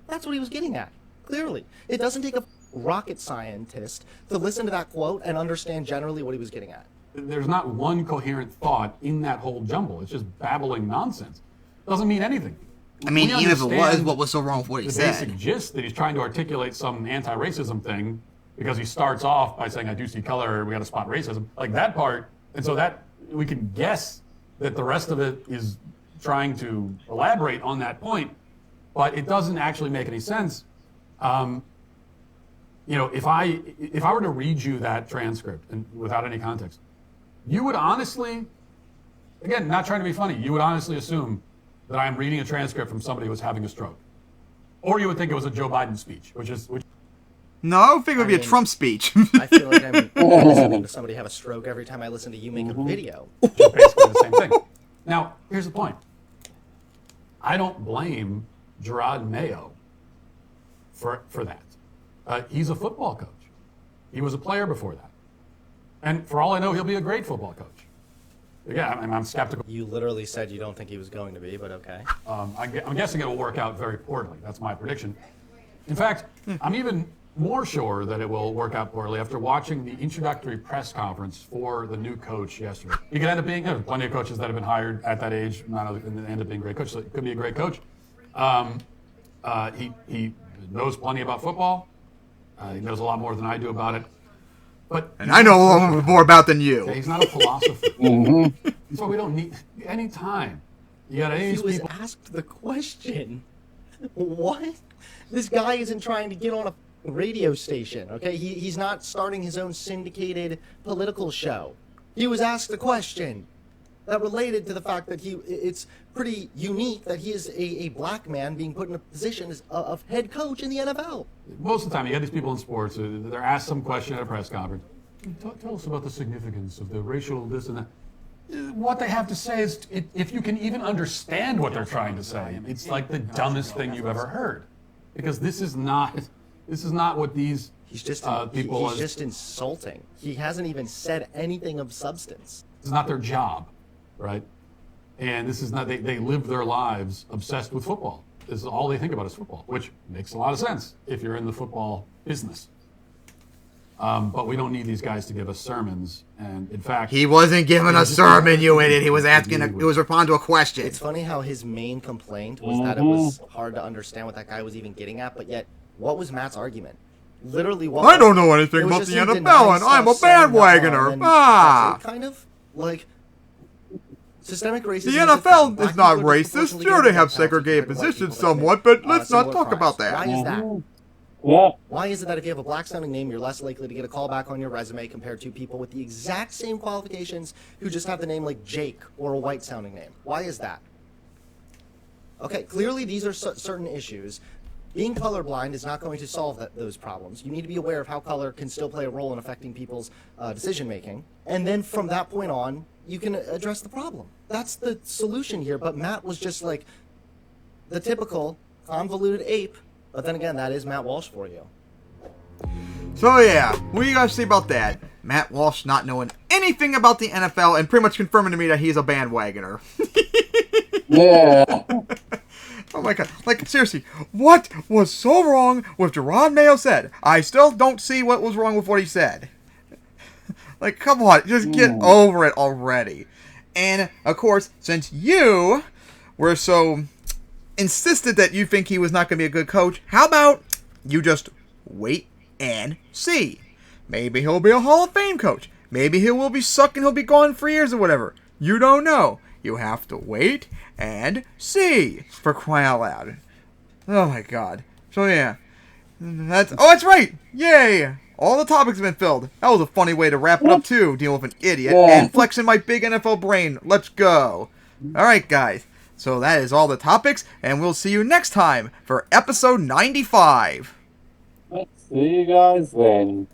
That's what he was getting at, clearly. It doesn't take a rocket scientist to listen to that quote and understand generally what he was getting at. There's not one coherent thought in that whole jumble. It's just babbling nonsense. Doesn't mean anything. I mean, even if it was, what was so wrong with what he said? The basic gist that he's trying to articulate some anti-racism thing because he starts off by saying, I do see color, we got to spot racism. Like that part. And so that we can guess that the rest of it is trying to elaborate on that point, but it doesn't actually make any sense. If I were to read you that transcript and without any context, you would honestly, again, not trying to be funny, you would honestly assume that I'm reading a transcript from somebody who was having a stroke, or you would think it was a Joe Biden speech, which No, I would think it would be a Trump speech. I feel like I'm listening to somebody have a stroke every time I listen to you make a video. Which is basically the same thing. Now, here's the point. I don't blame Gerard Mayo for that. He's a football coach. He was a player before that. And for all I know, he'll be a great football coach. Yeah, I'm skeptical. You literally said you don't think he was going to be, but okay. I'm guessing it will work out very poorly. That's my prediction. In fact, I'm even more sure that it will work out poorly after watching the introductory press conference for the new coach yesterday. He could end up being, plenty of coaches that have been hired at that age, and end up being great coaches. So he could be a great coach. He knows plenty about football. He knows a lot more than I do about it. And I know a lot more about than you. He's not a philosopher. That's why we don't need any time. You got any He was people asked the question. What? This guy isn't trying to get on a radio station, okay? He's not starting his own syndicated political show. He was asked a question that related to the fact that it's pretty unique that he is a black man being put in a position of head coach in the NFL. Most of the time, you get these people in sports, they're asked some question at a press conference. Tell us about the significance of the racial this and that. what they have to say is, if you can even understand what they're trying to say, it's like the dumbest thing you've ever heard, because this is not what these people. He's just insulting. He hasn't even said anything of substance. It's not their job, right? And this is not. They live their lives obsessed with football. This is all they think about is football, which makes a lot of sense if you're in the football business. But we don't need these guys to give us sermons. And in fact, he wasn't giving a sermon, you idiot. He was he was responding to a question. It's funny how his main complaint was that it was hard to understand what that guy was even getting at. But yet, what was Matt's argument? Literally, what I don't know anything about the NFL, and I'm a bandwagoner. Kind of like systemic racism. The NFL is not racist. Sure, they have segregated positions somewhat, but let's not talk about that. Why is that? Yeah. Why is it that if you have a black-sounding name, you're less likely to get a call back on your resume compared to people with the exact same qualifications who just have the name like Jake or a white-sounding name? Why is that? Okay, clearly these are certain issues. Being colorblind is not going to solve those problems. You need to be aware of how color can still play a role in affecting people's decision-making. And then from that point on, you can address the problem. That's the solution here. But Matt was just like the typical convoluted ape. But then again, that is Matt Walsh for you. So yeah, what do you guys say about that? Matt Walsh not knowing anything about the NFL and pretty much confirming to me that he's a bandwagoner. Yeah. Oh my god. Like, seriously, what was so wrong with Jerron Mayo said? I still don't see what was wrong with what he said. Like, come on, just get over it already. And, of course, since you were so insisted that you think he was not going to be a good coach, how about you just wait and see? Maybe he'll be a Hall of Fame coach. Maybe he will be sucking, he'll be gone for years or whatever. You don't know. You have to wait and see, for crying out loud. Oh my god. So yeah. That's right! Yay! All the topics have been filled. That was a funny way to wrap it up too, dealing with an idiot and flexing my big NFL brain. Let's go. Alright guys. So that is all the topics, and we'll see you next time for episode 95. See you guys then.